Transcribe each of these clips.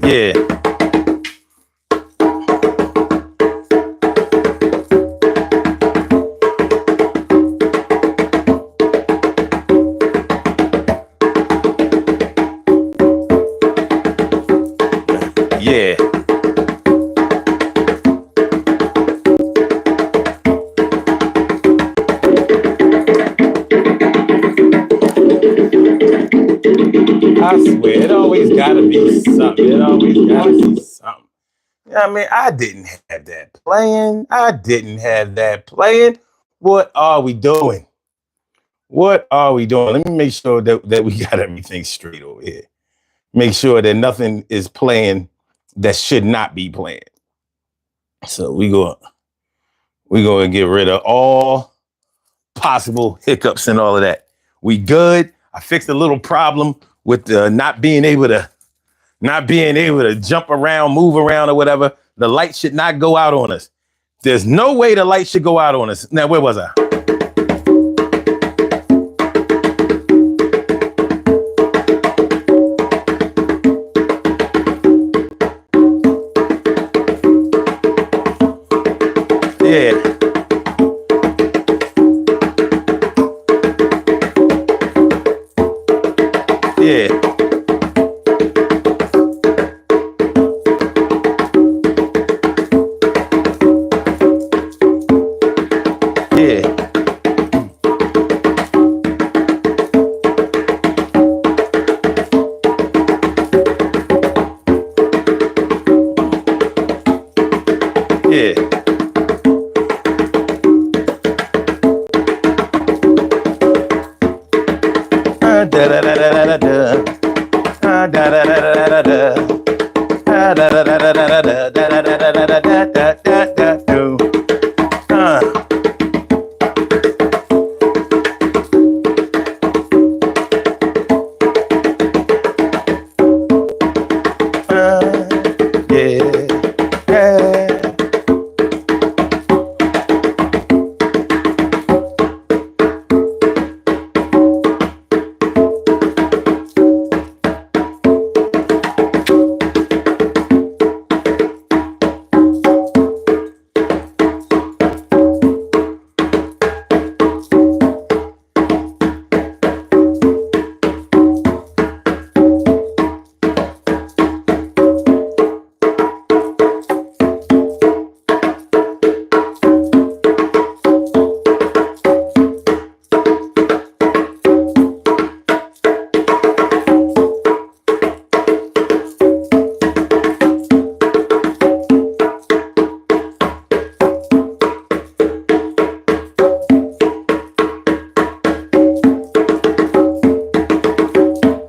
Yeah. Yeah. I swear, it always gotta be something. It always gotta be something. Yeah, I mean, I didn't have that playing. I didn't have that playing. What are we doing? What are we doing? Let me make sure that we got everything straight over here. Make sure that nothing is playing that should not be playing. So we going to get rid of all possible hiccups and all of that. We good. I fixed a little problem with not being able to jump around, move around or whatever. The light should not go out on us. There's no way the light should go out on us. Now, where was I? Yeah. Yeah. Yeah. Yeah. Da da da da da da. Da da da da da da. Da da da da da da da da da da da da da da do. Yeah. Yeah.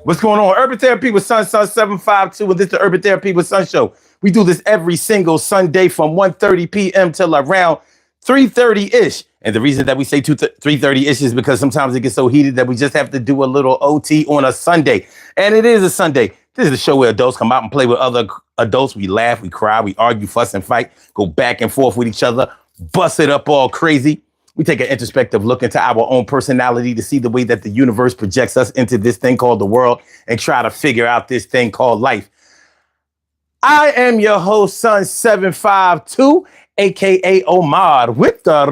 What's going on? Urban Therapy with Sun 752, and this is the Urban Therapy with Sun show. We do this every single Sunday from 1:30 p.m. till around 3:30-ish. And the reason that we say 3:30-ish is because sometimes it gets so heated that we just have to do a little OT on a Sunday. And it is a Sunday. This is the show where adults come out and play with other adults. We laugh, we cry, we argue, fuss, and fight, go back and forth with each other, bust it up all crazy. We take an introspective look into our own personality to see the way that the universe projects us into this thing called the world and try to figure out this thing called life. I am your host, Sun 752, aka Omar with the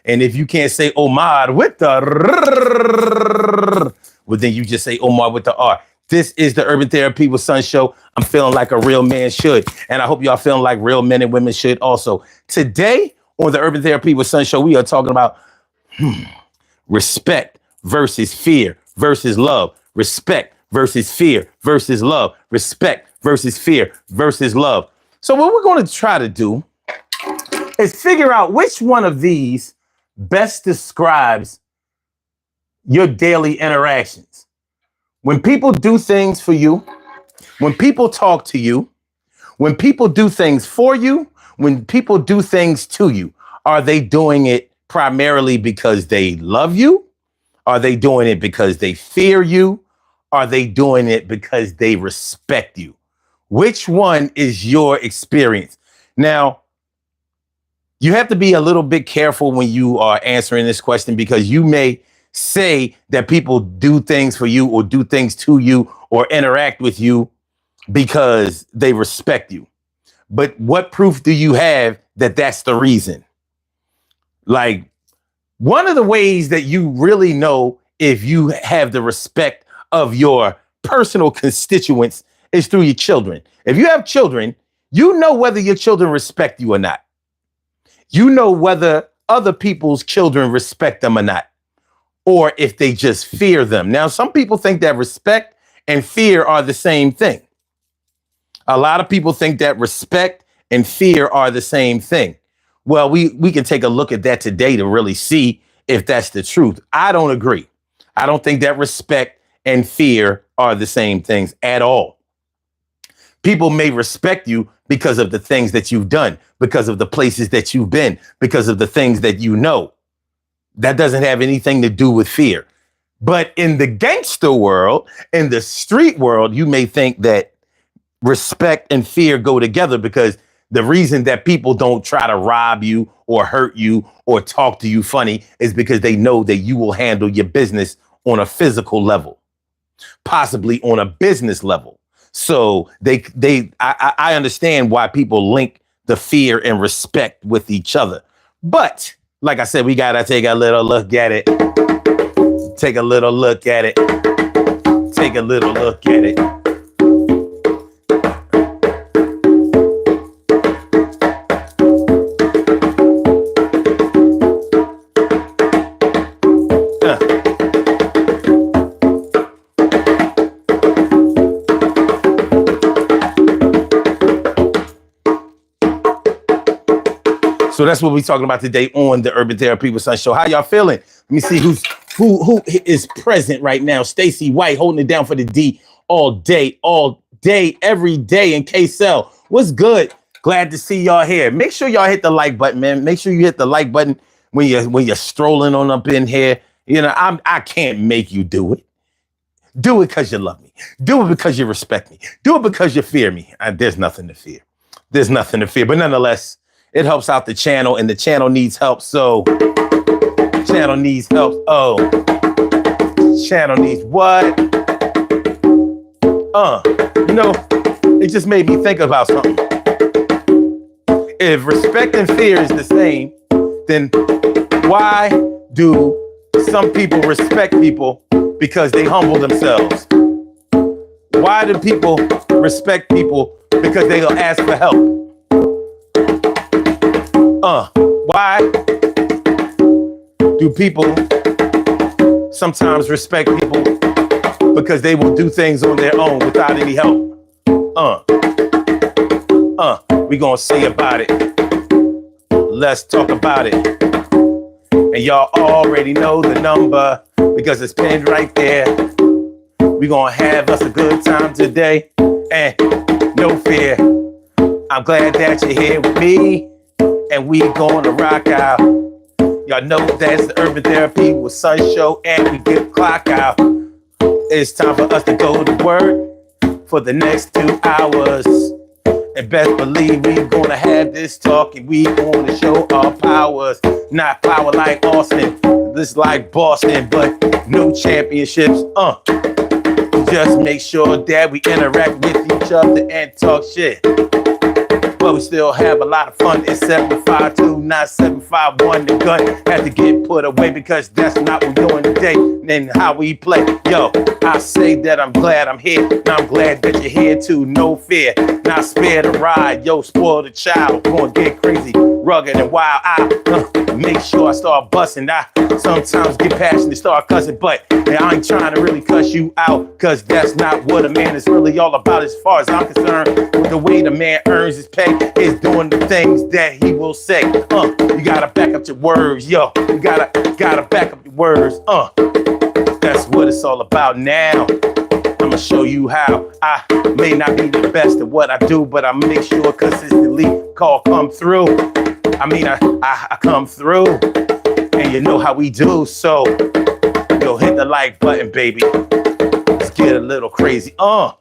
and if you can't say Omar with the well, then you just say Omar with the R. This is the Urban Therapy with Sun show. I'm feeling like a real man should. And I hope y'all feeling like real men and women should also. Today, on the Urban Therapy with Sun show, we are talking about respect versus fear versus love. Respect versus fear versus love. Respect versus fear versus love. So what we're going to try to do is figure out which one of these best describes your daily interactions. When people do things for you, when people talk to you, when people do things for you, when people do things to you, are they doing it primarily because they love you? Are they doing it because they fear you? Are they doing it because they respect you? Which one is your experience? Now, you have to be a little bit careful when you are answering this question because you may say that people do things for you or do things to you or interact with you because they respect you. But what proof do you have that that's the reason? Like, one of the ways that you really know if you have the respect of your personal constituents is through your children. If you have children, you know whether your children respect you or not. You know whether other people's children respect them or not, or if they just fear them. Now, some people think that respect and fear are the same thing. A lot of people think that respect and fear are the same thing. Well, we can take a look at that today to really see if that's the truth. I don't agree. I don't think that respect and fear are the same things at all. People may respect you because of the things that you've done, because of the places that you've been, because of the things that you know. That doesn't have anything to do with fear. But in the gangster world, in the street world, you may think that respect and fear go together, because the reason that people don't try to rob you or hurt you or talk to you funny is because they know that you will handle your business on a physical level, possibly on a business level. So I understand why people link the fear and respect with each other. But like I said, we got to take a little look at it. Take a little look at it. Take a little look at it. So that's what we're talking about today on the Urban Therapy with Sun Show. How y'all feeling? Let me see who is present right now. Stacy White holding it down for the D all day, every day. And K-Cell, what's good? Glad to see y'all here. Make sure y'all hit the like button, man. Make sure you hit the like button when you're strolling on up in here. You know, I can't make you do it. Do it because you love me. Do it because you respect me. Do it because you fear me. There's nothing to fear. There's nothing to fear. But nonetheless, it helps out the channel, and the channel needs help. So channel needs help. Oh, channel needs what? You know, it just made me think about something. If respect and fear is the same, then why do some people respect people because they humble themselves? Why do people respect people because they'll ask for help? Why do people sometimes respect people because they will do things on their own without any help? We gonna see about it. Let's talk about it. And y'all already know the number because it's pinned right there. We gonna have us a good time today, and no fear. I'm glad that you're here with me. And we gonna rock out. Y'all know that's the Urban Therapy with Sun Show, and we get clock out. It's time for us to go to work for the next 2 hours. And best believe we gonna have this talk, and we gonna show our powers. Not power like Austin, this like Boston, but no championships. Just make sure that we interact with each other and talk shit. But we still have a lot of fun. It's 752, not 751. The gun had to get put away because that's not what we're doing today. And how we play. Yo, I say that I'm glad I'm here. And I'm glad that you're here too. No fear. Not spare the ride. Yo, spoil the child. Gonna get crazy, rugged and wild. I make sure I start busting. I sometimes get passionate, start cussing. But I ain't trying to really cuss you out, because that's not what a man is really all about as far as I'm concerned. With the way the man earns his pay is doing the things that he will say. You gotta back up your words, yo. You gotta back up your words. That's what it's all about now. I'ma show you how. I may not be the best at what I do, but I make sure consistently call come through. I come through, and you know how we do. So, yo, hit the like button, baby. Let's get a little crazy. All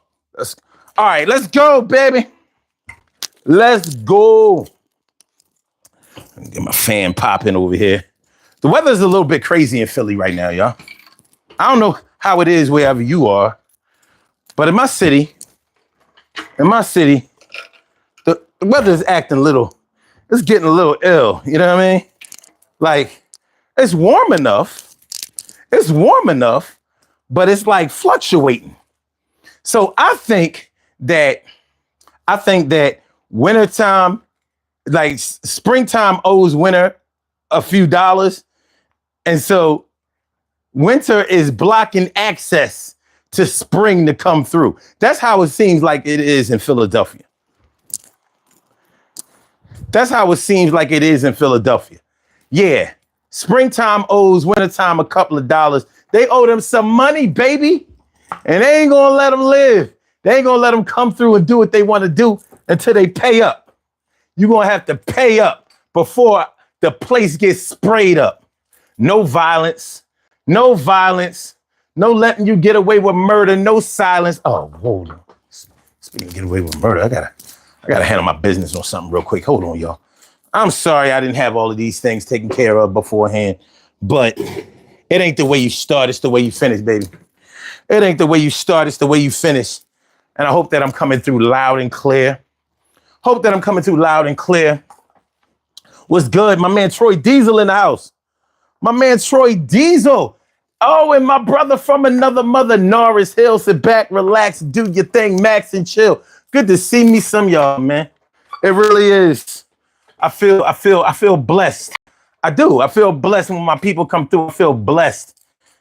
right, let's go, baby. Let's go. Get my fan popping over here. The weather's a little bit crazy in Philly right now, y'all. I don't know how it is wherever you are, but in my city, In my city, the weather is acting a little, it's getting a little ill. You know what I mean? Like, it's warm enough. It's warm enough, but it's like fluctuating. So I think that wintertime, like springtime owes winter a few dollars. And so winter is blocking access to spring to come through. That's how it seems like it is in Philadelphia. That's how it seems like it is in Philadelphia. Yeah, springtime owes wintertime a couple of dollars. They owe them some money, baby. And they ain't gonna let them live. They ain't gonna let them come through and do what they want to do until they pay up. You're gonna have to pay up before the place gets sprayed up. No violence, no violence, no letting you get away with murder, no silence. Oh, hold on. Speaking of get away with murder, I gotta handle my business on something real quick. Hold on, y'all. I'm sorry I didn't have all of these things taken care of beforehand, but it ain't the way you start, it's the way you finish, baby. It ain't the way you start, it's the way you finish. And I hope that I'm coming through loud and clear. Hope that I'm coming through loud and clear. What's good? My man Troy Diesel in the house. My man Troy Diesel. Oh, and my brother from another mother, Norris Hill. Sit back, relax, do your thing, max and chill. Good to see me some y'all, man. It really is. I feel blessed. I do. I feel blessed when my people come through. I feel blessed.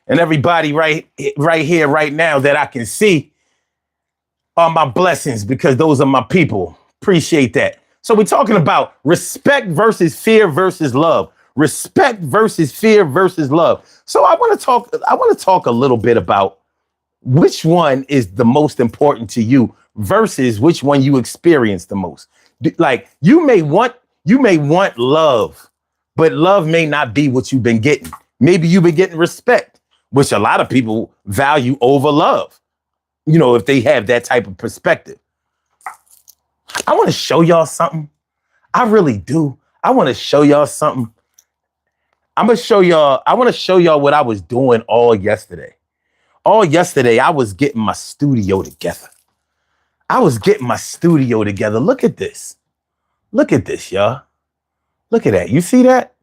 And everybody right here, right now that I can see are my blessings because those are my people. Appreciate that. So we're talking about respect versus fear versus love. Respect versus fear versus love. So I want to talk a little bit about which one is the most important to you versus which one you experience the most. Like you may want love, but love may not be what you've been getting. Maybe you've been getting respect, which a lot of people value over love. You know, if they have that type of perspective. I want to show y'all something. I really do. I want to show y'all something. I want to show y'all what I was doing all yesterday. All yesterday, I was getting my studio together. Look at this. Look at this, y'all. Look at that. You see that?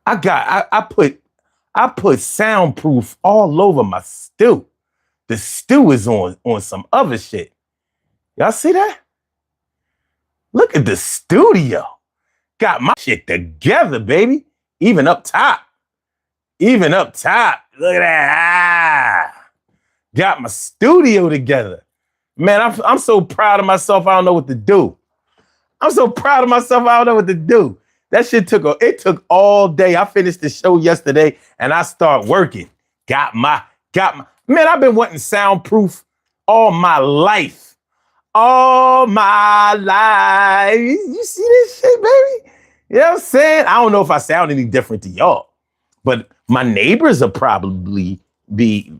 I put soundproof all over my stew. The stew is on some other shit. Y'all see that? Look at the studio. Got my shit together, baby. Even up top. Look at that. Got my studio together. Man, I'm so proud of myself. I don't know what to do. That shit took all day. I finished the show yesterday and I start working. Man, I've been wanting soundproof all my life. You see this shit, baby? You know what I'm saying? I don't know if I sound any different to y'all, but my neighbors will probably be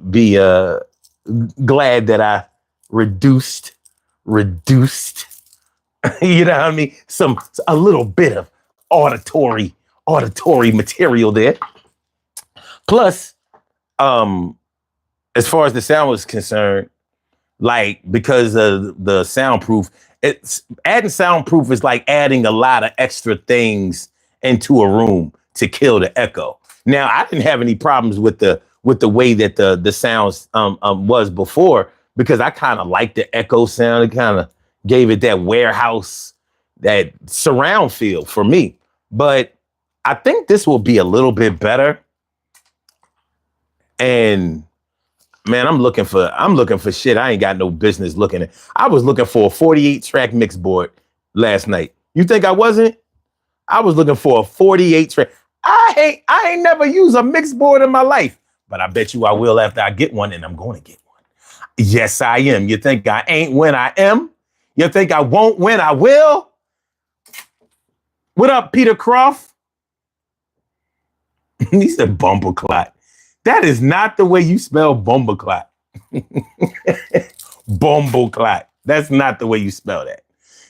glad that I reduced. You know what I mean? A little bit of auditory material there. Plus, as far as the sound was concerned, like because of the soundproof, adding soundproof is like adding a lot of extra things into a room to kill the echo. Now, I didn't have any problems with the way that the sounds was before because I kind of liked the echo sound. It kind of gave it that warehouse, that surround feel for me. But I think this will be a little bit better. And man, I'm looking for shit I ain't got no business looking at. I was looking for a 48-track mix board last night. You think I wasn't? I was looking for a 48-track. I ain't never used a mix board in my life, but I bet you I will after I get one, and I'm going to get one. Yes, I am. You think I ain't when I am? You think I won't when I will? What up, Peter Croft? He said bumbleclot. That is not the way you spell bumbleclot. Bumbleclot. That's not the way you spell that.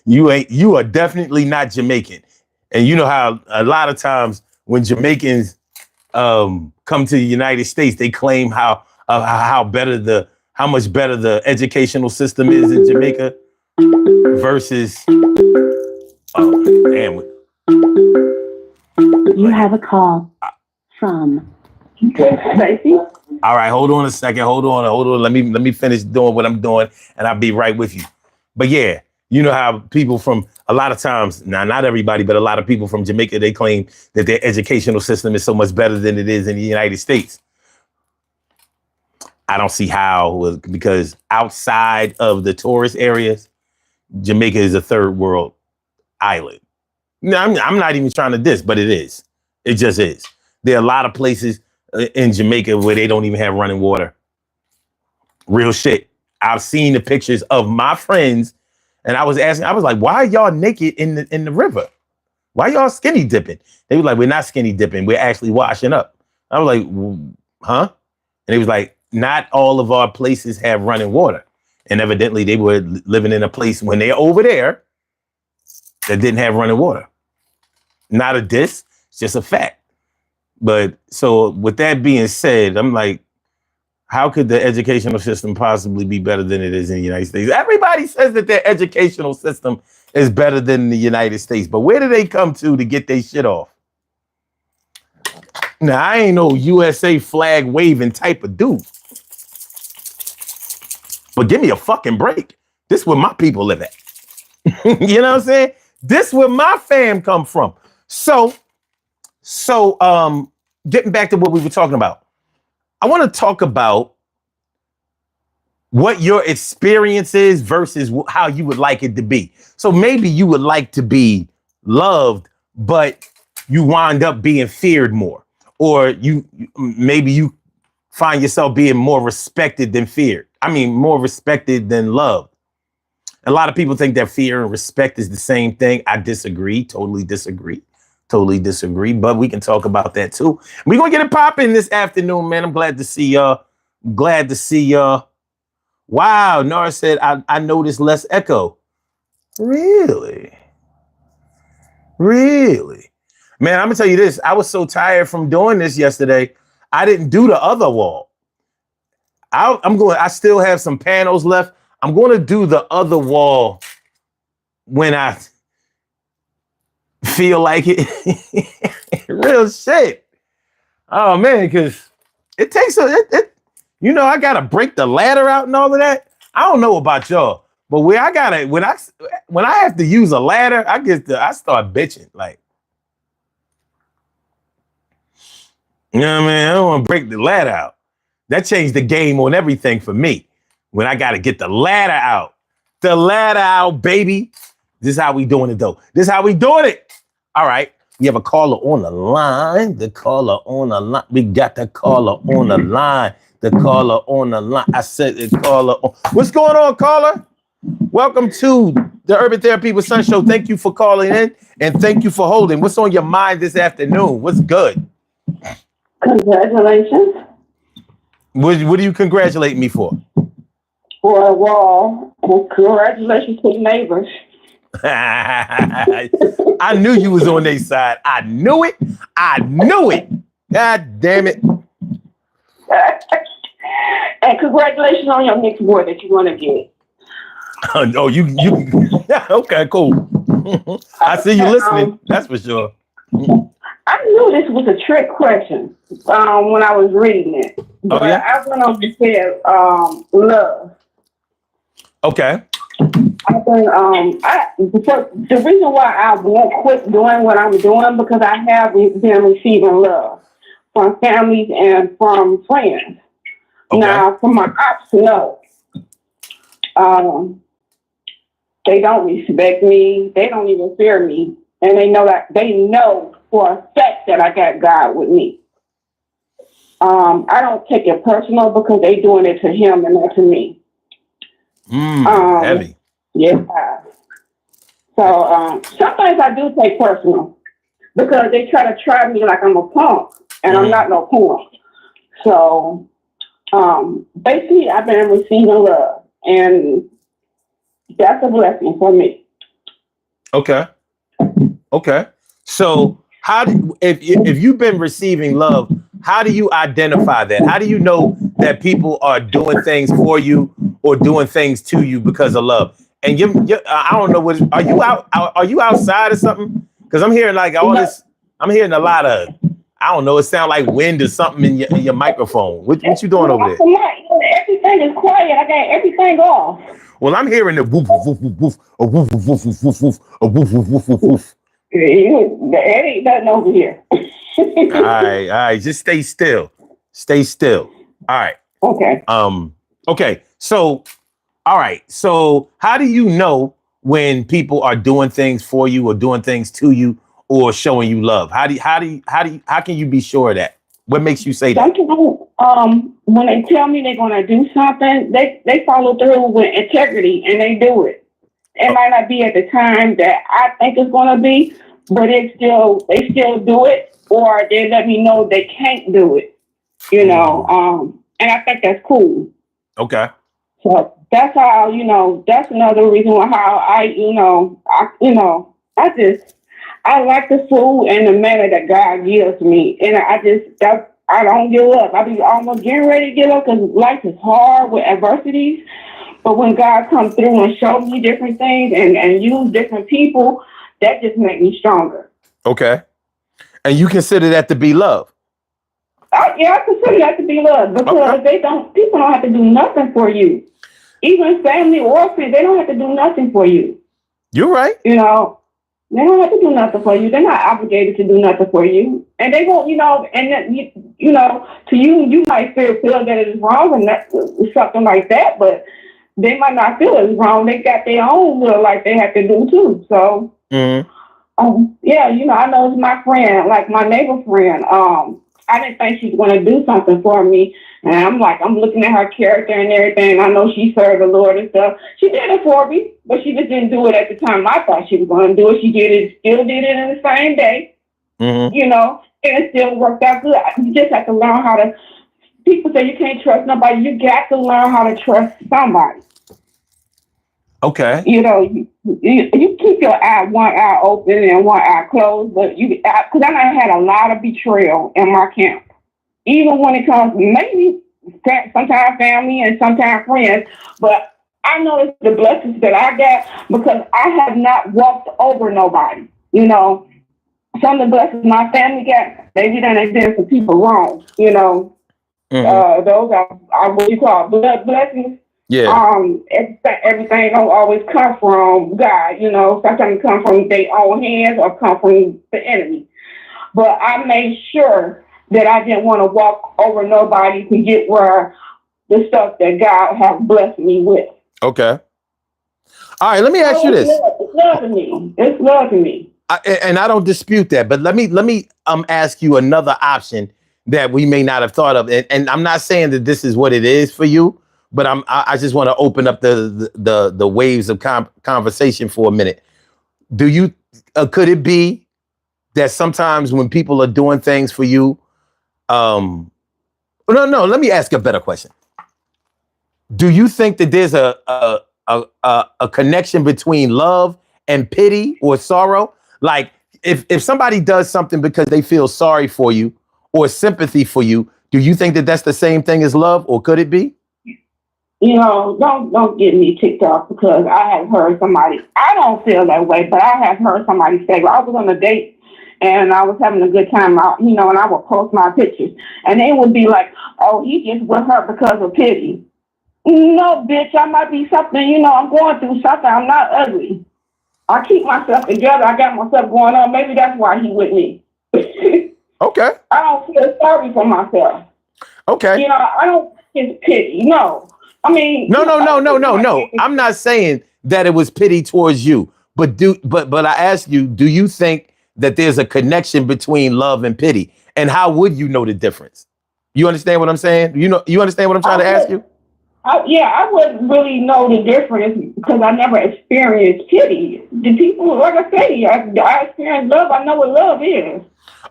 You are definitely not Jamaican. And you know how a lot of times when Jamaicans come to the United States, they claim how better the how much better the educational system is in Jamaica versus, oh, damn. You have a call from Stacy. All right, hold on a second. Hold on. Let me finish doing what I'm doing, and I'll be right with you. But yeah, you know how people from a lot of times, now not everybody, but a lot of people from Jamaica, they claim that their educational system is so much better than it is in the United States. I don't see how, because outside of the tourist areas, Jamaica is a third world island. No, I'm not even trying to diss, but it is. It just is. There are a lot of places in Jamaica where they don't even have running water. Real shit. I've seen the pictures of my friends, and I was like, why are y'all naked in the river? Why y'all skinny dipping? They were like, we're not skinny dipping. We're actually washing up. I was like, huh? And it was like, not all of our places have running water. And evidently they were living in a place when they're over there that didn't have running water. Not a diss, it's just a fact. But so with that being said, I'm like, how could the educational system possibly be better than it is in the United States? Everybody says that their educational system is better than the United States, but where do they come to get their shit off? Now, I ain't no USA flag waving type of dude. But give me a fucking break. This is where my people live at. You know what I'm saying? This is where my fam come from. So getting back to what we were talking about. I want to talk about what your experience is versus how you would like it to be. So maybe you would like to be loved, but you wind up being feared more. Or maybe you find yourself being more respected than feared. I mean, more respected than loved. A lot of people think that fear and respect is the same thing. I disagree, totally disagree. But we can talk about that too. We're going to get it popping this afternoon, man. I'm glad to see y'all. Wow, Nora said, I noticed less echo. Really? Man, I'm going to tell you this. I was so tired from doing this yesterday. I didn't do the other wall. I still have some panels left. I'm going to do the other wall when I feel like it. Real shit. Oh man, because it takes I gotta break the ladder out and all of that. I don't know about y'all, but when I have to use a ladder, I start bitching. Like, you know what I mean? I don't want to break the ladder out. That changed the game on everything for me. When I gotta get the ladder out. The ladder out, baby. This is how we doing it though. All right. We have a caller on the line. We got the caller on the line. I said the caller on. What's going on, caller? Welcome to the Urban Therapy with Sun Show. Thank you for calling in and thank you for holding. What's on your mind this afternoon? What's good? Congratulations. What do you congratulate me for? For a wall. Well, congratulations to the neighbors. I knew you was on their side. I knew it. God damn it. And congratulations on your next boy that you're going to get. Oh, you. Okay, cool. I see you listening. That's for sure. I knew this was a trick question when I was reading it. But oh, yeah? I went on to say love. Okay. The reason why I won't quit doing what I'm doing because I have been receiving love from families and from friends. Okay. Now, from my ops, no. They don't respect me. They don't even fear me, and they know for a fact that I got God with me. I don't take it personal because they doing it to him and not to me. Heavy. Yeah. So sometimes I do take personal because they try me like I'm a punk, and I'm not no punk. So basically, I've been receiving love, and that's a blessing for me. Okay. So if you've been receiving love, how do you identify that? How do you know that people are doing things for you or doing things to you because of love? And I don't know what are you out? Are you outside or something? Because I'm hearing like all No, this. I'm hearing a lot of, I don't know. It sounds like wind or something in your microphone. What you doing over there? everything is quiet. I got everything off. Well, I'm hearing the woof woof woof woof a woof woof woof woof woof woof a woof woof woof woof woof. It ain't nothing over here. All right. Just stay still. Stay still. All right. Okay. Okay. So, all right. So, how do you know when people are doing things for you or doing things to you or showing you love? How can you be sure of that? What makes you say that? Sometimes, when they tell me they're gonna do something, they follow through with integrity and they do it. It might not be at the time that I think it's gonna be, but they still do it, or they let me know they can't do it. You know, and I think that's cool. Okay. So that's how, that's another reason why how I like the food and the manner that God gives me. And I don't give up. I be almost getting ready to give up because life is hard with adversities. But when God comes through and shows me different things and use different people, that just makes me stronger. Okay. And you consider that to be love? I consider that to be love because people don't have to do nothing for you. Even family or friends, they don't have to do nothing for you. You're right. They don't have to do nothing for you. They're not obligated to do nothing for you. And they won't, and that, to you, you might feel that it is wrong and that, something like that, but they might not feel it's wrong. They got their own will like they have to do too. So, I know it's my friend, like my neighbor friend. I didn't think she was going to do something for me. And I'm looking at her character and everything. I know she served the Lord and stuff. She did it for me, but she just didn't do it at the time I thought she was going to do it. She still did it in the same day, and it still worked out good. You just have to learn how to, people say you can't trust nobody. You got to learn how to trust somebody. Okay. You keep your one eye open and one eye closed, but because I had a lot of betrayal in my camp. Even when it comes, maybe sometimes family and sometimes friends, but I know it's the blessings that I got because I have not walked over nobody. Some of the blessings my family got, maybe then they did some people wrong. Those are what you call blood blessings. Yeah. Everything don't always come from God. Sometimes it comes from their own hands or come from the enemy. But I made sure that I didn't want to walk over nobody to get where the stuff that God has blessed me with. Okay. All right. Let me ask you this. It's love to me. It's love to me. And I don't dispute that, but let me ask you another option that we may not have thought of. And I'm not saying that this is what it is for you, but I just want to open up the waves of conversation for a minute. Do you could it be that sometimes when people are doing things for you, no, let me ask a better question. Do you think that there's a connection between love and pity or sorrow? Like if somebody does something because they feel sorry for you or sympathy for you, do you think that that's the same thing as love, or could it be? Don't get me ticked off because I have heard somebody, I don't feel that way, but I have heard somebody say, well, I was on a date and I was having a good time out, and I would post my pictures and they would be like, oh, he just with her because of pity. No, bitch, I might be something, I'm going through something. I'm not ugly. I keep myself together. I got myself going on. Maybe that's why he with me. Okay. I don't feel sorry for myself. Okay. I don't think it's pity. No. I mean, no. I'm not saying that it was pity towards you, but I ask you, do you think that there's a connection between love and pity? And how would you know the difference? You understand what I'm saying? You understand what I'm trying to ask you? I wouldn't really know the difference because I never experienced pity. The people, like I say, I experienced love. I know what love is.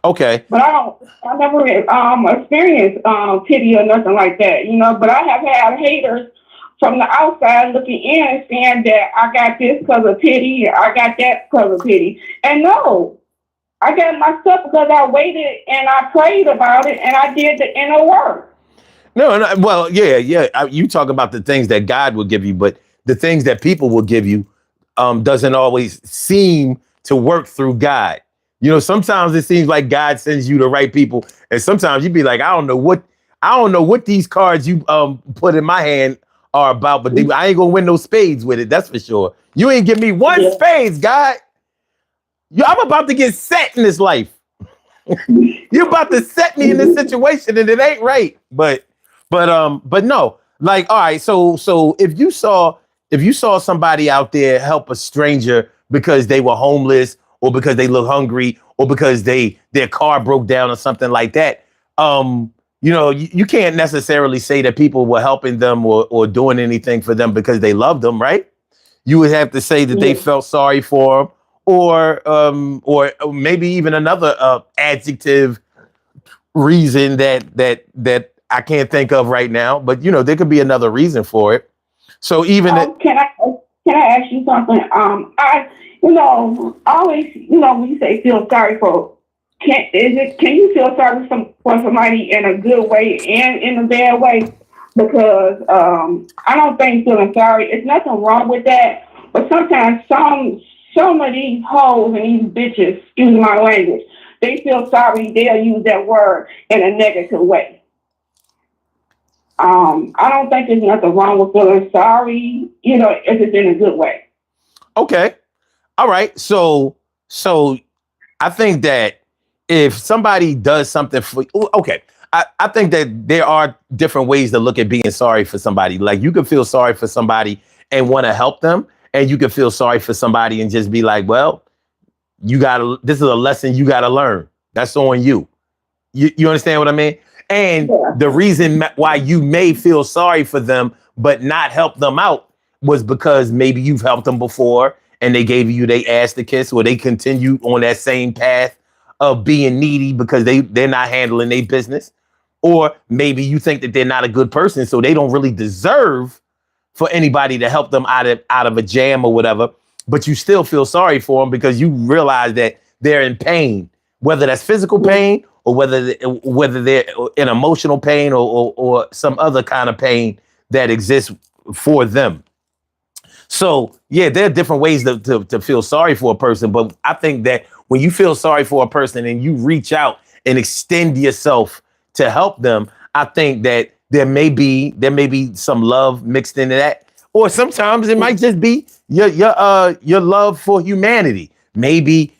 Okay. But I never experienced pity or nothing like that, But I have had haters from the outside looking in and saying that I got this because of pity, I got that because of pity. And no, I got my stuff because I waited and I prayed about it and I did the inner work. No, well, yeah. You talk about the things that God will give you, but the things that people will give you doesn't always seem to work through God. Sometimes it seems like God sends you the right people, and sometimes you'd be like, I don't know what these cards you put in my hand are about, but I ain't gonna win no spades with it. That's for sure. You ain't give me one Yeah. spades, God. I'm about to get set in this life. You're about to set me in this situation and it ain't right. But no, like, all right, so if you saw somebody out there help a stranger because they were homeless or because they look hungry or because their car broke down or something like that, you can't necessarily say that people were helping them or doing anything for them because they loved them, right? You would have to say that they Yeah. felt sorry for them, or maybe even another adjective reason that I can't think of right now. But there could be another reason for it. So even Can I ask you something? I always when you say feel sorry for, can you feel sorry for somebody in a good way and in a bad way? Because I don't think feeling sorry, it's nothing wrong with that. But sometimes some of these hoes and these bitches, excuse my language, they feel sorry. They'll use that word in a negative way. I don't think there's nothing wrong with feeling sorry, if it's in a good way. okay, all right. So I think that if somebody does something for okay, I think that there are different ways to look at being sorry for somebody. Like you can feel sorry for somebody and want to help them, and you can feel sorry for somebody and just be like, well, this is a lesson you gotta learn. That's on you. You understand what I mean? And Yeah. the reason why you may feel sorry for them but not help them out was because maybe you've helped them before and they gave you they ass to kiss, or they continue on that same path of being needy because they're not handling their business. Or maybe you think that they're not a good person, so they don't really deserve for anybody to help them out of a jam or whatever, but you still feel sorry for them because you realize that they're in pain, whether that's physical pain or whether they're in emotional pain or some other kind of pain that exists for them. So yeah, there are different ways to feel sorry for a person, but I think that when you feel sorry for a person and you reach out and extend yourself to help them, I think that there may be some love mixed into that, or sometimes it might just be your love for humanity. Maybe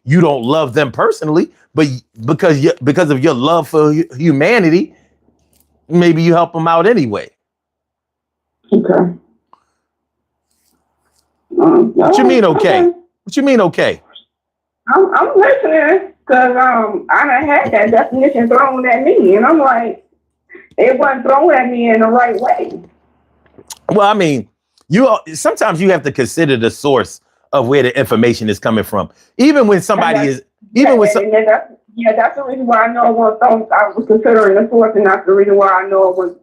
you don't love them personally, but because of your love for humanity, maybe you help them out anyway. Okay. What you mean okay? Okay. What you mean okay? I'm listening because I done had that definition thrown at me, and I'm like, it wasn't thrown at me in the right way. Well, I mean, sometimes you have to consider the source of where the information is coming from. Even when And somebody that's is, yeah, even when some, and then that's the reason why I know it was thrown. I was considering the source, and that's the reason why I know it was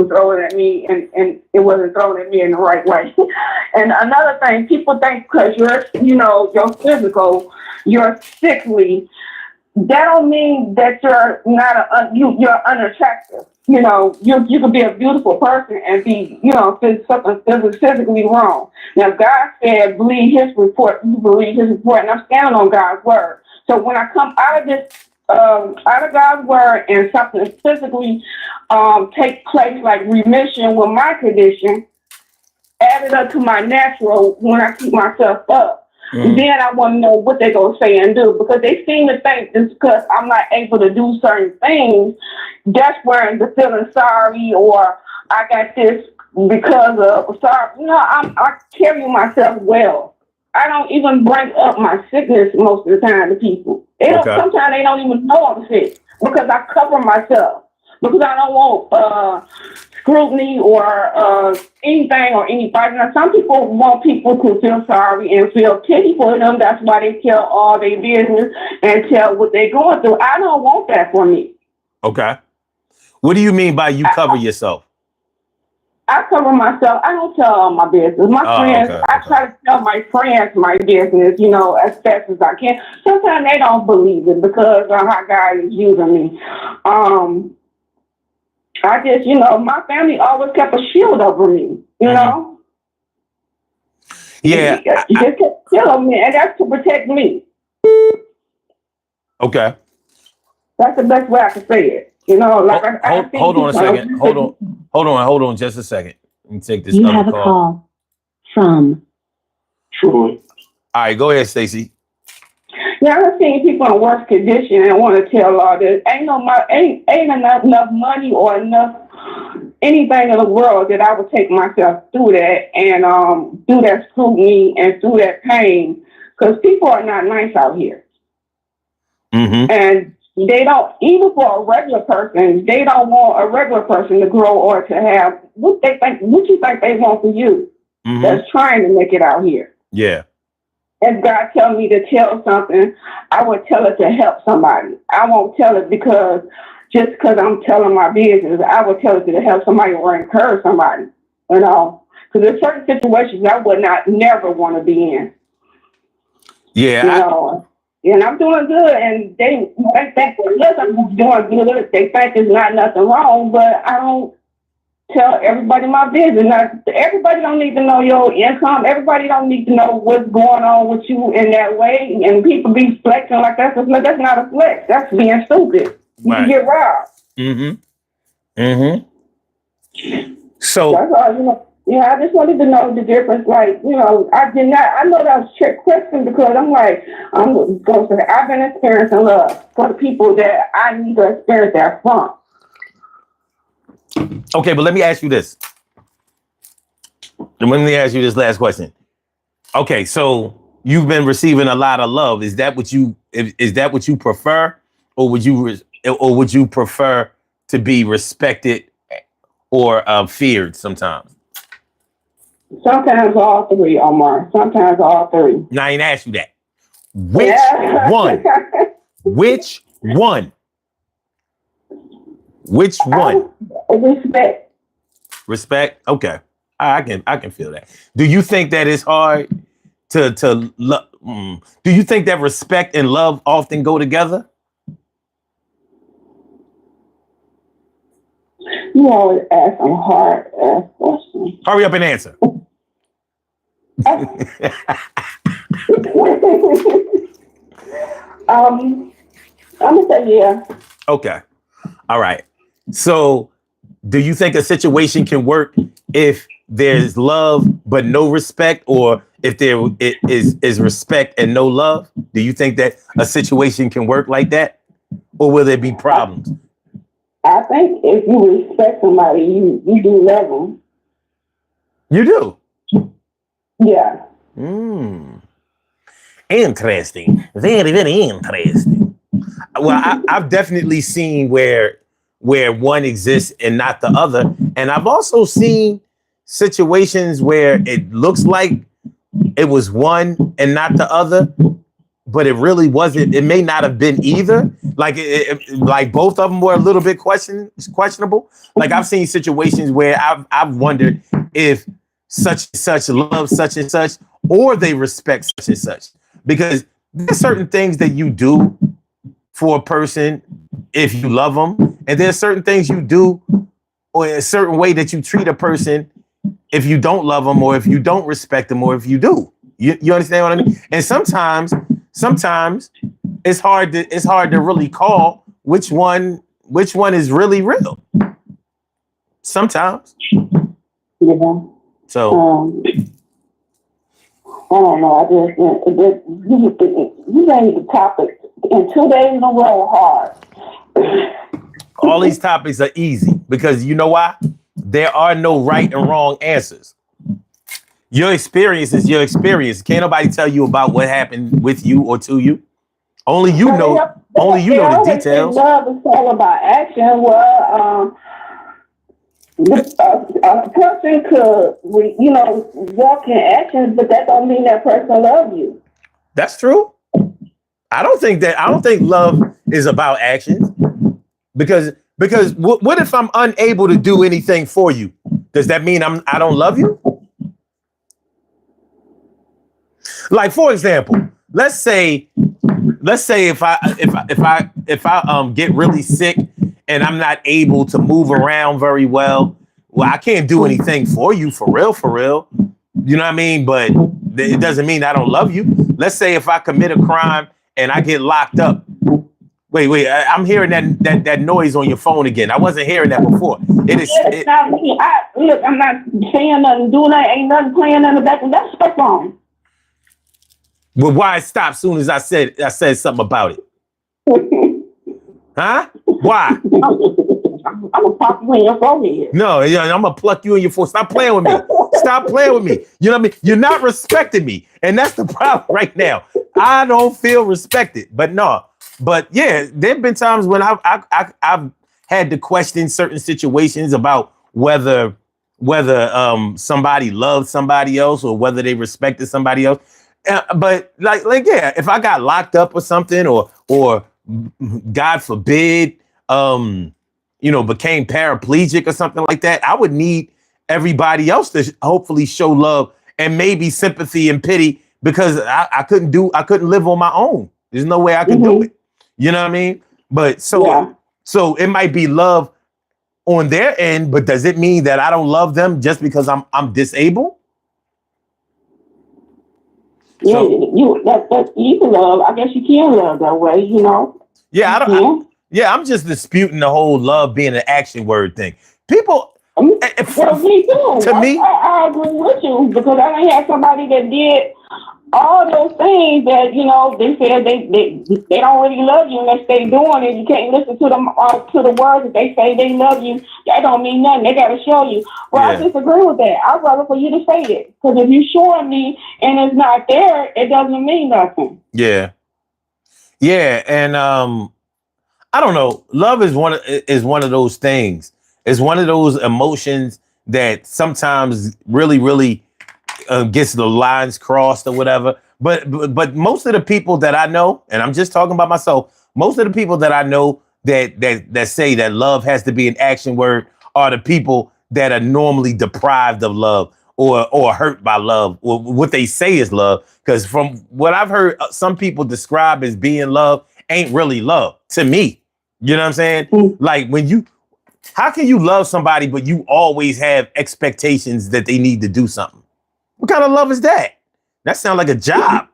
thrown at me, and it wasn't thrown at me in the right way. And another thing, people think because you're physical, you're sickly, that don't mean that you're not you're unattractive. You could be a beautiful person and be, something physically wrong. Now, God said, believe His report. You believe His report, and I'm standing on God's word. So when I come out of this, out of God's word, and something physically take place, like remission with my condition, added up to my natural when I keep myself up. mm, Then I want to know what they're going to say and do, because they seem to think just because I'm not able to do certain things, that's where the feeling sorry or I got this because of sorry. No, I carry myself well. I don't even bring up my sickness most of the time to people. They don't. okay, Sometimes they don't even know I'm sick because I cover myself because I don't want scrutiny or anything or anybody. Now, some people want people to feel sorry and feel pity for them. That's why they tell all their business and tell what they're going through. I don't want that for me. okay. What do you mean by you I, cover yourself? I cover myself. I don't tell all my business. My friends, I try to tell my friends my business, as fast as I can. Sometimes they don't believe it because of how God is using me. I just, my family always kept a shield over me, know? Yeah. You just kept a shield over me, and that's to protect me. Okay. That's the best way I can say it. Hold on a second. Hold on just a second. Let me take this You other have a call from Troy. All right, go ahead, Stacey. Yeah, I've seen people in worse condition and want to tell all this. Ain't enough money or enough anything in the world that I would take myself through that and through that scrutiny and through that pain, because people are not nice out here. Mm-hmm. And they don't, even for a regular person, they don't want a regular person to grow or to have what you think they want for you. Mm-hmm. That's trying to make it out here. Yeah. If God tells me to tell something, I would tell it to help somebody. I won't tell it because I'm telling my business. I would tell it to help somebody or encourage somebody, because there's certain situations I would never want to be in. Yeah. And I'm doing good, and they think that yes, I'm doing good. They think there's not nothing wrong, but I don't tell everybody my business. Now, everybody don't need to know your income. Everybody don't need to know what's going on with you in that way. And people be flexing like that's not a flex. That's being stupid. You can get robbed. Mm-hmm. Mm-hmm. So that's all, Yeah, I just wanted to know the difference. Like, I did not. I know that was a trick question because I'm like, I'm going to say I've been experiencing love for the people that I need to experience that from. Okay, but let me ask you this. Let me ask you this last question. Okay, so you've been receiving a lot of love. Is that what you prefer, or would you prefer to be respected or feared sometimes? Sometimes all three, Omar. Sometimes all three. Now I ain't asked you that. Which one? Which one? Which one? Respect. Respect. Okay, I can feel that. Do you think that it's hard to love? Do you think that respect and love often go together? You always ask some hard questions. Hurry up and answer. I'm gonna say yeah. Okay. All right. So, do you think a situation can work if there's love but no respect, or if there is respect and no love? Do you think that a situation can work like that, or will there be problems? I think if you respect somebody, you do love them. You do? Yeah. Interesting. Very, very interesting. Well, I've definitely seen where one exists and not the other. And I've also seen situations where it looks like it was one and not the other, but it really wasn't. It may not have been either. Like like both of them were a little bit questionable. Like I've seen situations where I've wondered if such and such love such and such, or they respect such and such, because there's certain things that you do for a person if you love them, and there's certain things you do or a certain way that you treat a person if you don't love them, or if you don't respect them, or if you do. You understand what I mean? And sometimes it's hard to really call which one is really real. Sometimes. Yeah. So I don't know. You made the topic in 2 days in a row hard. all these topics are easy because you know why? There are no right and wrong answers. Your experience is your experience. Can't nobody tell you about what happened with you or to you. Only you know. Only you know the details. Love is all about action. Well, a person could, walk in actions, but that don't mean that person loves you. That's true. I don't think love is about actions, because what if I'm unable to do anything for you? Does that mean I don't love you? Like, for example, let's say if I get really sick and I'm not able to move around very well, I can't do anything for you for real. You know what I mean? But it doesn't mean I don't love you. Let's say if I commit a crime and I get locked up. Wait, I'm hearing that noise on your phone again. I wasn't hearing that before. It is. It's not me. Look, I'm not saying nothing, doing that. Ain't nothing playing in the back, and that's my phone. Well, why it stopped soon as I said something about it? Huh? Why? I'm gonna pop you in your forehead. No, I'm gonna pluck you in your forehead. Stop playing with me. Stop playing with me. You know what I mean? You're not respecting me, and that's the problem right now. I don't feel respected. But no. But yeah, there've been times when I've had to question certain situations about whether somebody loved somebody else or whether they respected somebody else. But like yeah, if I got locked up or something, or God forbid, became paraplegic or something like that, I would need everybody else to hopefully show love and maybe sympathy and pity because I couldn't live on my own. There's no way I could do it. You know what I mean? But so it might be love on their end, but does it mean that I don't love them just because I'm disabled? Yeah, so, you can love. I guess you can love that way, you know. Yeah, I'm just disputing the whole love being an action word thing. People, me too. To me, I agree with you because I done had somebody that did all those things that they said they don't really love you unless they doing it. You can't listen to them to the words that they say they love you. That don't mean nothing. They got to show you. Well, I disagree with that. I'd rather for you to say it because if you're showing me and it's not there, it doesn't mean nothing. Yeah, and I don't know. Love is one of those things. It's one of those emotions that sometimes really gets the lines crossed or whatever. But most of the people that I know, and I'm just talking about myself, most of the people that I know that say that love has to be an action word are the people that are normally deprived of love or hurt by love, or what they say is love. Because from what I've heard, some people describe as being love ain't really love to me. You know what I'm saying? Mm-hmm. Like how can you love somebody, but you always have expectations that they need to do something? What kind of love is that? That sounds like a job.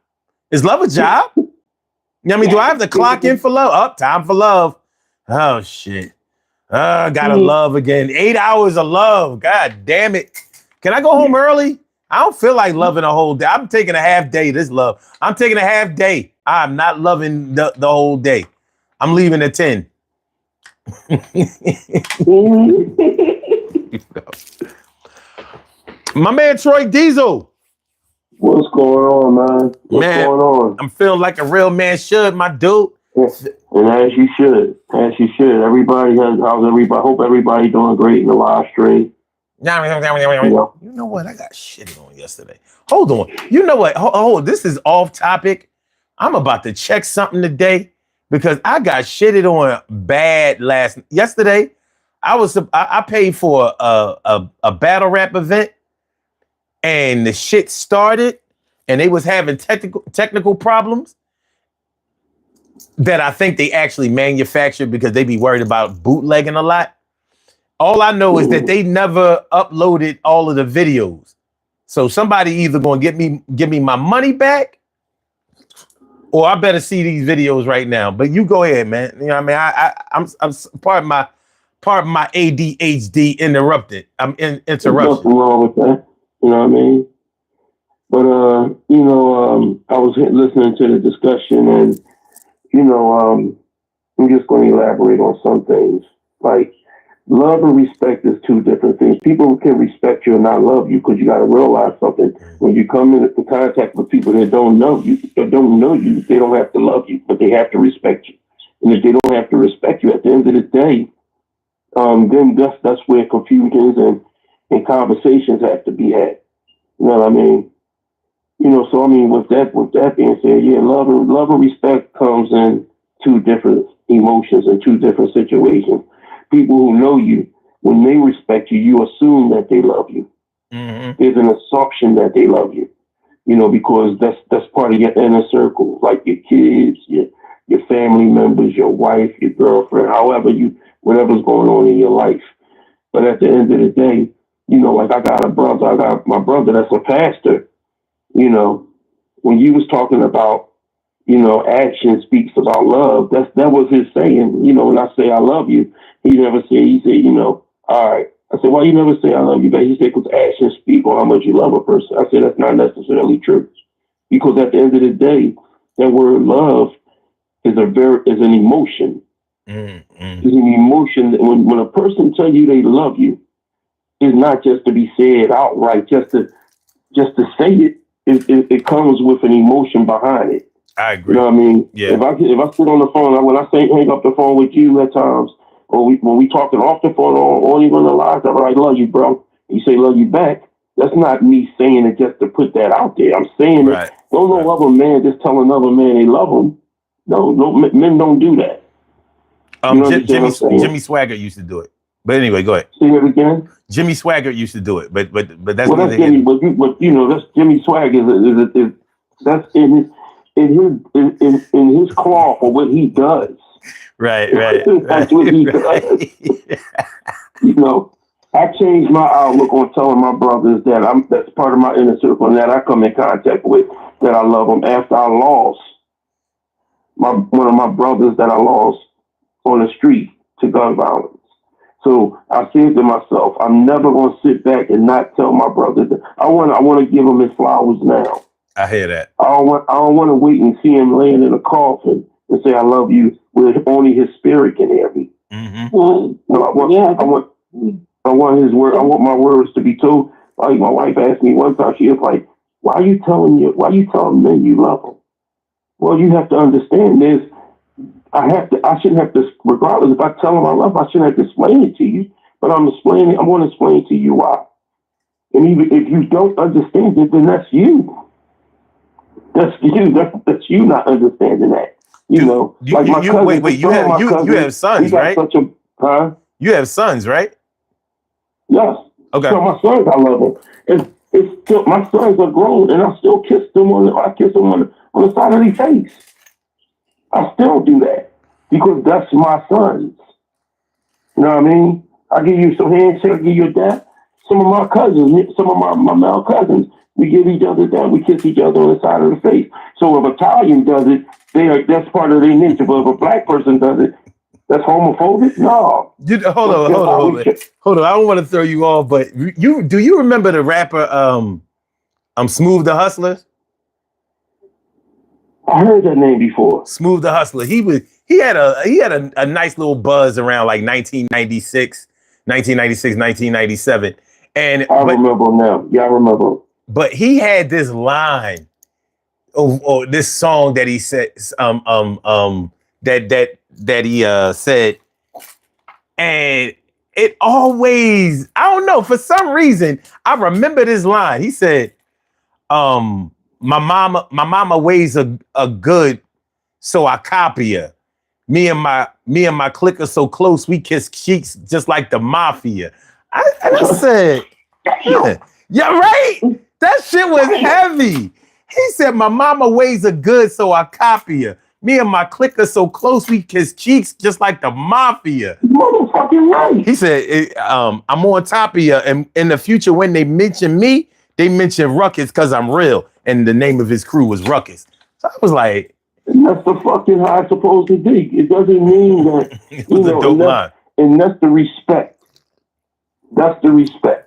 Is love a job? You know what I mean? Do I have to clock in for love? Time for love. Oh, shit. Gotta love again. 8 hours of love. God damn it. Can I go home early? I don't feel like loving a whole day. I'm taking a half day, this love. I'm taking a half day. I'm not loving the whole day. I'm leaving at 10. My man Troy Diesel. What's going on, man? What's going on? I'm feeling like a real man should, my dude. Yes. And as you should. Everybody how's everybody? Hope everybody doing great in the live stream. You know what? I got shitted on yesterday. Hold on. You know what? Hold. This is off topic. I'm about to check something today because I got shitted on bad yesterday. I paid for a battle rap event. And the shit started, and they was having technical problems that I think they actually manufactured because they be worried about bootlegging a lot. All I know is that they never uploaded all of the videos. So somebody either gonna give me my money back, or I better see these videos right now. But you go ahead, man. You know what I mean? I'm part of my ADHD interrupted. I'm interrupted. Nothing wrong with that. You know what I mean? But, I was listening to the discussion and, I'm just going to elaborate on some things. Like, love and respect is two different things. People can respect you and not love you because you got to realize something. When you come into contact with people that don't know you, they don't have to love you, but they have to respect you. And if they don't have to respect you at the end of the day, then that's where confusions and conversations have to be had. You know what I mean? So I mean, with that being said, yeah, love and respect comes in two different emotions and two different situations. People who know you, when they respect you, you assume that they love you. Mm-hmm. There's an assumption that they love you, because that's part of your inner circle, like your kids, your family members, your wife, your girlfriend, whatever's going on in your life. But at the end of the day, like I got my brother that's a pastor. When you was talking about, action speaks about love, that was his saying. When I say I love you, he said, all right. I said, why you never say I love you back? He said, because actions speak on how much you love a person. I said, that's not necessarily true. Because at the end of the day, that word love is an emotion. Mm-hmm. It's an emotion that when a person tells you they love you, it's not just to be said outright, just to say it. It comes with an emotion behind it. I agree. You know what I mean? Yeah. If I sit on the phone, when I say hang up the phone with you at times, or when we talking off the phone or even the live, I'm like, love you, bro. You say love you back. That's not me saying it just to put that out there. I'm saying Right. it. Don't no other man just tell another man they love him. No, men don't do that. Jimmy Swaggart used to do it. But anyway, go ahead. Say that again. Jimmy Swaggart used to do it, but that's that's Jimmy. That's Jimmy Swag is that's in his claw for what he does. Right. That's what he does. I changed my outlook on telling my brothers that's part of my inner circle and that I come in contact with, that I love them after I lost one of my brothers that I lost on the street to gun violence. So I said to myself, I'm never going to sit back and not tell my brother that I want to give him his flowers now. I hear that. I don't want to wait and see him laying in a coffin and say I love you with only his spirit can hear me. Mm-hmm. I want his word. I want my words to be told. Like my wife asked me one time, she was like, why you telling men you love them? Well, you have to understand this. I shouldn't have to, regardless if I tell them I love them, I shouldn't have to explain it to you. But I'm going to explain to you why. And even if you don't understand it, then that's you. That's you. That's you not understanding that. Like my cousin. Wait. You have sons, right? You have sons, right? Yes. Okay. So my sons, I love them. It's still, my sons are grown, and I still kiss them on the side of their face. I still do that because that's my sons. You know what I mean? I give you some handshake, I give you a dap. Some of my cousins, some of my male cousins, we give each other that. We kiss each other on the side of the face. So if Italian does it, that's part of their nature. But if a black person does it, that's homophobic? No. Hold on. I don't want to throw you off, but do you remember the rapper Smooth the Hustler? I heard that name before. Smooth the Hustler. He had a nice little buzz around like 1996, 1997. And I remember now. Yeah, I remember. But he had this line or this song that he said that he said, and it always, I don't know, for some reason I remember this line. He said, my mama weighs a good, so I copy her. Me and my clique are so close, we kiss cheeks just like the mafia. I said, yeah, right? That shit was heavy. He said, my mama weighs a good, so I copy her. Me and my clique are so close, we kiss cheeks just like the mafia. Motherfucking right. He said, I'm on top of you. And in the future, when they mention me, they mention Ruckus because I'm real. And the name of his crew was Ruckus. So I was like, and that's the fucking how it's supposed to be. It doesn't mean that, it was a dope line. And that's the respect. That's the respect.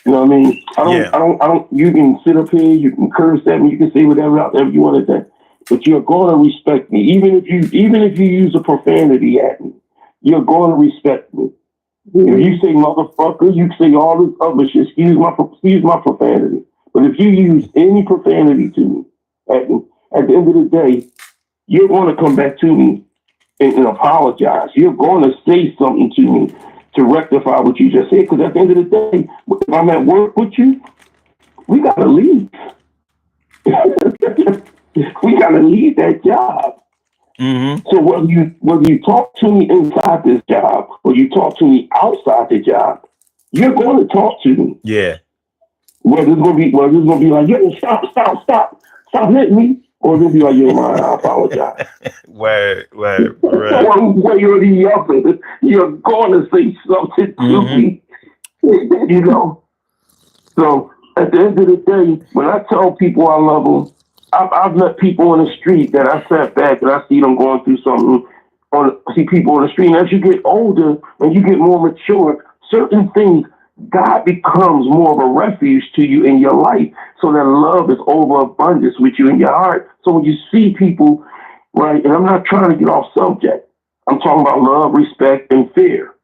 You know what I mean? I don't, you can sit up here, you can curse at me, you can say whatever you want to say. But you're going to respect me. Even if you use a profanity at me, you're going to respect me. If you say motherfucker, you say all this other shit, excuse my profanity. But if you use any profanity to me, at the end of the day, you're going to come back to me and apologize. You're going to say something to me to rectify what you just said. Because at the end of the day, if I'm at work with you, we got to leave. We got to leave that job. Mm-hmm. So whether you talk to me inside this job or you talk to me outside the job, you're going to talk to me. Yeah. Whether it's gonna be like, yo, stop hitting me, or it's gonna be like, yo, man, I apologize. Word, right. One way or the other, you're going to say something to Mm-hmm. me, you know. So at the end of the day, when I tell people I love them, I've met people on the street that I sat back and I see them going through something. See people on the street, and as you get older and you get more mature, certain things, God becomes more of a refuge to you in your life. So that love is overabundance with you in your heart. So when you see people, right, and I'm not trying to get off subject, I'm talking about love, respect, and fear.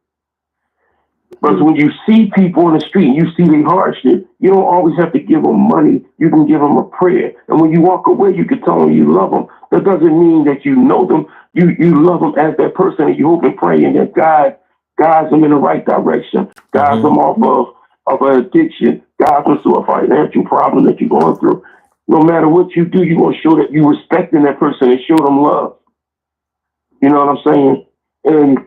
But when you see people in the street, you see their hardship, you don't always have to give them money. You can give them a prayer. And when you walk away, you can tell them you love them. That doesn't mean that you know them. You love them as that person, and you hope and pray that God guides them in the right direction, guides them off of an addiction, guides them through a financial problem that you're going through. No matter what you do, you're going to show that you respecting that person and show them love. You know what I'm saying? And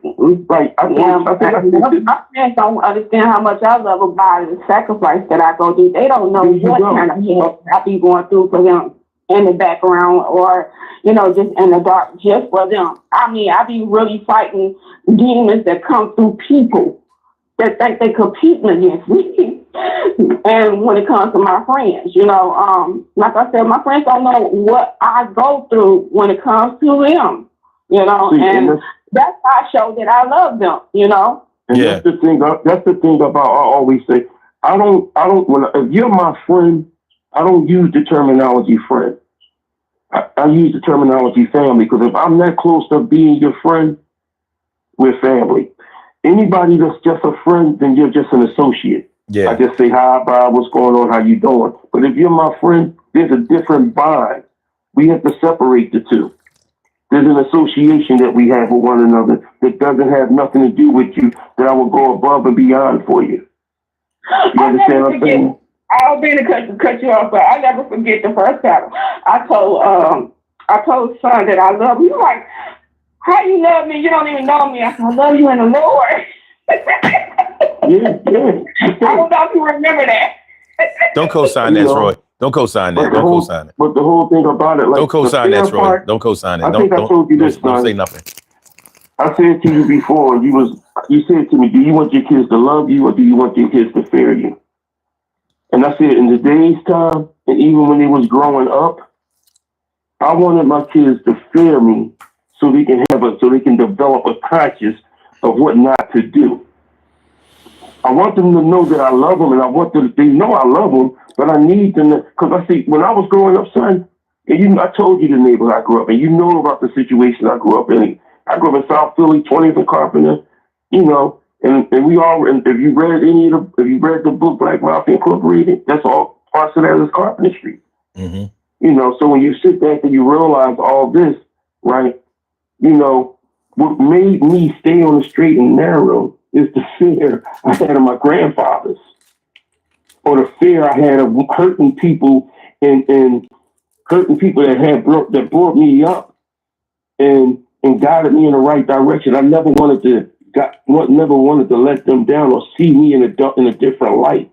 like, I think my friends don't understand how much I love about the sacrifice that I go through. They don't know what kind of hell I be going through for them in the background or, just in the dark, just for them. I mean, I be really fighting demons that come through people that think they competing against me. And when it comes to my friends, like I said, my friends don't know what I go through when it comes to them. And that's how I show that I love them, And that's the thing. That's the thing about. I always say, if you're my friend, I don't use the terminology friend. I use the terminology family, because if I'm that close to being your friend, we're family. Anybody that's just a friend, then you're just an associate. Yeah. I just say hi, Bob, what's going on, how you doing? But if you're my friend, there's a different bond. We have to separate the two. There's an association that we have with one another that doesn't have nothing to do with you, that I will go above and beyond for you. You understand what I'm saying? I'll be to cut you off, but I never forget the first time I told son that I love him. He was like, how you love me? You don't even know me. I said, I love you in the Lord. Yeah. I don't know if you remember that. Don't co-sign that, Roy. Don't co-sign that. Don't co-sign it. But the whole thing about it, like, don't co-sign that, Roy. Don't co-sign it. I think I told you this, don't say nothing. I said to you before, you said to me, do you want your kids to love you or do you want your kids to fear you? And I said, in today's time, and even when they was growing up, I wanted my kids to fear me so they can develop a conscience of what not to do. I want them to know that I love them, and I want them to know I love them, but I need them to, because I see, when I was growing up, son, and I told you the neighborhood I grew up in, you know about the situation I grew up in. I grew up in South Philly, 20th and Carpenter, and we all, and if you read the book Black Mafia Incorporated, that's all parts of that is Carpenter Street. Mm-hmm. So when you sit back and you realize all this, right, what made me stay on the straight and narrow is the fear I had of my grandfathers, or the fear I had of hurting people and hurting people that brought me up and guided me in the right direction. I never wanted to let them down or see me in a different light.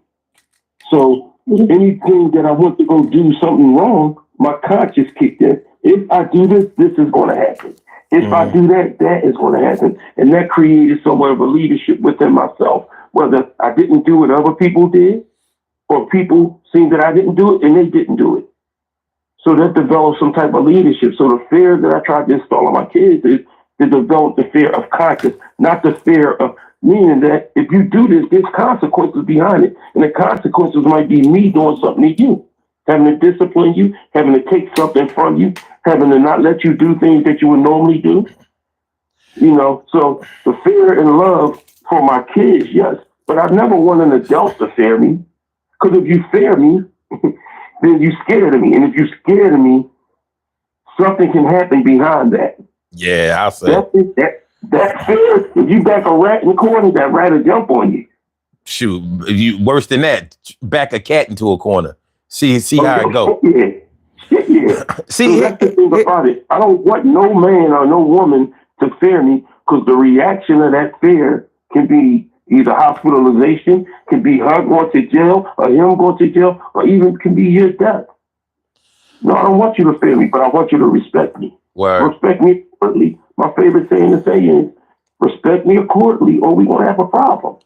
So anything that I went to go do something wrong, my conscience kicked in. If I do this, this is going to happen. If I do that, that is going to happen. And that created somewhat of a leadership within myself, whether I didn't do what other people did, or people seen that I didn't do it and they didn't do it. So that developed some type of leadership. So the fear that I tried to install on my kids is to develop the fear of conscience, not the fear of meaning that if you do this, there's consequences behind it. And the consequences might be me doing something to you, having to discipline you, having to take something from you, having to not let you do things that you would normally do. So the fear and love for my kids, yes, but I never want an adult to fear me. Because if you fear me, then you're scared of me. And if you're scared of me, something can happen behind that. Yeah, I'll say. That fear, if you back a rat in the corner, that rat will jump on you. Shoot, you worse than that. Back a cat into a corner. See how it go. Yeah. Yeah. See, So that's the thing about it. I don't want no man or no woman to fear me because the reaction of that fear can be either hospitalization, can be her going to jail, or him going to jail, or even can be his death. No, I don't want you to fear me, but I want you to respect me. word. Respect me accordingly. My favorite saying to say is, respect me accordingly, or we're going to have a problem.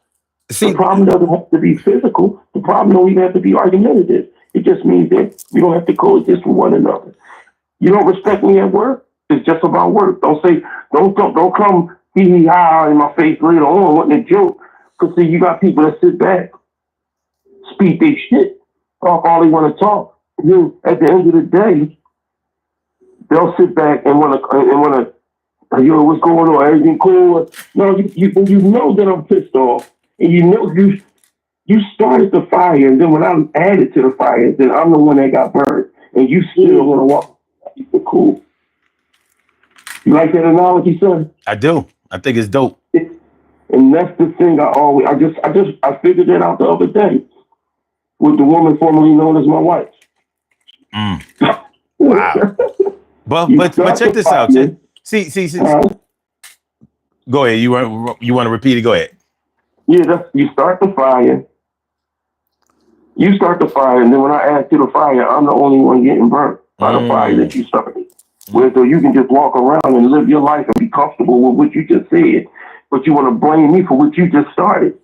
The See, problem doesn't have to be physical. The problem don't even have to be argumentative. It just means that we don't have to coexist with one another. You don't respect me at work. It's just about work. Don't come hee hee ha in my face later on wanting to joke. Because see, you got people that sit back, speak their shit, talk all they want to talk. And then at the end of the day, they'll sit back and want to, yo, what's going on? Everything cool? No, you know that I'm pissed off, and you know you started the fire, and then when I'm added to the fire, then I'm the one that got burned, and you still want to walk. You're cool. You like that analogy, son? I do. I think it's dope. And that's the thing. I figured that out the other day with the woman formerly known as my wife. Wow. but check this out, Jen. See. Go ahead. You want to repeat it? Go ahead. Yeah, you start the fire. You start the fire, and then when I add to the fire, I'm the only one getting burnt by the fire that you started. Whereas though you can just walk around and live your life and be comfortable with what you just said, but you want to blame me for what you just started.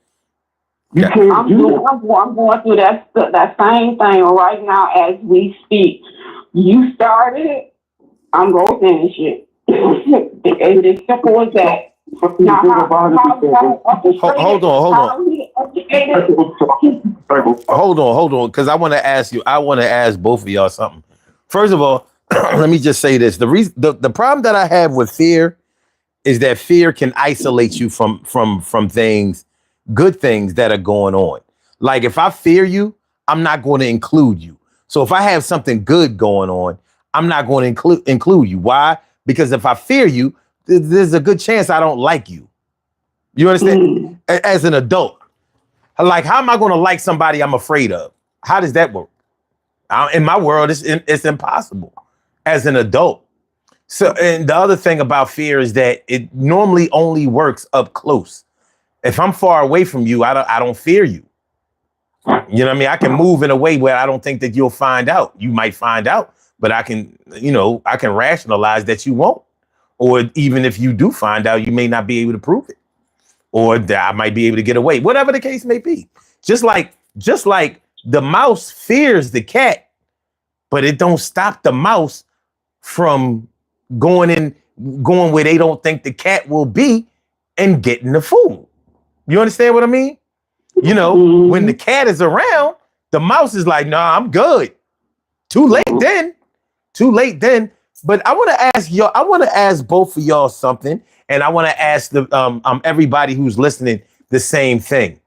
You can't do that. I'm going through that same thing right now as we speak. You started it, I'm going to finish it. It's as simple as that. Now, Hold on, because I want to ask both of y'all something. First of all, let me just say this: the problem that I have with fear is that fear can isolate you from things, good things that are going on. Like if I fear you, I'm not going to include you. So if I have something good going on, I'm not going to include you. Why? Because if I fear you, there's a good chance I don't like you. You understand? As an adult, like how am I going to like somebody I'm afraid of? How does that work? In my world, it's impossible as an adult. So, and the other thing about fear is that it normally only works up close. If I'm far away from you, I don't fear you. You know what I mean? I can move in a way where I don't think that you'll find out. You might find out, but I can rationalize that you won't. Or even if you do find out, you may not be able to prove it. Or that I might be able to get away. Whatever the case may be. Just like the mouse fears the cat, but it don't stop the mouse from going where they don't think the cat will be and getting the food. You understand what I mean? You know, when the cat is around, the mouse is like, nah, I'm good. Too late then. But I want to ask both of y'all something, and I want to ask everybody who's listening the same thing.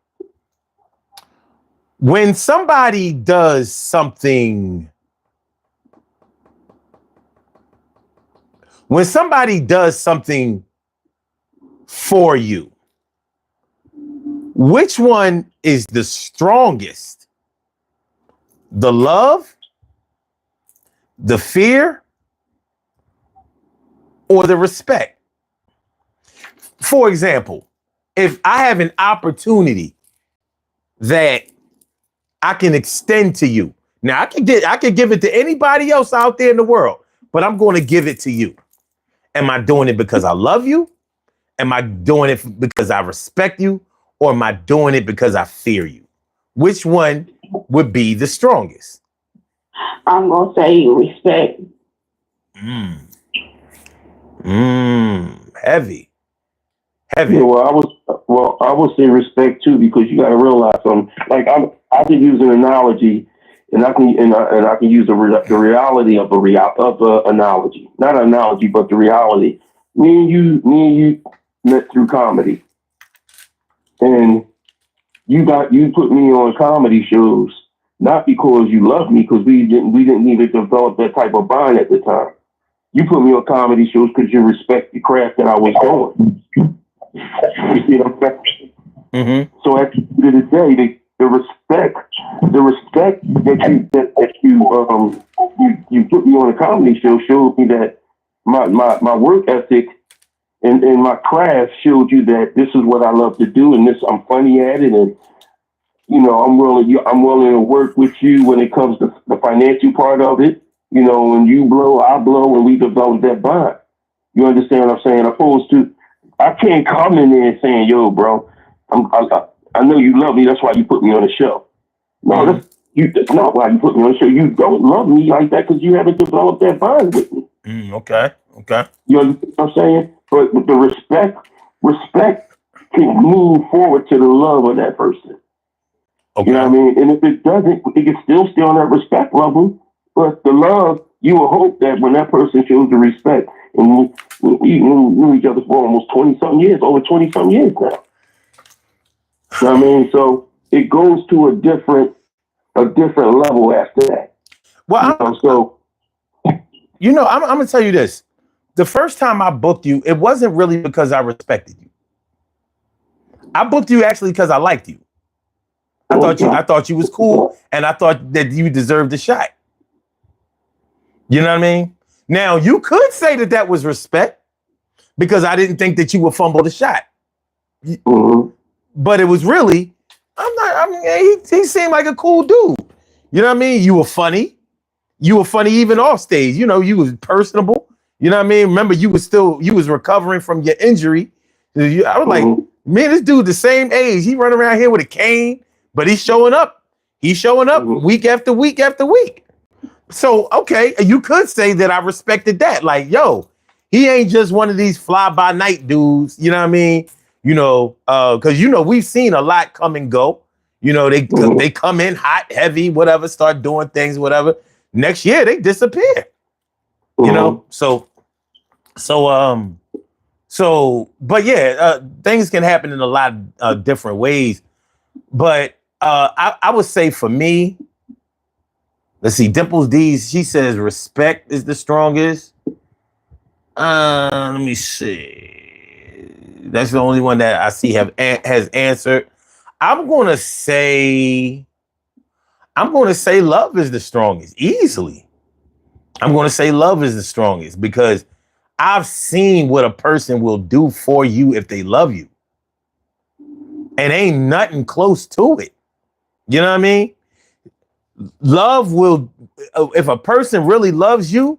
When somebody does something for you, which one is the strongest? The love, the fear, or the respect? For example, if I have an opportunity that I can extend to you. Now I can give it to anybody else out there in the world, but I'm going to give it to you. Am I doing it because I love you? Am I doing it because I respect you? Or am I doing it because I fear you? Which one would be the strongest? I'm going to say respect. Heavy. Yeah, I would say respect too, because you got to realize something. Like I can use an analogy, and I can use the reality of a analogy, not an analogy, but the reality. Me and you met through comedy, and you put me on comedy shows not because you loved me, because we didn't even develop that type of bond at the time. You put me on comedy shows because you respect the craft that I was doing. You see what I'm saying? Mm-hmm. So at the end of the day, the respect that you put me on a comedy show showed me that my work ethic and my craft showed you that this is what I love to do, and this I'm funny at it, and I'm willing to work with you when it comes to the financial part of it. When you blow, I blow, and we develop that bond. You understand what I'm saying? Opposed to, I can't come in there and saying, "Yo, bro, I know you love me. That's why you put me on the show." No, that's not why you put me on the show. You don't love me like that because you haven't developed that bond with me. Okay. You understand what I'm saying? But with the respect can move forward to the love of that person. Okay. You know what I mean? And if it doesn't, it can still stay on that respect level. But the love, you will hope that when that person shows the respect, and we knew each other for almost 20-something years, over 20-something years now. You know what I mean? So it goes to a different level after that. Well, I'm gonna tell you this. The first time I booked you, it wasn't really because I respected you. I booked you actually because I liked you. I thought you was cool, and I thought that you deserved a shot. You know what I mean? Now you could say that was respect because I didn't think that you would fumble the shot. Mm-hmm. But it was really, he seemed like a cool dude. You know what I mean? You were funny. You were funny even off stage. You was personable. You know what I mean? Remember, you was recovering from your injury. I was like, man, this dude the same age. He run around here with a cane, but he's showing up. He's showing up week after week after week. So, okay, you could say that I respected that. Like, yo, he ain't just one of these fly-by-night dudes. You know what I mean? Because, we've seen a lot come and go. They come in hot, heavy, whatever, start doing things, whatever. Next year, they disappear. But yeah, things can happen in a lot of different ways. But I would say for me, let's see, Dimples D, she says respect is the strongest. Let me see. That's the only one that I see has answered. I'm gonna say love is the strongest, easily. I'm gonna say love is the strongest because I've seen what a person will do for you if they love you. And ain't nothing close to it. You know what I mean? Love will, if a person really loves you,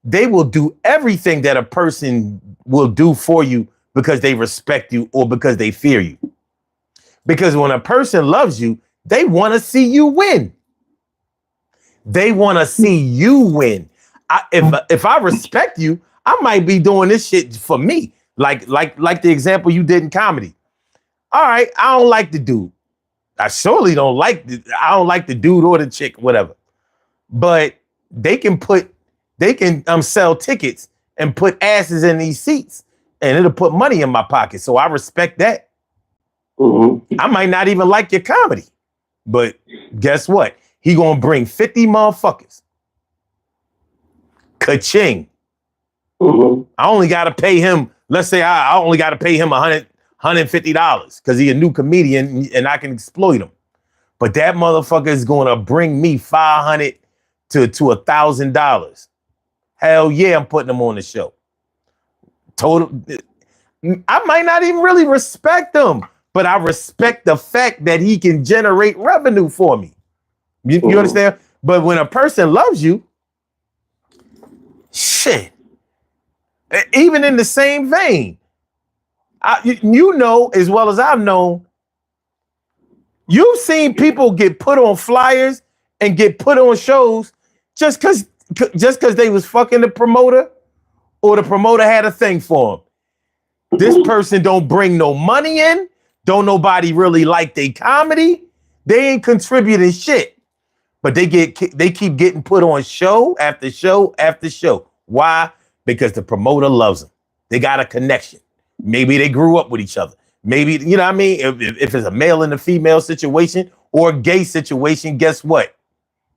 they will do everything that a person will do for you because they respect you or because they fear you. Because when a person loves you, they want to see you win. They want to see you win. If I respect you, I might be doing this shit for me. Like the example you did in comedy. All right, I don't like the dude. I surely don't like the dude or the chick, whatever. But they can sell tickets and put asses in these seats, and it'll put money in my pocket. So I respect that. Mm-hmm. I might not even like your comedy, but guess what? He gonna bring 50 motherfuckers. Ka-ching. Mm-hmm. I only gotta pay him. Let's say I only gotta pay him $150 because he's a new comedian and I can exploit him. But that motherfucker is gonna bring me $500 to $1,000. Hell yeah, I'm putting him on the show. Total. I might not even really respect him, but I respect the fact that he can generate revenue for me. You understand? But when a person loves you, shit. Even in the same vein, as well as I've known, you've seen people get put on flyers and get put on shows just because they was fucking the promoter or the promoter had a thing for them. This person don't bring no money in. Don't nobody really like their comedy. They ain't contributing shit. But they keep getting put on show after show after show. Why? Because the promoter loves them. They got a connection. Maybe they grew up with each other. Maybe, you know what I mean? If it's a male and a female situation or a gay situation, guess what?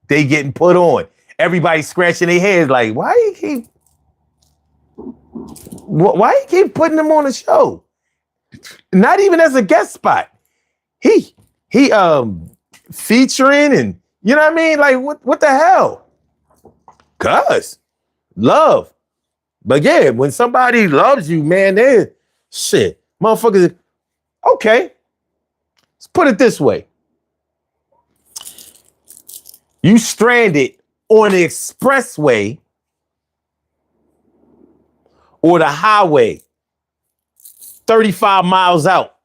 They getting put on. Everybody's scratching their heads like, why you keep putting them on the show? Not even as a guest spot. He featuring and you know what I mean? Like what the hell? Cuz love. But yeah, when somebody loves you, man, they shit. Motherfuckers, okay. Let's put it this way. You stranded on the expressway or the highway, 35 miles out,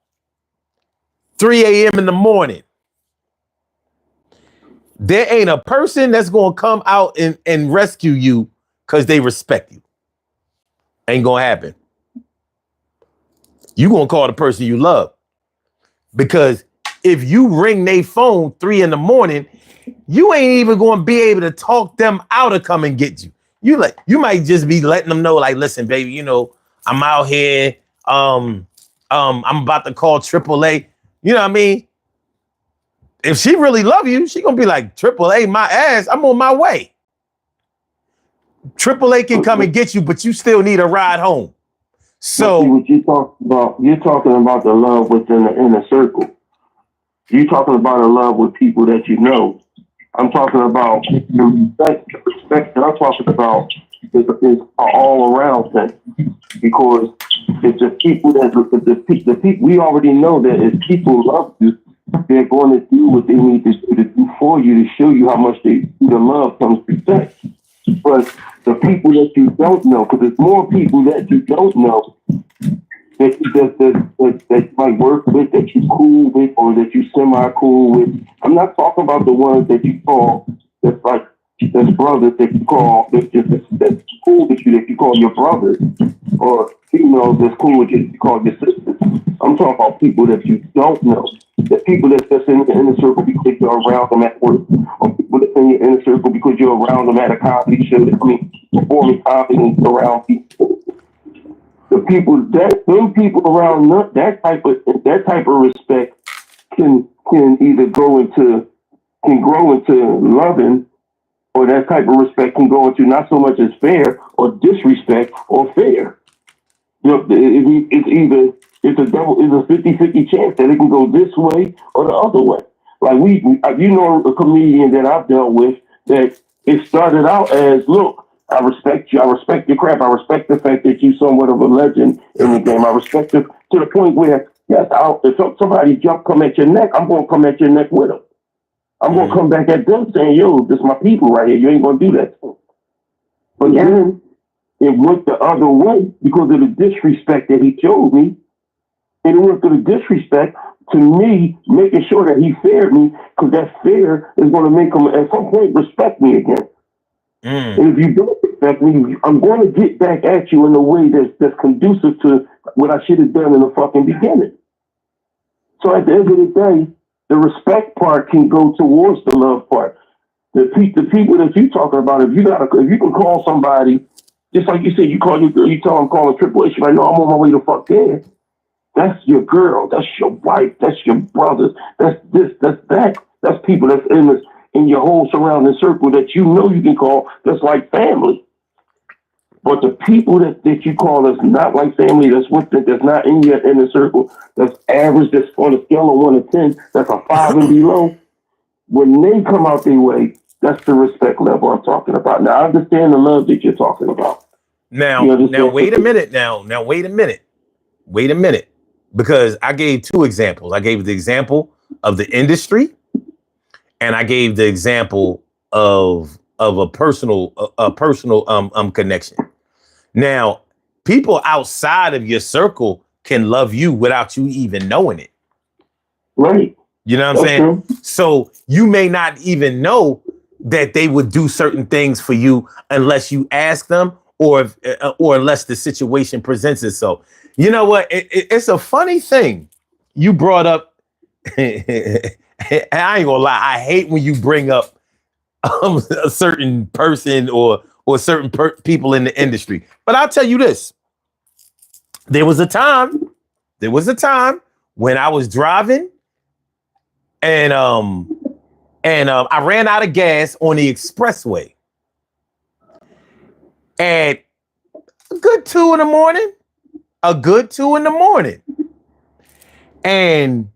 3 a.m. in the morning. There ain't a person that's going to come out and rescue you because they respect you. Ain't going to happen. You going to call the person you love. Because if you ring their phone 3 in the morning, you ain't even going to be able to talk them out of come and get you. You might just be letting them know, like, listen, baby, you know, I'm out here. I'm about to call AAA. You know what I mean? If she really love you, she gonna be like, AAA, my ass, I'm on my way. AAA can come and get you, but you still need a ride home. So what you're talking about the love within the inner circle. You're talking about a love with people that you know. I'm talking about the respect that I'm talking about is an all around thing. Because it's the people the people we already know that if people love you, they're going to do what they need to do for you to show you how much the love comes to respect. But the people that you don't know, because there's more people that you don't know that might work with, that you cool with, or that you semi cool with. I'm not talking about the ones that you call that's brothers that you call that's cool with you that you call your brothers, or females that's cool with you call your sisters. I'm talking about people that you don't know. The people that's just in the inner circle because you're around them at work, or people that's in your inner circle because you're around them at a comedy show. Performing comedy around people. The people them people around that type of respect can either grow into loving, or that type of respect can go into not so much as fair or disrespect or fair. You know, it's a 50-50 chance that it can go this way or the other way. Like you know, a comedian that I've dealt with that it started out as, look, I respect you. I respect your crap. I respect the fact that you're somewhat of a legend in the game. I respect it to the point where, yes, if somebody come at your neck, I'm going to come at your neck with them. I'm going to come back at them saying, yo, this is my people right here. You ain't going to do that. But then it went the other way because of the disrespect that he showed me. And it went to the disrespect to me, making sure that he feared me, because that fear is going to make him at some point respect me again. And if you don't respect me, I'm going to get back at you in a way that's conducive to what I should have done in the fucking beginning. So at the end of the day, the respect part can go towards the love part. The people that you're talking about, if you can call somebody, just like you said, you tell them calling AAA, she's like, no, I'm on my way to fuck there. That's your girl. That's your wife. That's your brothers. That's this. That's that. That's people that's in your whole surrounding circle that you know you can call that's like family. But the people that you call that's not like family, that's not in your inner circle, that's average, that's on a scale of 1 to 10, that's a 5 and below. When they come out their way, that's the respect level I'm talking about. Now I understand the love that you're talking about. Now wait a minute. Now wait a minute. Wait a minute. Because I gave 2 examples. I gave the example of the industry, and I gave the example of a personal connection. Now, people outside of your circle can love you without you even knowing it. Right. You know what I'm saying? True. So you may not even know that they would do certain things for you unless you ask them, or unless the situation presents itself. You know what? It's a funny thing you brought up. And I ain't gonna lie, I hate when you bring up a certain person or certain people in the industry. But I'll tell you this: there was a time when I was driving, and I ran out of gas on the expressway at a good 2 in the morning. And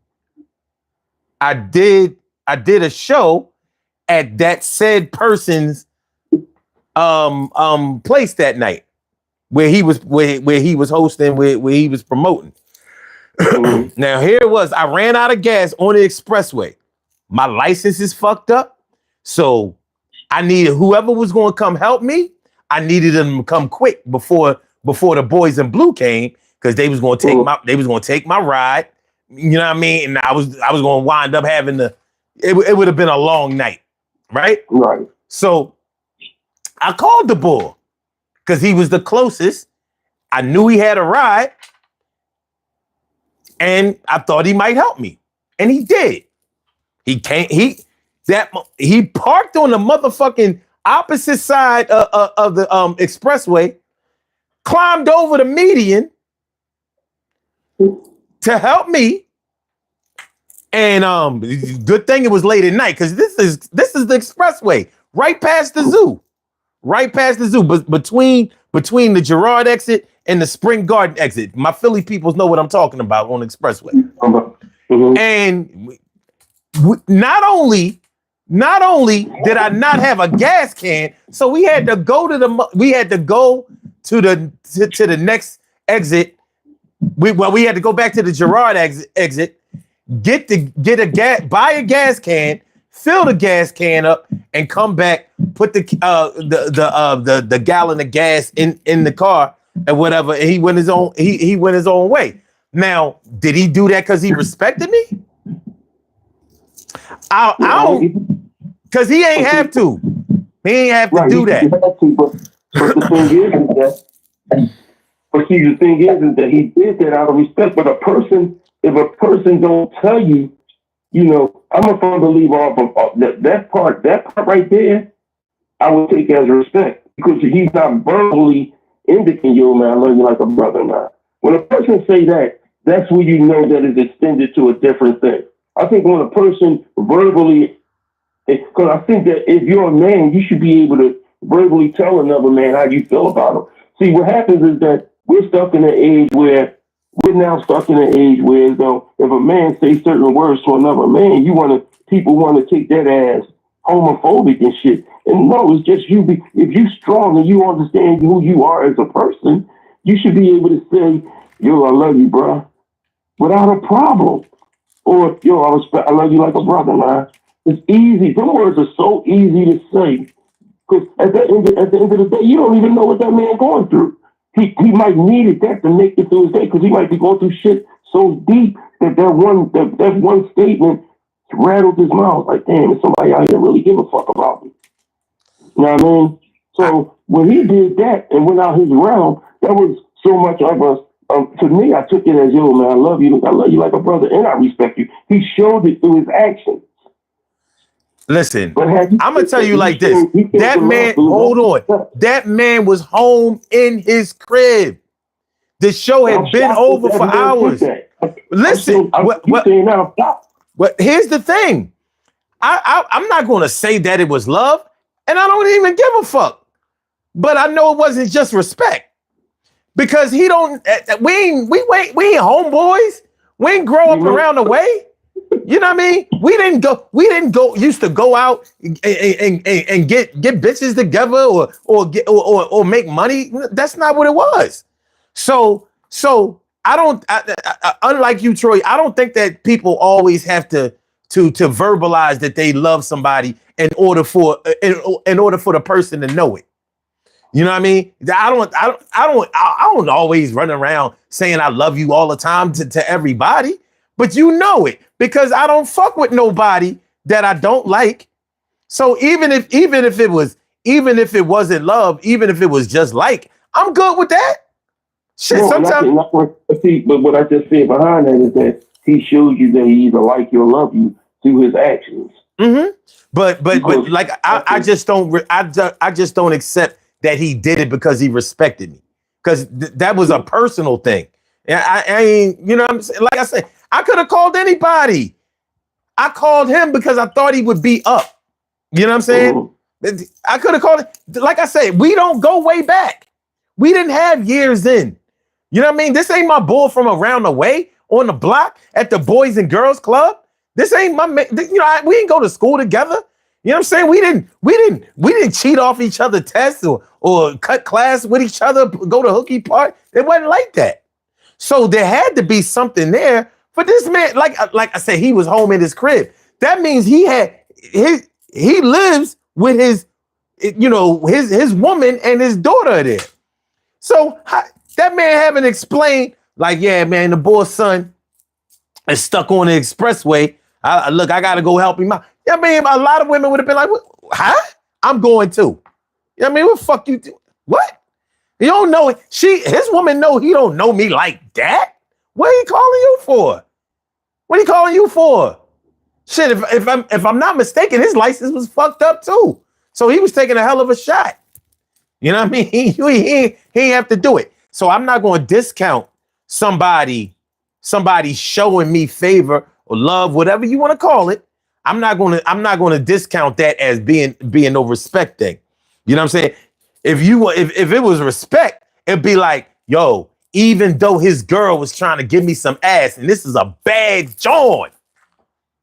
I did a show at that said person's place that night where he was hosting, where he was promoting. Now here it was. I ran out of gas on the expressway. My license is fucked up. So I needed whoever was going to come help me. I needed them to come quick before the boys in blue came, because they was going to take my ride. You know what I mean? And I was going to wind up having it would have been a long night, right? Right. So I called the boy because he was the closest. I knew he had a ride, and I thought he might help me, and he did. He parked on the motherfucking opposite side of the expressway, climbed over the median to help me. And good thing it was late at night, because this is the expressway right past the zoo, but between the Girard exit and the Spring Garden exit. My Philly peoples know what I'm talking about on the expressway. Mm-hmm. And not only did I not have a gas can, so we had to go to the next exit. We had to go back to the Girard exit, buy a gas can, fill the gas can up, and come back, put the gallon of gas in the car and whatever. And he went his own way. Now, did he do that because he respected me? I don't, because he ain't have to. He ain't have to do that. But the thing is that he did that out of respect. But if a person don't tell you, I'm a firm believer of that part right there, I would take as respect, because he's not verbally indicating, yo, man, I love you like a brother, man. When a person say that, that's when you know that it's extended to a different thing. I think when a person verbally, because I think that if you're a man, you should be able to verbally tell another man how you feel about him. See, what happens is that we're now stuck in an age where, though, if a man says certain words to another man, people want to take that as homophobic and shit. And no, it's just you. If you're strong and you understand who you are as a person, you should be able to say, yo, I love you, bro, without a problem. Or, yo, I love you like a brother, man. It's easy. Those words are so easy to say. Because at the end of the day, you don't even know what that man going through. He might needed that to make it through his day, because he might be going through shit so deep that one statement rattled his mouth. Like, damn, it's somebody out here really give a fuck about me. You know what I mean? So when he did that and went out his realm, that was so much of us. To me, I took it as, yo, man, I love you like a brother, and I respect you. He showed it through his actions. Listen, I'm gonna tell you like this. That man, hold on. That man was home in his crib. The show had been over for hours. Listen, but here's the thing. I'm not gonna say that it was love, and I don't even give a fuck. But I know it wasn't just respect. Because we ain't homeboys. We ain't grow up around the way. You know what I mean? We didn't go used to go out and get bitches together or make money. That's not what it was. So I unlike you, Troy, I don't think that people always have to verbalize that they love somebody in order for the person to know it. You know what I mean? I don't always run around saying I love you all the time to everybody, but you know it, because I don't fuck with nobody that I don't like. So even if it wasn't love, even if it was just like, I'm good with that. Shit, sometimes. But what I just said behind that is that he showed you that he either like you or love you through his actions. Mm-hmm. But like I just don't accept that he did it because he respected me, because that was a personal thing. I ain't, you know what I'm saying? Like I said, I could have called anybody. I called him because I thought he would be up. You know what I'm saying? Mm-hmm. I could have called it. Like I said, we don't go way back. We didn't have years in. You know what I mean? This ain't my boy from around the way on the block at the Boys and Girls Club. This ain't my man. We ain't go to school together. You know what I'm saying? We didn't cheat off each other tests or cut class with each other, go to hooky party. It wasn't like that. So there had to be something there for this man. Like I said, he was home in his crib. That means he lives with his woman and his daughter there. So that man haven't explained, like, yeah, man, the boy's son is stuck on the expressway. Look, I gotta go help him out. Yeah, I mean, a lot of women would have been like, huh? I'm going too. You know what I mean? What the fuck you do? What? You don't know it. His woman know he don't know me like that. What are he calling you for? What are he calling you for? Shit, if I'm not mistaken, his license was fucked up too. So he was taking a hell of a shot. You know what I mean? He ain't have to do it. So I'm not going to discount somebody showing me favor or love, whatever you want to call it. I'm not going to discount that as being no respect thing. You know what I'm saying? If it was respect, it'd be like, yo, even though his girl was trying to give me some ass and this is a bad joint.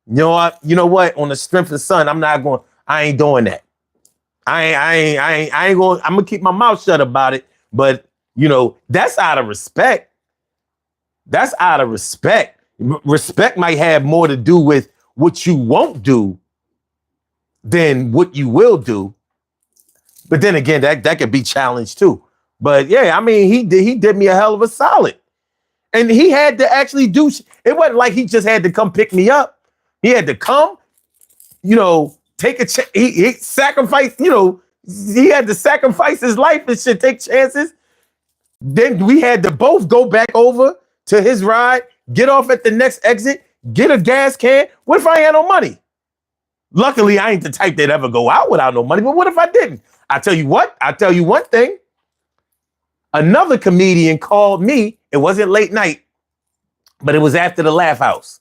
You know what? On the strength of the sun, I ain't doing that. I ain't going, I'm gonna keep my mouth shut about it. But that's out of respect. That's out of respect. Respect might have more to do with what you won't do than what you will do. But then again, that could be challenged too. But yeah, I mean, he did me a hell of a solid. And he had to actually it wasn't like he just had to come pick me up. He had to come, take a chance. He sacrificed, he had to sacrifice his life and shit, take chances. Then we had to both go back over to his ride, get off at the next exit, get a gas can. What if I had no money? Luckily, I ain't the type that ever go out without no money. But what if I didn't? I tell you one thing. Another comedian called me. It wasn't late night, but it was after the Laugh House.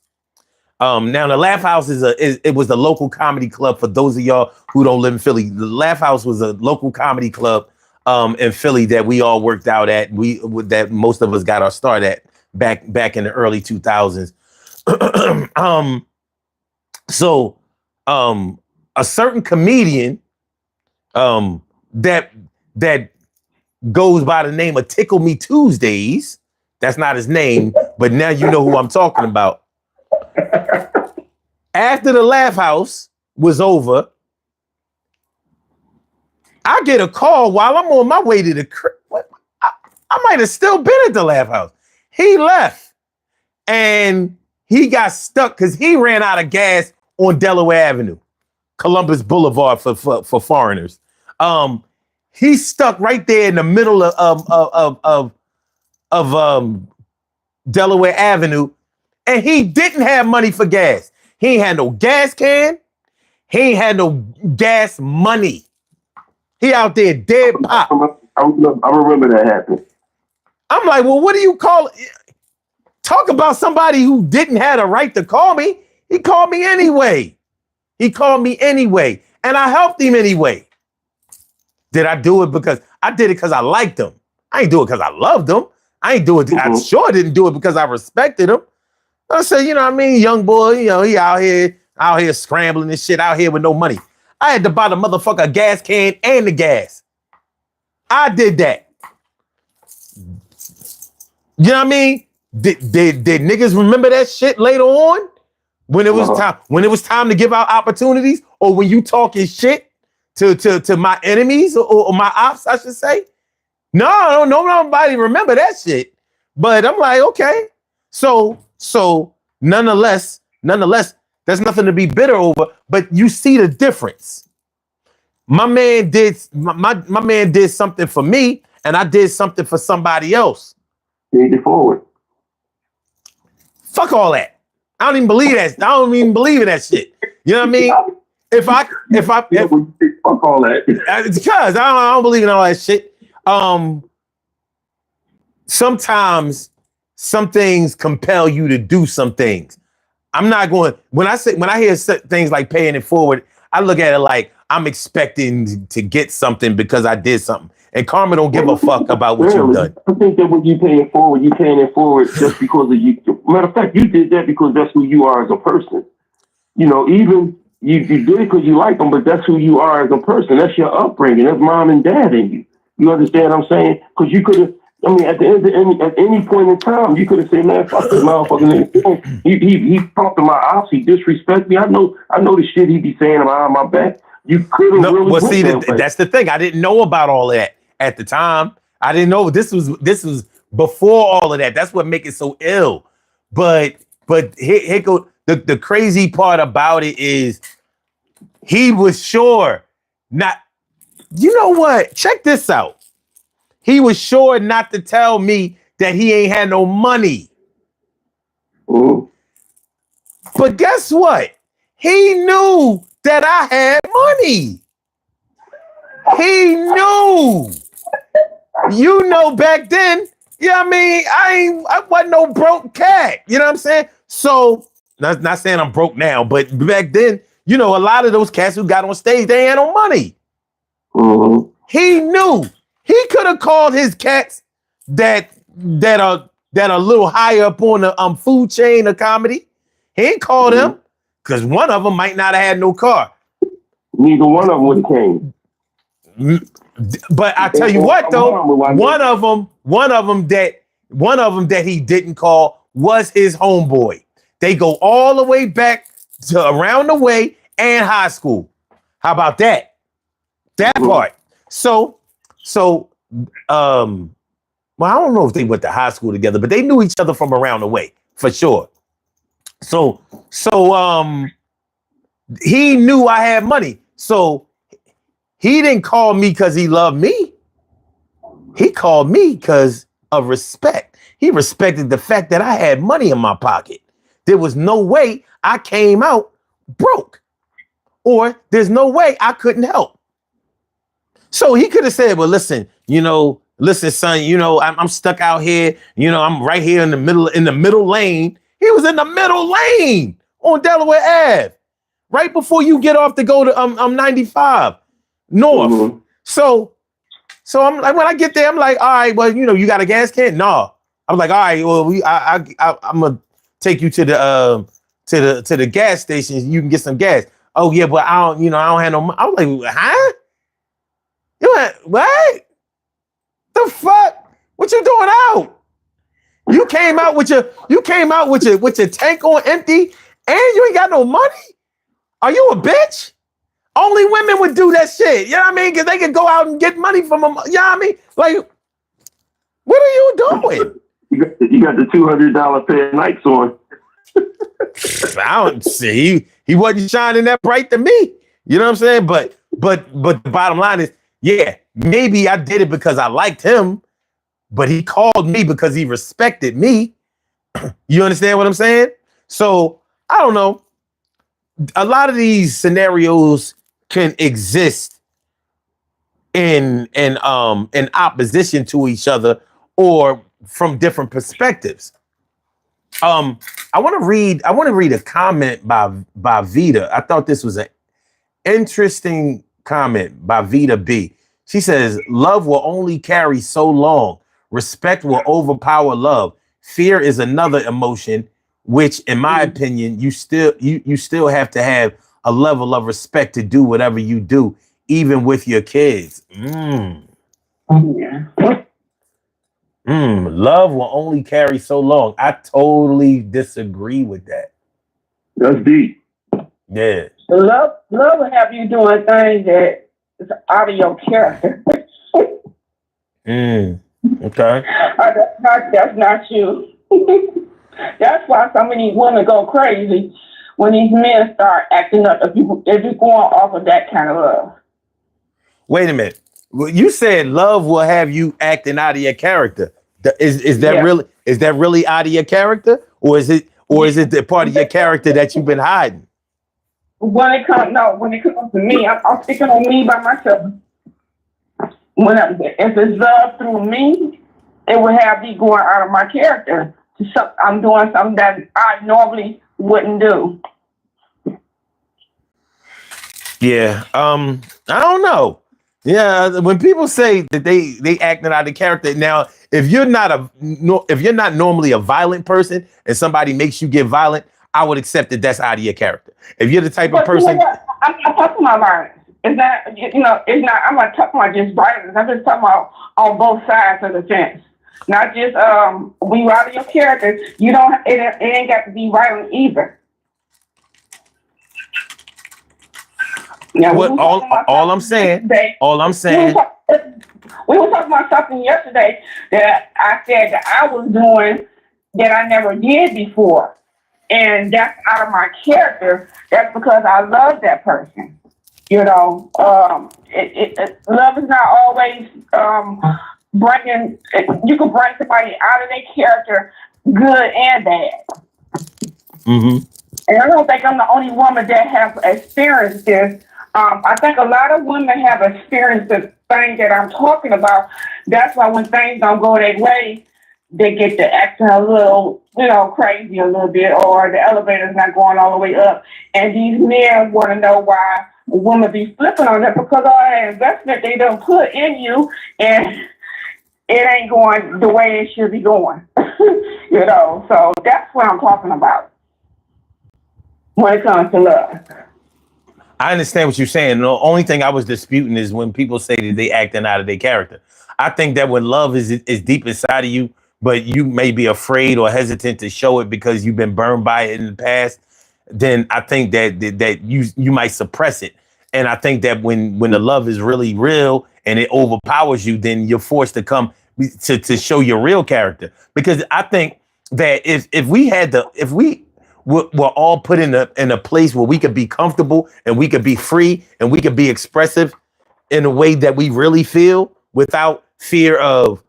Now the Laugh House it was the local comedy club for those of y'all who don't live in Philly. The Laugh House was a local comedy club in Philly that we all worked out at. That most of us got our start at back in the early 2000s. So a certain comedian that goes by the name of Tickle Me Tuesdays. That's not his name, but now you know who I'm talking about. After the Laugh House was over, I get a call while I'm on my way to the crib. I might have still been at the Laugh House. He left and he got stuck because he ran out of gas on Delaware Avenue, Columbus Boulevard for foreigners. He's stuck right there in the middle of Delaware Avenue, and he didn't have money for gas. He ain't had no gas can. He ain't had no gas money. He out there dead pop. I remember that happened. I'm like, well, what do you call it? Talk about somebody who didn't have a right to call me. He called me anyway. And I helped him anyway. Did I do it because I did it because I liked him? I ain't do it because I loved him. I ain't do it. I sure didn't do it because I respected him. I said, you know what I mean? Young boy, he out here scrambling and shit, out here with no money. I had to buy the motherfucker gas can and the gas. I did that. You know what I mean? Did niggas remember that shit later on? When it was time to give out opportunities, or when you talking shit to my enemies or my ops, I should say. No, nobody remember that shit. But I'm like, okay. So nonetheless, there's nothing to be bitter over, but you see the difference. My man did something for me, and I did something for somebody else. Paid it forward. Fuck all that. I don't even believe that. I don't even believe in that shit. You know what I mean? If fuck all that. It's because I don't believe in all that shit. Sometimes some things compel you to do some things. I'm not going, when I hear things like paying it forward, I look at it like I'm expecting to get something because I did something. And karma don't give a fuck about what you've done. I think that when you paying it forward just because of you. Matter of fact, you did that because that's who you are as a person. Even you did it because you like them, but that's who you are as a person. That's your upbringing. That's mom and dad in you. You understand what I'm saying? Because you could have. I mean, at the end of at any point in time, you could have said, "Man, fuck this motherfucker." He talked to my ops. He disrespect me. I know the shit he be saying behind my back. You could have really. Well, see, that's the thing. I didn't know about all of that at the time. I didn't know this was before all of that. That's what makes it so ill. But here go the crazy part about it is he was sure not. You know what? Check this out. He was sure not to tell me that he ain't had no money. Ooh. But guess what? He knew that I had money. He knew. You know, back then, I mean, I wasn't no broke cat. You know what I'm saying? So, not saying I'm broke now, but back then, you know, a lot of those cats who got on stage, they ain't had no money. Mm-hmm. He knew. He could have called his cats that are a little higher up on the food chain of comedy. He ain't called them because one of them might not have had no car. Neither one of them would have came. But I tell you what, though, one of them that he didn't call was his homeboy. They go all the way back to around the way and high school. How about that? That part. So, well, I don't know if they went to high school together, but they knew each other from around the way for sure. So, he knew I had money. So he didn't call me because he loved me. He called me because of respect. He respected the fact that I had money in my pocket. There was no way I came out broke, or there's no way I couldn't help. So he could have said, well, listen, son, I'm stuck out here. I'm right here in the middle lane. He was in the middle lane on Delaware Ave, right before you get off to go to 95 north. Mm-hmm. So I'm like, when I get there, I'm like, all right, well, you got a gas can? No. I'm like, all right, well, I'm gonna take you to the gas station. You can get some gas. Oh yeah, but I don't have no money. I was like, huh? You went, what? The fuck? What you doing out? You came out with your tank on empty and you ain't got no money? Are you a bitch? Only women would do that shit. You know what I mean? Because they could go out and get money from them. You know what I mean? Like, what are you doing? You got the $200 pair of Nikes on. I don't see. He wasn't shining that bright to me. You know what I'm saying? But the bottom line is, yeah, maybe I did it because I liked him, but he called me because he respected me. You understand what I'm saying? So I don't know. A lot of these scenarios can exist in opposition to each other or from different perspectives. I want to read a comment by Vita. I thought this was an interesting comment by Vita B. She says, love will only carry so long. Respect will overpower love. Fear is another emotion, which, in my opinion, you still have to have a level of respect to do whatever you do, even with your kids. Love will only carry so long. I totally disagree with that. That's deep. Yeah. Love will have you doing things that is out of your character. Okay. That's not you. That's why so many women go crazy when these men start acting up. If you're going off of that kind of love. Wait a minute. Well, you said love will have you acting out of your character. Is that really out of your character, or is it the part of your character that you've been hiding? When it comes to me, I'm speaking on me by myself. If it's love through me, it will have me going out of my character. I'm doing something that I normally wouldn't do. Yeah. I don't know. Yeah. When people say that they acting out of character, now if you're not normally a violent person and somebody makes you get violent, I would accept that that's out of your character. If you're the type of But you know person, what? I'm not talking about violence. It's not, it's not, I'm not talking about just violence. I'm just talking about on both sides of the fence. Not just, when you out of your character, you don't, it ain't got to be violent either. Now, what all I'm saying, all I'm saying, we were talking about something yesterday that I said that I was doing that I never did before. And that's out of my character. That's because I love that person. Love is not always bringing, you can bring somebody out of their character, good and bad. mm-hmm. And I don't think I'm the only woman that has experienced this. I think a lot of women have experienced the thing that I'm talking about. That's why when things don't go their way, they get to acting a little, crazy a little bit, or the elevator's not going all the way up. And these men want to know why a woman be flipping on that, because all that investment they don't put in you, and it ain't going the way it should be going. So that's what I'm talking about when it comes to love. I understand what you're saying. The only thing I was disputing is when people say that they acting out of their character. I think that when love is deep inside of you, but you may be afraid or hesitant to show it because you've been burned by it in the past, then I think that you might suppress it. And I think that when the love is really real and it overpowers you, then you're forced to come to show your real character. Because I think that if we were all put in a place where we could be comfortable and we could be free and we could be expressive in a way that we really feel without fear of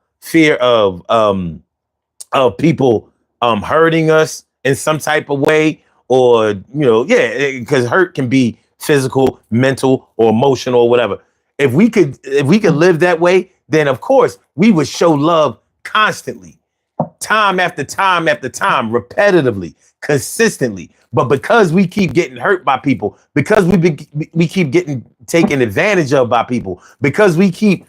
people hurting us in some type of way, or because hurt can be physical, mental, or emotional, or whatever. If we could live that way, then of course we would show love constantly, time after time after time, repetitively, consistently. But because we keep getting hurt by people, because we keep getting taken advantage of by people, because we keep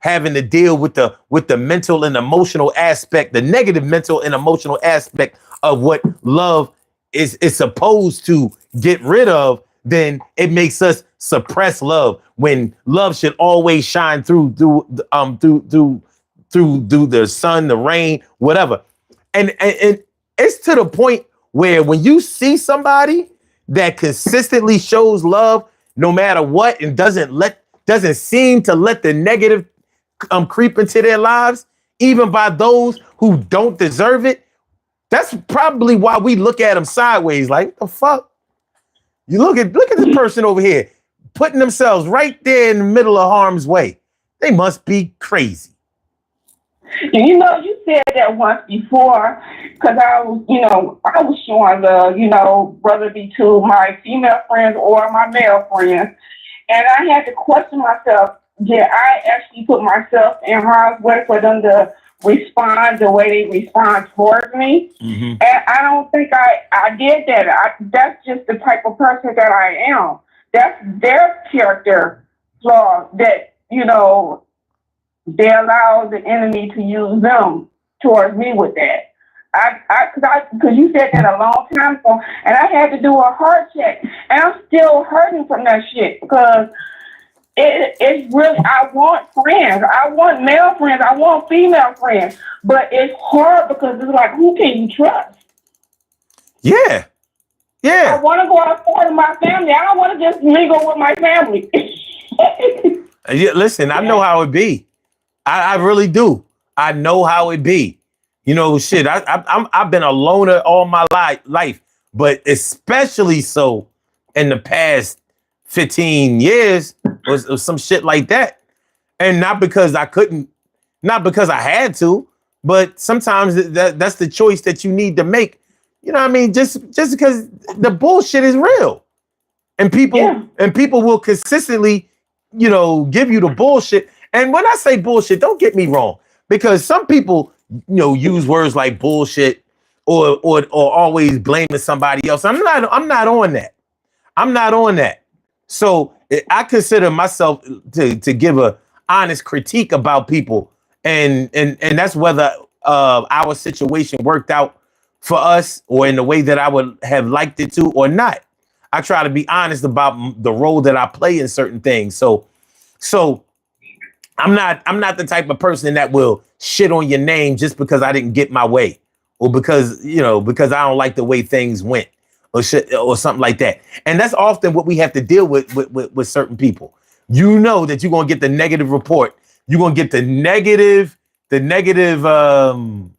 having to deal with the mental and emotional aspect, the negative mental and emotional aspect of what love is supposed to get rid of, then it makes us suppress love when love should always shine through the sun, the rain, whatever. And it's to the point where when you see somebody that consistently shows love no matter what, and doesn't seem to let the negative creep into their lives, even by those who don't deserve it, that's probably why we look at them sideways, like, what the fuck? You look at this person over here putting themselves right there in the middle of harm's way. They must be crazy. And you said that once before, because I was showing love, whether it be to my female friends or my male friends. And I had to question myself, did I actually put myself in harm's way for them to respond the way they respond towards me? Mm-hmm. And I don't think I did that. That's just the type of person that I am. That's their character flaw that, they allow the enemy to use them towards me with that. Because you said that a long time ago, and I had to do a heart check, and I'm still hurting from that shit, because it's really, I want friends, I want male friends, I want female friends, but it's hard because it's like, who can you trust? Yeah. I want to go outside of my family. I don't want to just mingle with my family. Listen, I know how it be. I really do. I know how it be. Shit. I've been a loner all my life, but especially so in the past 15 years or some shit like that. And not because I couldn't, not because I had to, but sometimes that's the choice that you need to make. You know what I mean? Just because the bullshit is real, and people will consistently, give you the bullshit. And when I say bullshit, don't get me wrong, because some people, use words like bullshit or always blaming somebody else. I'm not on that. I'm not on that. So I consider myself to give a honest critique about people, and that's whether our situation worked out for us or in the way that I would have liked it to or not. I try to be honest about the role that I play in certain things. So I'm not the type of person that will shit on your name just because I didn't get my way or because, because I don't like the way things went or shit or something like that. And that's often what we have to deal with certain people. You know that you're going to get the negative report. You're going to get the negative, you're going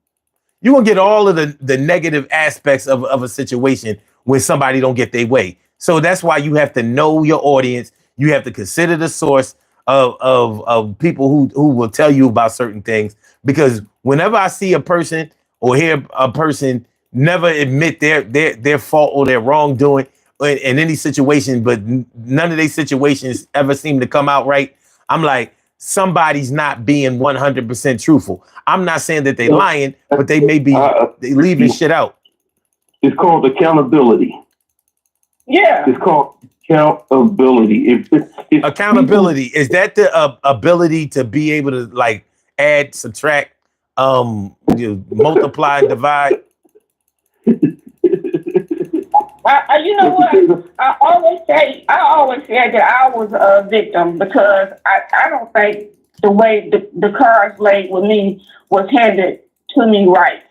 to get all of the negative aspects of a situation when somebody don't get their way. So that's why you have to know your audience. You have to consider the source of people who will tell you about certain things. Because whenever I see a person or hear a person never admit their fault or their wrongdoing in any situation, but none of these situations ever seem to come out right, I'm like, somebody's not being 100% truthful. I'm not saying that they're lying, but they may be they leaving shit out. It's called accountability. Yeah. It's called accountability. If Accountability, is that the ability to be able to like add, subtract, multiply, and divide? You know what? I always say that I was a victim because I don't think the way the cards laid with me was handed to me right.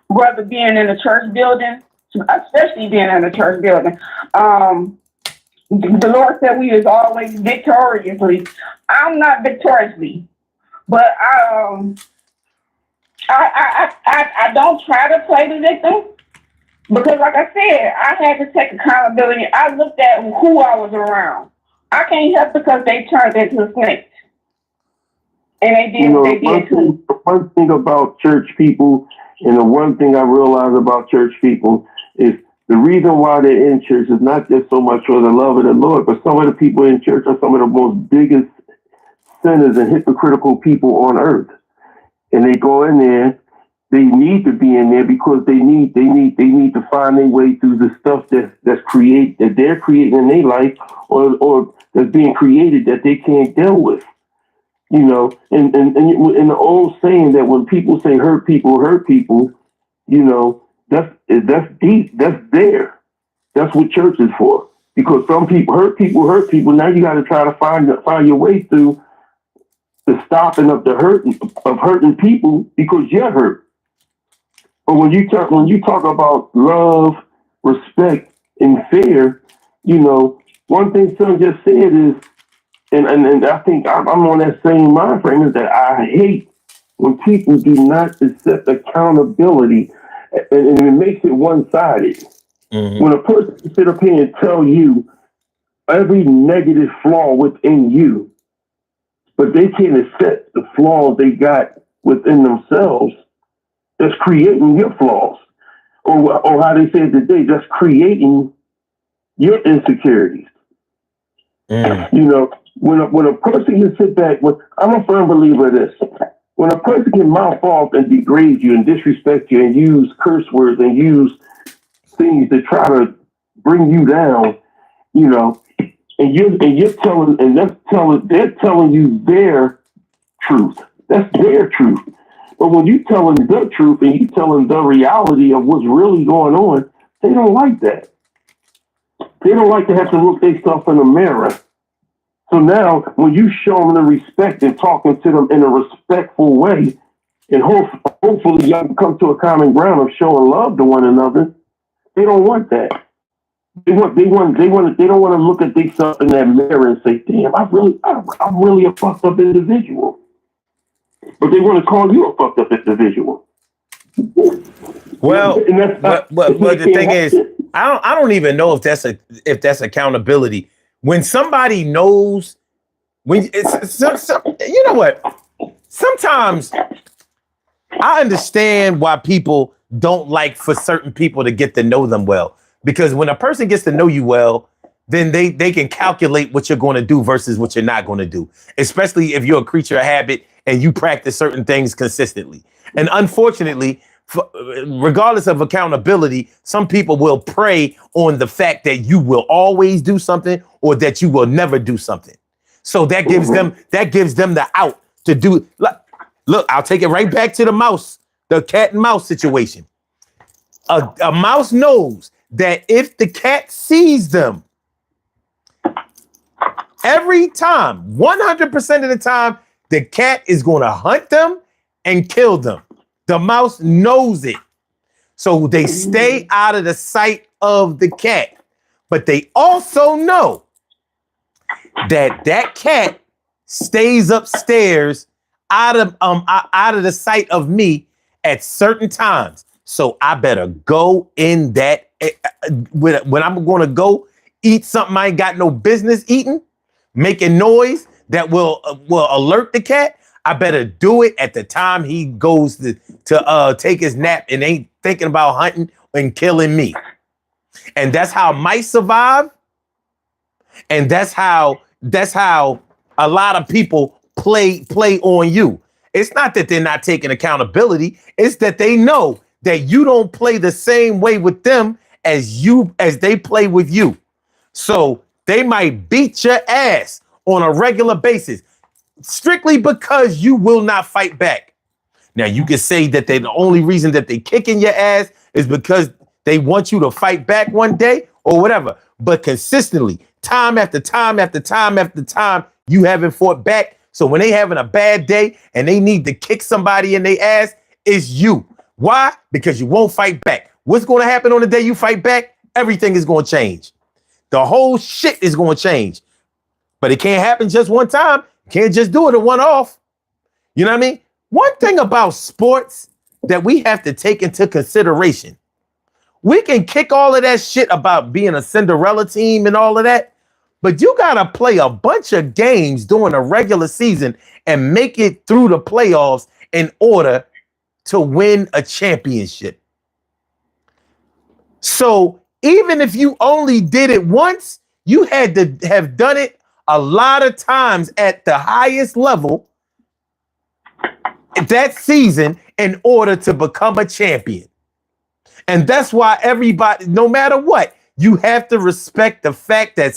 Whether being in a church building, especially being in a church building, the Lord said we is always victoriously. I'm not victoriously, but I don't try to play the victim. Because like I said, I had to take accountability. I looked at who I was around. I can't help because they turned into snakes. And they did what they did too. The one thing about church people, and the one thing I realize about church people is the reason why they're in church is not just so much for the love of the Lord, but some of the people in church are some of the most biggest sinners and hypocritical people on earth. And they go in there. They need to be in there because they need to find their way through the stuff that they're creating in their life or that's being created that they can't deal with. And the old saying that when people say hurt people, that's deep. That's there. That's what church is for. Because some people hurt people. Now you got to try to find your way through the stopping of hurting people because you're hurt. But when you talk about love, respect, and fear, one thing son just said is, and I think I'm on that same mind frame, is that I hate when people do not accept accountability, and it makes it one-sided. Mm-hmm. When a person sit up here and tell you every negative flaw within you, but they can't accept the flaws they got within themselves, that's creating your flaws. Or how they say it today, that's creating your insecurities. Mm. When a person can sit back, I'm a firm believer of this. When a person can mouth off and degrade you and disrespect you and use curse words and use things to try to bring you down, they're telling you their truth. That's their truth. But when you tell them the truth and you tell them the reality of what's really going on, they don't like that. They don't like to have to look themselves in the mirror. So now, when you show them the respect and talking to them in a respectful way, and hopefully y'all can come to a common ground of showing love to one another, they don't want that. They don't want to look at themselves in that mirror and say, "Damn, I'm really a fucked up individual." But they want to call you a fucked up individual. Well, but the thing is, I don't even know if that's accountability. When somebody knows, you know what? Sometimes I understand why people don't like for certain people to get to know them well, because when a person gets to know you well, then they can calculate what you're going to do versus what you're not going to do, especially if you're a creature of habit and you practice certain things consistently. And unfortunately, regardless of accountability, some people will prey on the fact that you will always do something or that you will never do something. So that gives them the out to do. Look, I'll take it right back to the cat and mouse situation. A mouse knows that if the cat sees them, every time, 100% of the time, the cat is going to hunt them and kill them. The mouse knows it. So they stay out of the sight of the cat. But they also know that that cat stays upstairs out of the sight of me at certain times. So I better go in that when I'm going to go eat something I ain't got no business eating, making noise that will alert the cat. I better do it at the time he goes to take his nap and ain't thinking about hunting and killing me. And that's how mice survive. And that's how a lot of people play on you. It's not that they're not taking accountability. It's that they know that you don't play the same way with them as they play with you. So they might beat your ass on a regular basis strictly because you will not fight back. Now you can say that the only reason that they kicking your ass is because they want you to fight back one day or whatever. But consistently, time after time after time after time, you haven't fought back. So when they having a bad day and they need to kick somebody in their ass, it's you. Why? Because you won't fight back. What's going to happen on the day you fight back? Everything is going to change. The whole shit is going to change. But it can't happen just one time. You can't just do it a one-off. You know what I mean? One thing about sports that we have to take into consideration, we can kick all of that shit about being a Cinderella team and all of that, but you got to play a bunch of games during a regular season and make it through the playoffs in order to win a championship. So even if you only did it once, you had to have done it a lot of times at the highest level that season in order to become a champion. And that's why everybody, no matter what, you have to respect the fact that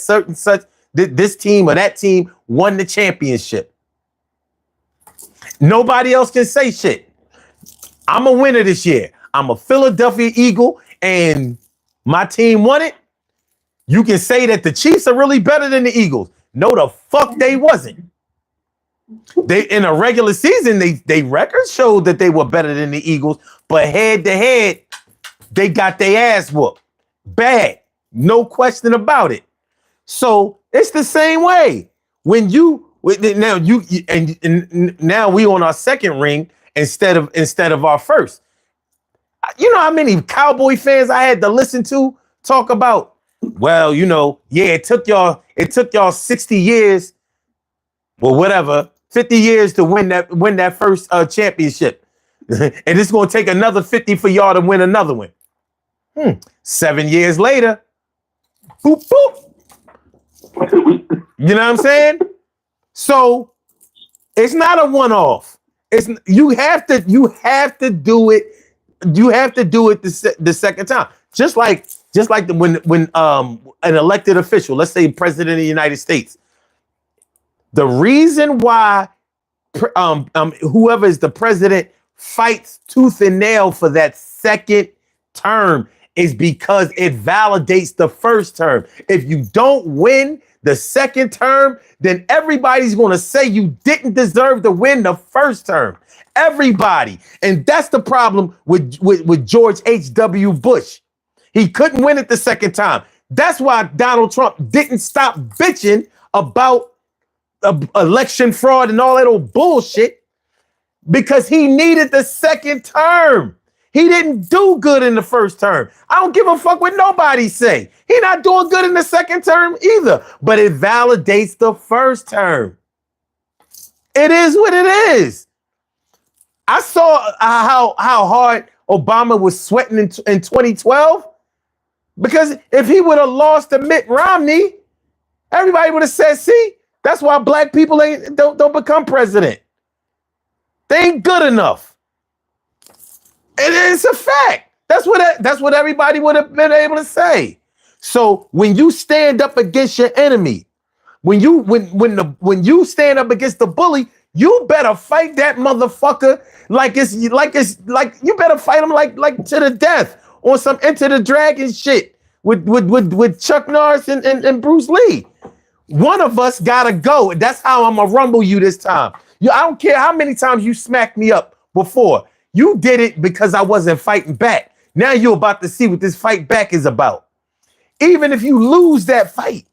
this team or that team won the championship. Nobody else can say shit. I'm a winner this year. I'm a Philadelphia Eagle and my team won it. You can say that the Chiefs are really better than the Eagles. No, the fuck they wasn't. They in a regular season, they records showed that they were better than the Eagles, but head to head, they got their ass whooped. Bad. No question about it. So it's the same way. When now we on our second ring instead of our first. You know how many Cowboy fans I had to listen to talk about? Well, it took y'all 60 years or whatever, 50 years to win that first championship. And it's going to take another 50 for y'all to win another one. 7 years later, boop, boop. You know what I'm saying? So it's not a one-off. You have to do it. You have to do it the second time. Just like when an elected official, let's say president of the United States, the reason why whoever is the president fights tooth and nail for that second term is because it validates the first term. If you don't win the second term, then everybody's going to say you didn't deserve to win the first term. Everybody. And that's the problem with George H.W. Bush. He couldn't win it the second time. That's why Donald Trump didn't stop bitching about election fraud and all that old bullshit, because he needed the second term. He didn't do good in the first term. I don't give a fuck what nobody say. He not doing good in the second term either, but it validates the first term. It is what it is. I saw how hard Obama was sweating in 2012, because if he would have lost to Mitt Romney, everybody would have said, see, that's why black people don't become president. They ain't good enough. And it's a fact. That's what everybody would have been able to say. So when you stand up against your enemy, when you stand up against the bully, you better fight that motherfucker like you better fight him like to the death, on some Enter the Dragon shit with Chuck Norris and Bruce Lee. One of us gotta go. That's how I'm gonna rumble you this time. I don't care how many times you smacked me up before. You did it because I wasn't fighting back. Now you're about to see what this fight back is about. Even if you lose that fight,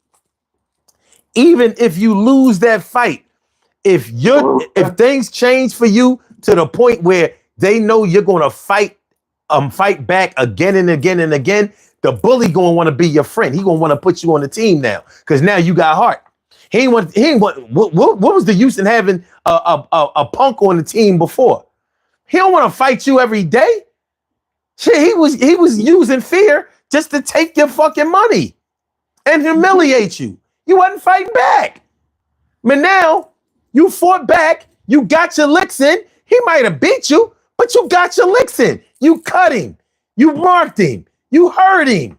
if things change for you to the point where they know you're gonna fight back again and again and again, the bully gonna want to be your friend. He gonna want to put you on the team now because now you got heart. He ain't want. What was the use in having a punk on the team before? He don't want to fight you every day. Shit, he was using fear just to take your fucking money and humiliate you. You wasn't fighting back. But now you fought back. You got your licks in. He might have beat you, but you got your licks in. You cut him. You marked him. You hurt him.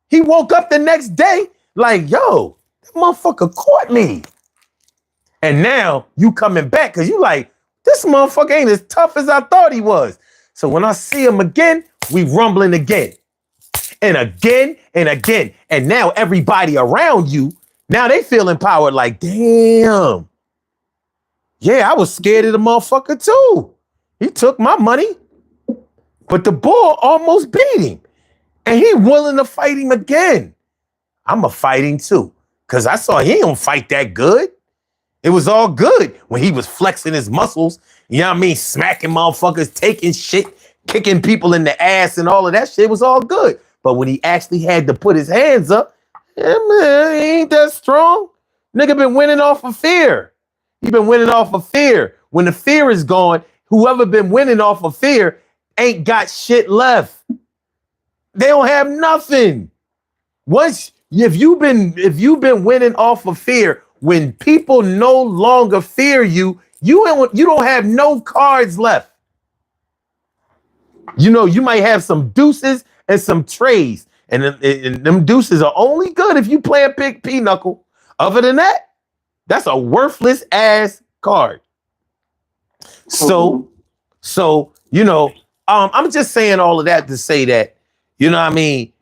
He woke up the next day like, yo, that motherfucker caught me. And now you coming back because you like, this motherfucker ain't as tough as I thought he was. So when I see him again, we rumbling again. And again and again. And now everybody around you, now they feel empowered like, damn. Yeah, I was scared of the motherfucker too. He took my money, but the bull almost beat him. And he willing to fight him again. I'm a fighting too. Because I saw he don't fight that good. It was all good when he was flexing his muscles, you know what I mean? Smacking motherfuckers, taking shit, kicking people in the ass and all of that shit was all good. But when he actually had to put his hands up, yeah, man, he ain't that strong. Nigga been winning off of fear. He been winning off of fear. When the fear is gone, whoever been winning off of fear ain't got shit left. They don't have nothing. If you've been winning off of fear, when people no longer fear you, you don't have no cards left. You know, you might have some deuces and some trays, and them deuces are only good if you play a big pinochle. Other than that, that's a worthless ass card. So you know, I'm just saying all of that to say that, you know what I mean?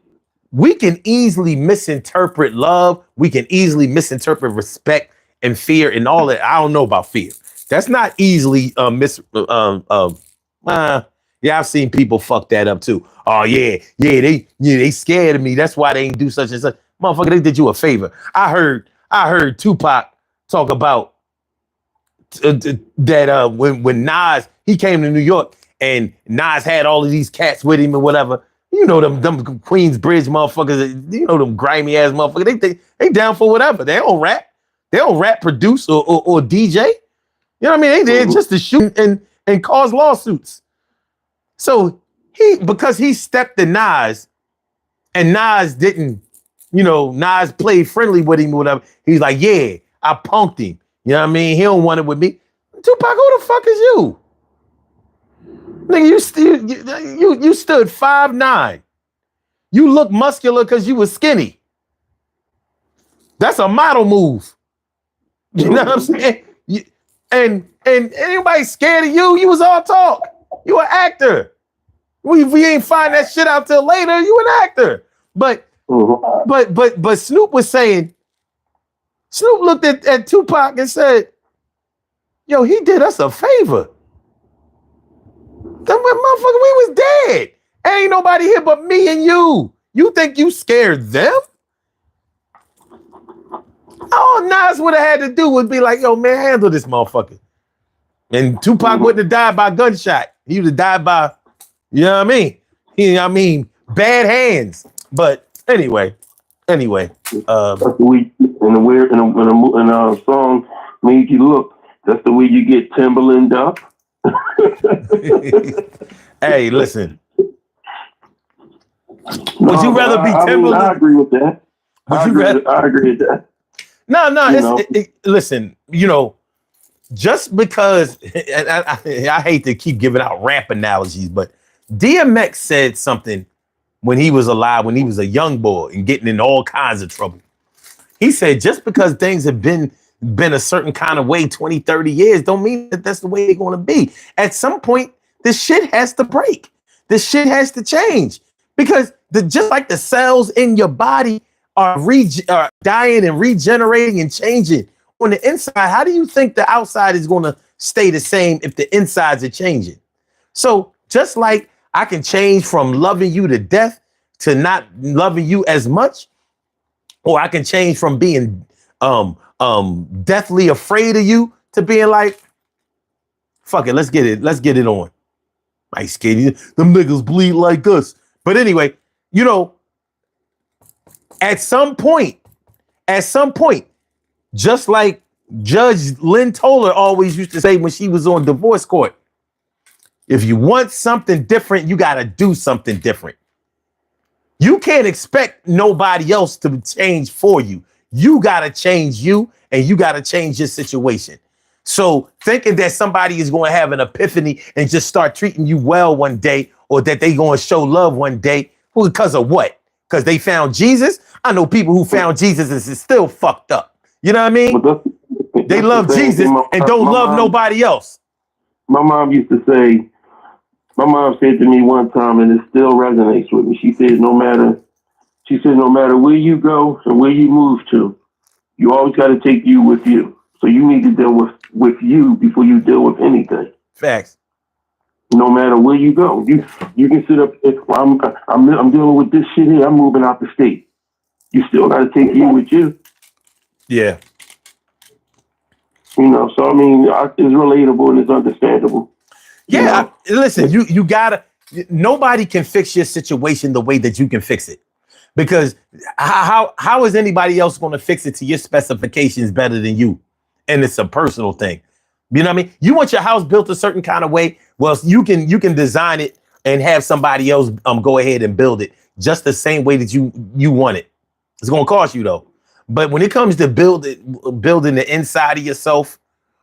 We can easily misinterpret love. We can easily misinterpret respect and fear and all that. I don't know about fear. That's not easily yeah, I've seen people fuck that up too. Oh they scared of me. That's why they ain't do such and such. Motherfucker, they did you a favor. I heard Tupac talk about that when Nas, he came to New York and Nas had all of these cats with him and whatever. You know them Queensbridge motherfuckers, you know them grimy ass motherfuckers. They down for whatever. They don't rap. They don't rap, produce, or DJ. You know what I mean? They did just to shoot and cause lawsuits. So because he stepped to Nas and Nas didn't, you know, Nas played friendly with him or whatever. He's like, yeah, I punked him. You know what I mean? He don't want it with me. Tupac, who the fuck is you? Nigga, you stood 5'9". You look muscular because you was skinny. That's a model move. You know what I'm saying? And anybody scared of you? You was all talk. You an actor. We ain't find that shit out till later. You an actor. But Snoop was saying, Snoop looked at Tupac and said, yo, he did us a favor. That motherfucker, we was dead. Ain't nobody here but me and you. You think you scared them? All Nas would have had to do would be like, yo, man, handle this motherfucker. And Tupac wouldn't have died by gunshot. He would have died by, you know what I mean? Bad hands. But anyway. That's the way in a song made you look. That's the way you get Timberland up. Hey, listen. Would you rather be Timberland? I agree with that. I agree with that. No. Listen, you know, just because, and I hate to keep giving out rap analogies, but DMX said something when he was alive, when he was a young boy and getting in all kinds of trouble. He said, just because things have been a certain kind of way 20, 30 years, don't mean that that's the way they're going to be. At some point, this shit has to break. This shit has to change Because just like the cells in your body are dying and regenerating and changing on the inside, how do you think the outside is going to stay the same if the insides are changing? So just like I can change from loving you to death to not loving you as much, or I can change from being deathly afraid of you to being like, fuck it, let's get it on. I scared you. Them niggas bleed like us. But anyway, you know, at some point, just like Judge Lynn Toller always used to say when she was on divorce court, if you want something different, you got to do something different. You can't expect nobody else to change for you. You got to change you, and you got to change your situation. So thinking that somebody is going to have an epiphany and just start treating you well one day, or that they going to show love one day, well, because of what? Because they found Jesus? I know people who found Jesus and is still fucked up. You know what I mean? They love Jesus and don't love nobody else. My mom said to me one time, and it still resonates with me. She said, no matter where you go and where you move to, you always got to take you with you. So you need to deal with you before you deal with anything. Facts. No matter where you go, you can sit up. If I'm dealing with this shit here, I'm moving out the state. You still got to take you with you. Yeah. You know, so I mean, it's relatable and it's understandable. Yeah, listen, you gotta. Nobody can fix your situation the way that you can fix it, because how is anybody else going to fix it to your specifications better than you? And it's a personal thing. You know what I mean? You want your house built a certain kind of way. Well, you can design it and have somebody else go ahead and build it just the same way that you want it. It's going to cost you though. But when it comes to building the inside of yourself,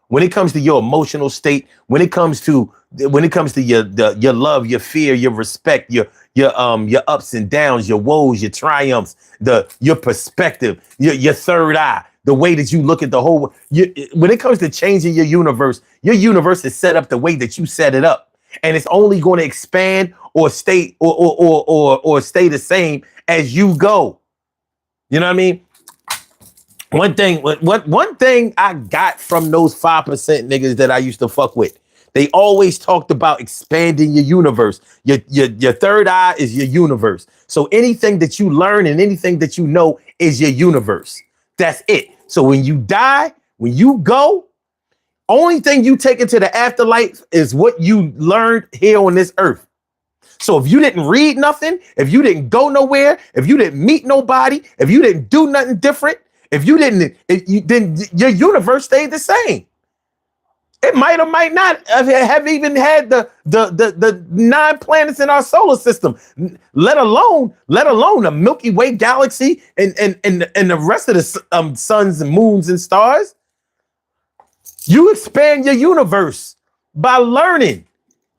when it comes to your emotional state, when it comes to your love, your fear, your respect, your ups and downs, your woes, your triumphs, your perspective, your third eye, the way that you look at the whole. When it comes to changing your universe is set up the way that you set it up, and it's only going to expand or stay or stay the same as you go. You know what I mean? One thing I got from those 5% niggas that I used to fuck with, they always talked about expanding your universe. Your third eye is your universe. So anything that you learn and anything that you know is your universe. That's it. So when you die, when you go, only thing you take into the afterlife is what you learned here on this earth. So if you didn't read nothing, if you didn't go nowhere, if you didn't meet nobody, if you didn't do nothing different, then your universe stayed the same. It might or might not have even had the 9 planets in our solar system, let alone the Milky Way galaxy and the rest of the suns and moons and stars. You expand your universe by learning,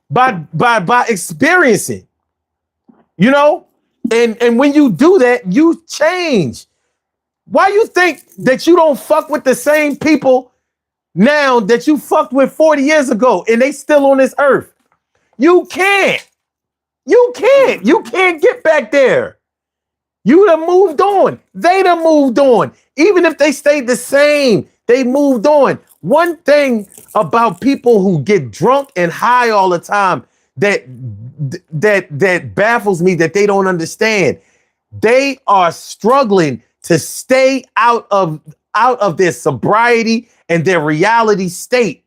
by experiencing, you know, and when you do that, you change. Why you think that you don't fuck with the same people now that you fucked with 40 years ago and they still on this earth? You can't get back there. You done moved on. They done moved on. Even if they stayed the same, they moved on. One thing about people who get drunk and high all the time that baffles me, that they don't understand. They are struggling to stay out of their sobriety and their reality state.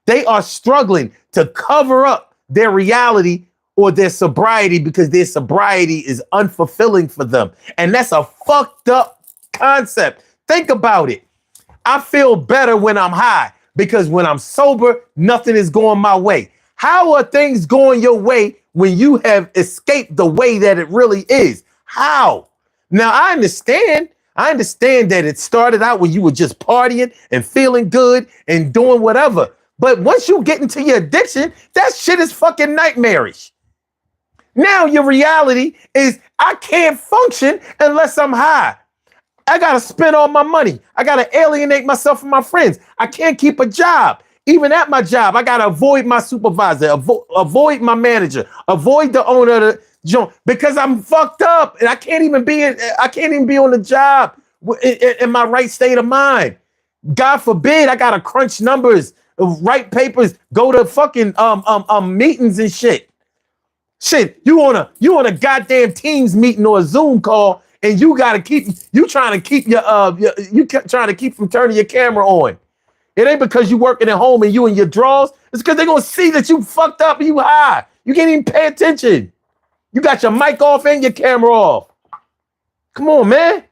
They are struggling to cover up their reality or their sobriety because their sobriety is unfulfilling for them. And that's a fucked up concept. Think about it. I feel better when I'm high because when I'm sober, nothing is going my way. How are things going your way when you have escaped the way that it really is? How? Now, I understand that it started out when you were just partying and feeling good and doing whatever. But once you get into your addiction, that shit is fucking nightmarish. Now your reality is I can't function unless I'm high. I got to spend all my money. I got to alienate myself from my friends. I can't keep a job. Even at my job, I got to avoid my supervisor, avoid my manager, avoid the owner Because I'm fucked up and I can't even be on the job in my right state of mind. God forbid I gotta crunch numbers, write papers, go to fucking meetings and shit. Shit, you on a goddamn Teams meeting or a Zoom call, and you trying to keep trying to keep from turning your camera on. It ain't because you working at home and you in your drawers. It's because they're gonna see that you fucked up and you high. You can't even pay attention. You got your mic off and your camera off. Come on, man.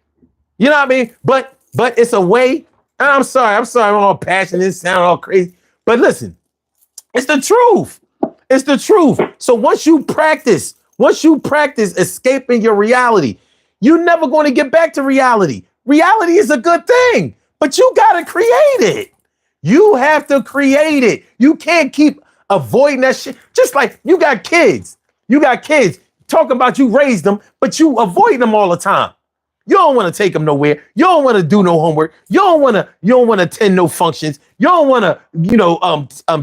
You know what I mean? But it's a way. And I'm sorry, I'm all passionate, sound all crazy. But listen, it's the truth. It's the truth. So once you practice escaping your reality, you're never going to get back to reality. Reality is a good thing, but you got to create it. You have to create it. You can't keep avoiding that shit. Just like you got kids. Talking about you raised them, but you avoid them all the time. You don't want to take them nowhere. You don't want to do no homework. You don't want to attend no functions. You don't want to,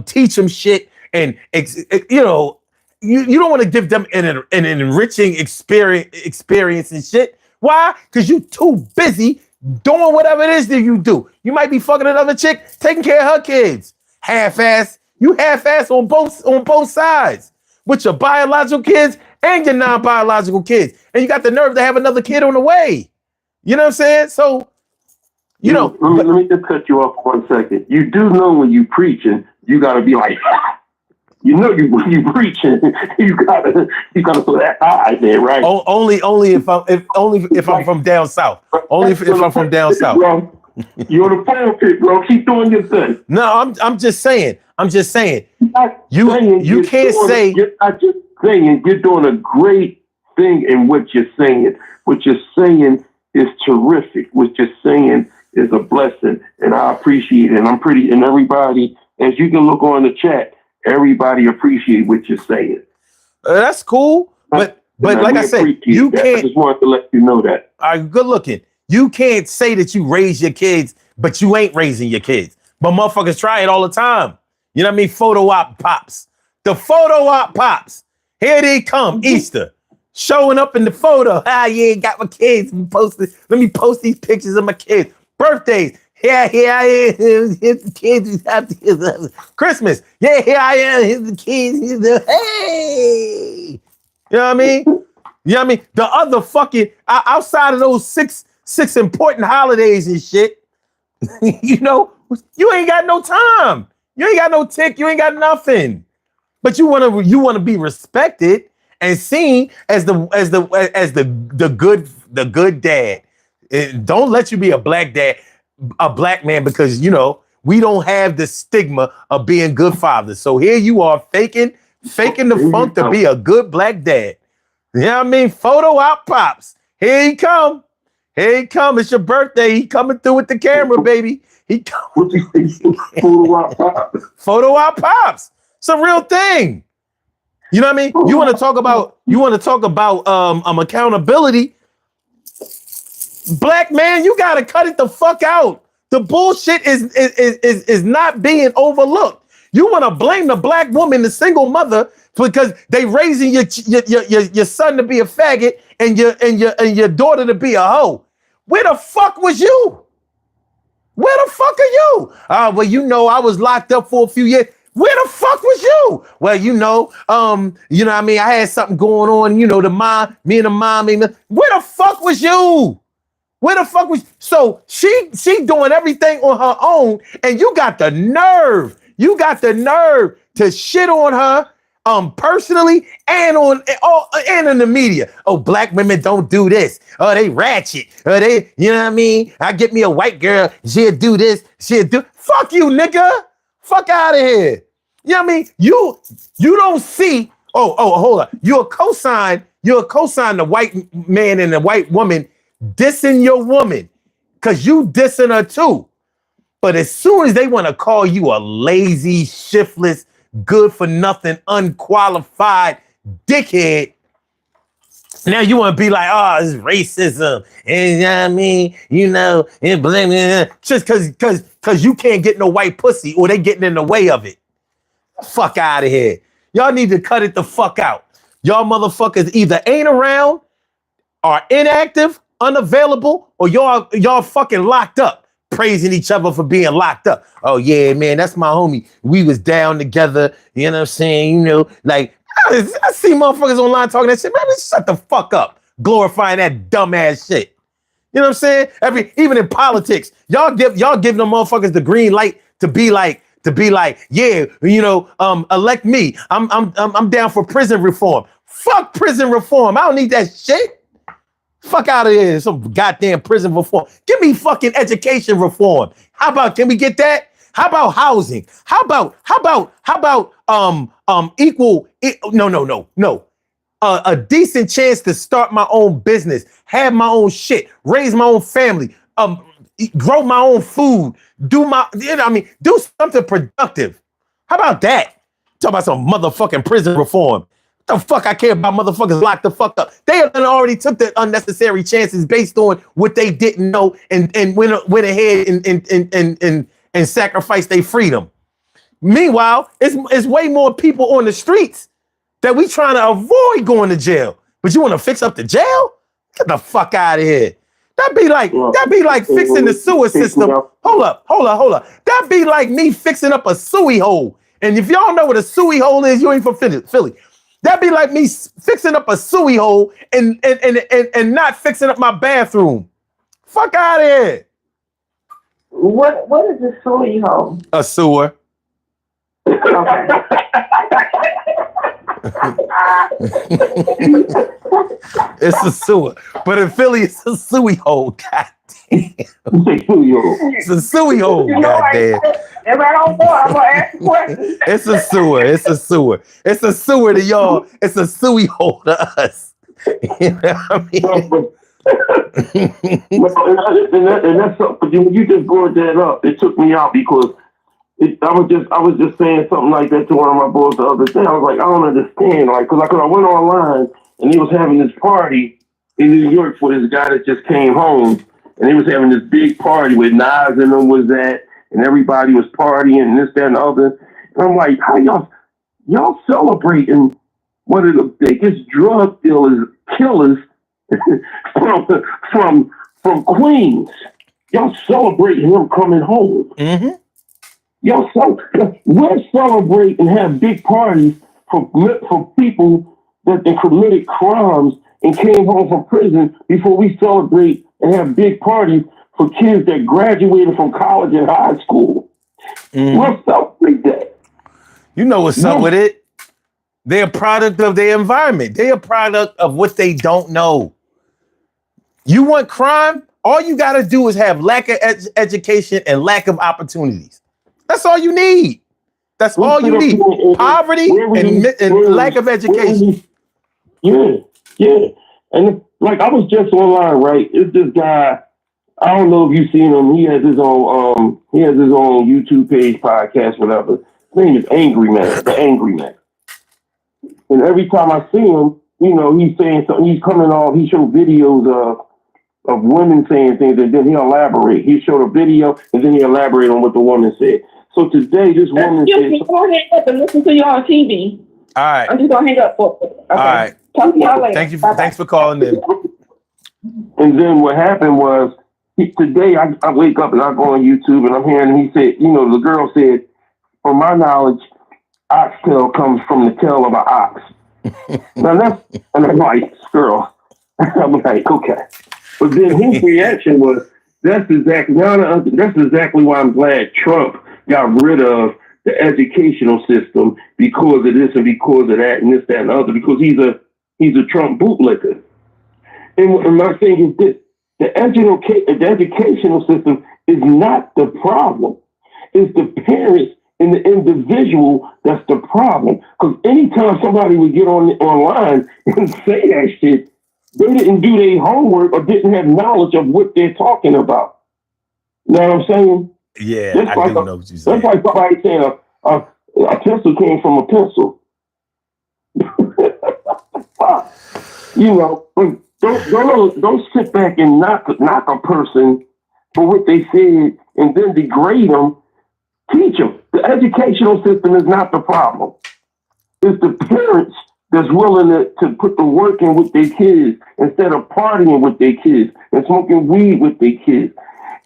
teach them shit and, you don't want to give them an enriching experience and shit. Why? Because you too busy doing whatever it is that you do. You might be fucking another chick, taking care of her kids. Half-ass. You half-ass on both sides with your biological kids and your non-biological kids. And you got the nerve to have another kid on the way. You know what I'm saying? So, let me just cut you off for 1 second. You do know when you preaching, you got to be like, when you preaching, you gotta put that eye there, right? Only if I'm from down south. Only if I'm from down south. Bro, you're on the pulpit, bro. Keep doing your thing. No, I'm just saying. You can't say. I'm just saying you're doing a great thing in what you're saying. What you're saying is terrific. What you're saying is a blessing, and I appreciate it. And everybody, as you can look on the chat, everybody appreciate what you're saying. That's cool, but like I said, you can't. I just wanted to let you know that. All right, good looking. You can't say that you raise your kids, but you ain't raising your kids. But motherfuckers try it all the time. You know what I mean? Photo op pops. The photo op pops. Here they come, Easter. Showing up in the photo. Got my kids. Let me post these pictures of my kids. Birthdays. Here I am. Here's the kids. Christmas. Yeah, here I am. Here's the kids. Hey. You know what I mean? You know what I mean? The other fucking, outside of those six important holidays and shit, you ain't got no time. You ain't got no tick. You ain't got nothing. But you want to be respected and seen as the good dad. Don't let you be a black dad, a black man, because we don't have the stigma of being good fathers. So here you are faking the funk to be a good black dad. You know what I mean? Photo out pops. Here he come. It's your birthday. He coming through with the camera, baby. Photo out pops. Photo out pops. It's a real thing. You know what I mean? You want to talk about accountability. Black man, you gotta cut it the fuck out. The bullshit is not being overlooked. You want to blame the black woman, the single mother, because they raising your son to be a faggot and your daughter to be a hoe. Where the fuck was you? Where the fuck are you? Well, I was locked up for a few years. Where the fuck was you? Well, you know what I mean? I had something going on, me and the mom. Where the fuck was you? Where the fuck was so she doing everything on her own, and you got the nerve to shit on her personally and in the media. Oh, black women don't do this. Oh, they ratchet. Oh, they, you know what I mean? I get me a white girl, she'll do this, fuck you, nigga. Fuck out of here. You know what I mean? You don't see, hold on. You'll co-sign the white man and the white woman dissing your woman because you dissing her too. But as soon as they want to call you a lazy, shiftless, good for nothing, unqualified dickhead, now you want to be like, oh, it's racism. And you know what I mean? And blame just because you can't get no white pussy or they getting in the way of it. Fuck out of here. Y'all need to cut it the fuck out. Y'all motherfuckers either ain't around, are inactive, unavailable, or y'all fucking locked up, praising each other for being locked up. Oh yeah, man, that's my homie. We was down together. You know what I'm saying? You know, like I see motherfuckers online talking that shit. Man, shut the fuck up, glorifying that dumbass shit. You know what I'm saying? Even in politics, y'all give them motherfuckers the green light to be like, yeah, you know, elect me. I'm down for prison reform. Fuck prison reform. I don't need that shit. Fuck out of here. Some goddamn prison reform. Give me fucking education reform. How about, can we get that? How about housing? How about equal? No. A decent chance to start my own business, have my own shit, raise my own family, grow my own food, do something productive. How about that? Talk about some motherfucking prison reform. What the fuck I care about motherfuckers locked the fuck up? They already took the unnecessary chances based on what they didn't know and went ahead and sacrificed their freedom. Meanwhile, it's way more people on the streets that we trying to avoid going to jail. But you want to fix up the jail? Get the fuck out of here. That'd be like fixing the sewer system. Hold up. That'd be like me fixing up a suey hole. And if y'all know what a suey hole is, you ain't from Philly. That'd be like me fixing up a suey hole and not fixing up my bathroom. Fuck out of here. What is a suey hole? A sewer. Okay. It's a sewer. But in Philly, it's a suey hole. God damn. It's a suey hole. God damn. If I don't know, I'm gonna ask a question. It's a sewer. It's a sewer. It's a sewer to y'all. It's a suey hole to us. You know what I mean? And that's something. When you just brought that up, it took me out because I was just saying something like that to one of my boys the other day. I was like, I don't understand, like, because I went online and he was having this party in New York for this guy that just came home, and he was having this big party with Nas and them was at, and everybody was partying and this, that, and the other. And I'm like, how y'all celebrating one of the biggest drug dealers, killers from Queens? Y'all celebrating him coming home. Mm-hmm. We're celebrating and have big parties for people that they committed crimes and came home from prison before we celebrate and have big parties for kids that graduated from college and high school. We'll celebrate that. You know what's up with it? They're a product of their environment. They're a product of what they don't know. You want crime? All you got to do is have lack of education and lack of opportunities. That's all you need. That's all you need. Poverty and lack of education. Yeah. And like I was just online, right? It's this guy. I don't know if you've seen him. He has his own YouTube page, podcast, whatever. His name is Angry Man, the Angry Man. And every time I see him, you know, he's saying something. He's coming on. He showed videos of women saying things, and then he'll elaborate. He showed a video, and then he elaborate on what the woman said. So today, this woman said... Excuse me, go ahead and listen to you on TV. All right. I'm just going to hang up for it. Okay. All right. Talk to y'all later. Thank you. Bye-bye. Thanks for calling in. And then what happened was, today I wake up and I go on YouTube and I'm hearing him. He said, you know, the girl said, from my knowledge, oxtail comes from the tail of an ox. And I'm like, girl. I'm like, okay. But then his reaction was, that's exactly why I'm glad Trump got rid of the educational system, because of this and because of that and this, that, and the other, because he's a Trump bootlicker. And my thing is this: the educational system is not the problem. It's the parents and the individual that's the problem. Because anytime somebody would get online and say that shit, they didn't do their homework or didn't have knowledge of what they're talking about. You know what I'm saying? Yeah, that's I do know what you're saying. That's like somebody saying a pencil came from a pencil. You know, don't sit back and knock a person for what they said and then degrade them. Teach them. The educational system is not the problem. It's the parents that's willing to put the work in with their kids instead of partying with their kids and smoking weed with their kids.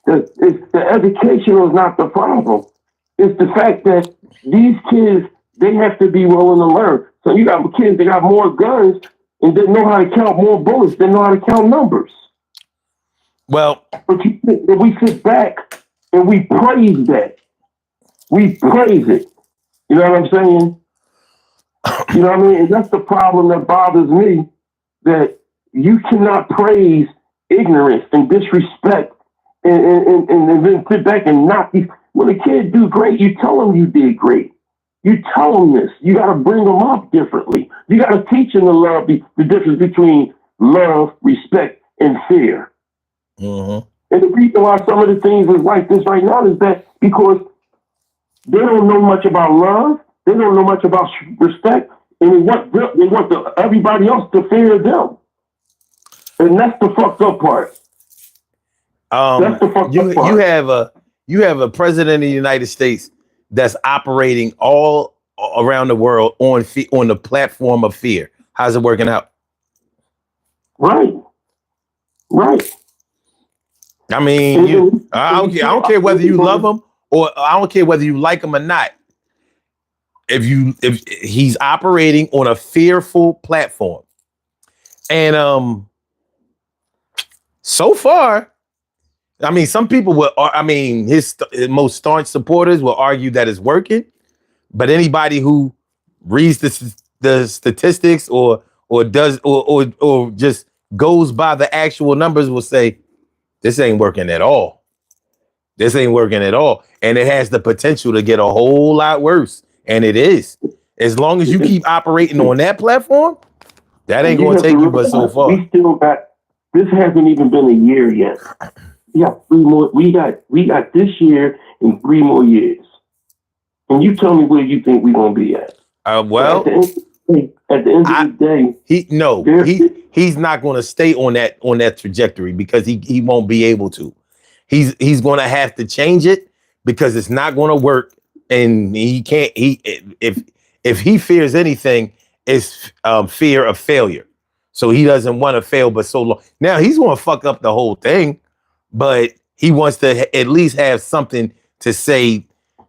The education is not the problem. It's the fact that these kids, they have to be willing to learn. So you got kids that got more guns and they know how to count more bullets. They know how to count numbers. Well, but we sit back and we praise that. We praise it. You know what I'm saying? You know what I mean? And that's the problem that bothers me, that you cannot praise ignorance and disrespect and then sit back and knock these. When a kid do great, you tell them you did great. You tell them this. You got to bring them up differently. You got to teach them to love the difference between love, respect, and fear. Mm-hmm. And the reason why some of the things is like this right now is that because they don't know much about love, they don't know much about respect, and they want everybody else to fear them. And that's the fucked up part. That's the fucked up part. You have a president of the United States that's operating all around the world on the platform of fear. How's it working out? Right. I mean, I don't care whether you love him or I don't care whether you like him or not. If he's operating on a fearful platform, and so far, I mean, some people his most staunch supporters will argue that it's working, but anybody who reads the statistics or just goes by the actual numbers will say this ain't working at all. This ain't working at all, and it has the potential to get a whole lot worse. And it is. As long as you keep operating on that platform, that ain't going to take you but so far. We still got. This hasn't even been a year yet. We got 3 more. We got this year and 3 more years. And you tell me where you think we're gonna be at. Well, at the end of the day, he's not going to stay on that trajectory because he won't be able to. He's going to have to change it because it's not going to work, and he can't. If he fears anything, it's fear of failure. So he doesn't want to fail, but so long. Now he's going to fuck up the whole thing, but he wants to at least have something to say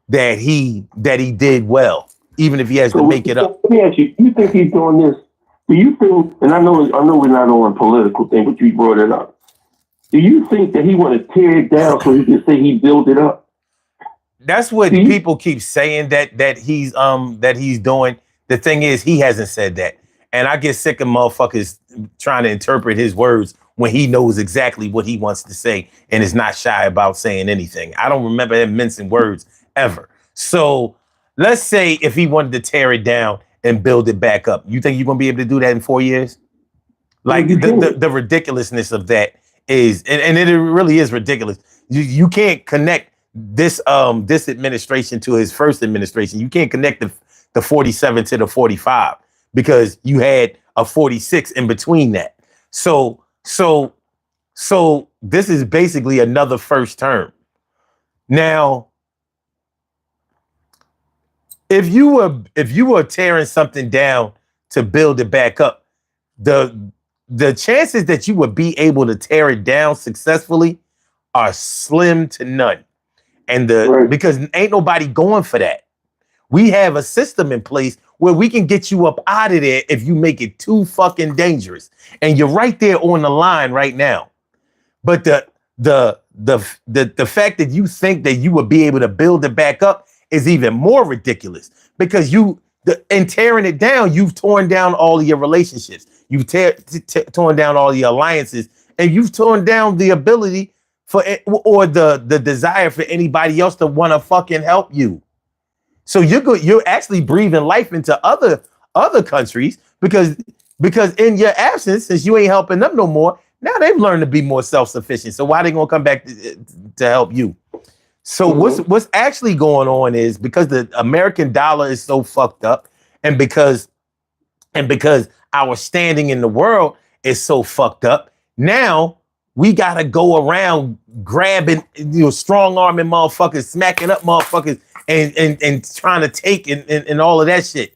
that he did well, even if he has to make it up. Let me ask you: do you think he's doing this? Do you think? And I know we're not on a political thing, but you brought it up. Do you think that he want to tear it down so he can say he built it up? That's what people keep saying that he's doing. The thing is, he hasn't said that. And I get sick of motherfuckers trying to interpret his words when he knows exactly what he wants to say and is not shy about saying anything. I don't remember him mincing words ever. So let's say if he wanted to tear it down and build it back up, you think you're going to be able to do that in 4 years? Like the ridiculousness of that is, and it really is ridiculous. You can't connect this administration to his first administration. You can't connect the 47 to the 45. Because you had a 46 in between that. So this is basically another first term. Now, if you were tearing something down to build it back up, the chances that you would be able to tear it down successfully are slim to none. And because ain't nobody going for that. We have a system in place where we can get you up out of there if you make it too fucking dangerous. And you're right there on the line right now. But the fact that you think that you would be able to build it back up is even more ridiculous because in tearing it down, you've torn down all of your relationships. You've torn down all your alliances, and you've torn down the ability or the desire for anybody else to want to fucking help you. So you're actually breathing life into other countries because in your absence, since you ain't helping them no more, now they've learned to be more self-sufficient. So why are they gonna come back to help you? So what's actually going on is because the American dollar is so fucked up, and because our standing in the world is so fucked up, now we gotta go around grabbing, strong arming motherfuckers, smacking up motherfuckers, and trying to take and all of that shit.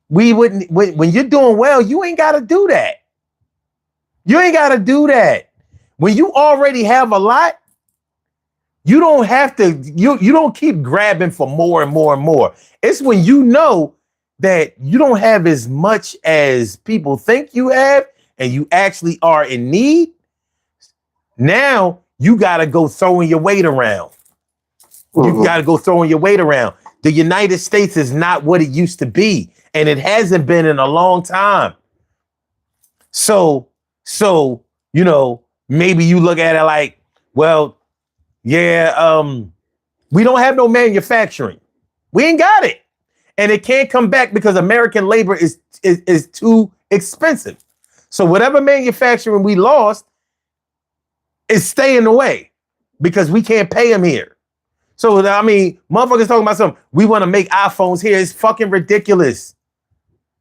we wouldn't, when you're doing well, you ain't got to do that. You ain't got to do that. When you already have a lot, you don't have to, you don't keep grabbing for more and more and more. It's when you know that you don't have as much as people think you have and you actually are in need. Now you got to go throwing your weight around. You got to go throwing your weight around. The United States is not what it used to be, and it hasn't been in a long time. So, you know, maybe you look at it like, well, yeah, we don't have no manufacturing. We ain't got it. And it can't come back because American labor is too expensive. So whatever manufacturing we lost is staying away because we can't pay them here. So, I mean, motherfuckers talking about something. We want to make iPhones here. It's fucking ridiculous.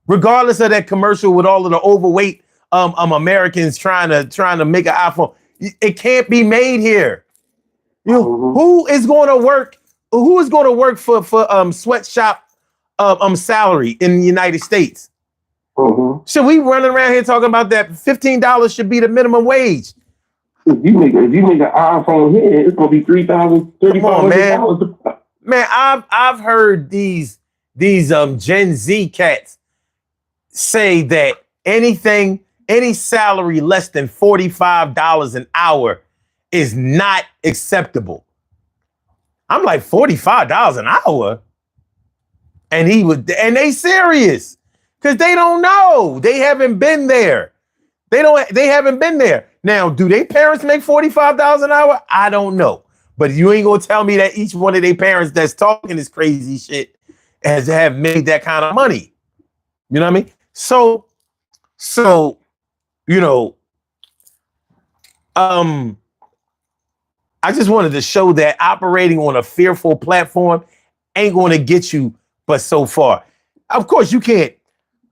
Regardless of that commercial with all of the overweight Americans trying to make an iPhone, it can't be made here. You know, who is going to work? Who is going to work for sweatshop salary in the United States? Should we running around here talking about that $15 should be the minimum wage? If you make an iPhone here, it's gonna be $3,000, $3,500. Man, I've heard these Gen Z cats say that any salary less than $45 an hour is not acceptable. I'm like, $45 an hour? And they serious. Because they don't know. They haven't been there. They haven't been there. Now, do their parents make $45 an hour? I don't know. But you ain't gonna tell me that each one of their parents that's talking this crazy shit have made that kind of money. You know what I mean? So, you know, I just wanted to show that operating on a fearful platform ain't going to get you but so far. Of course, you can't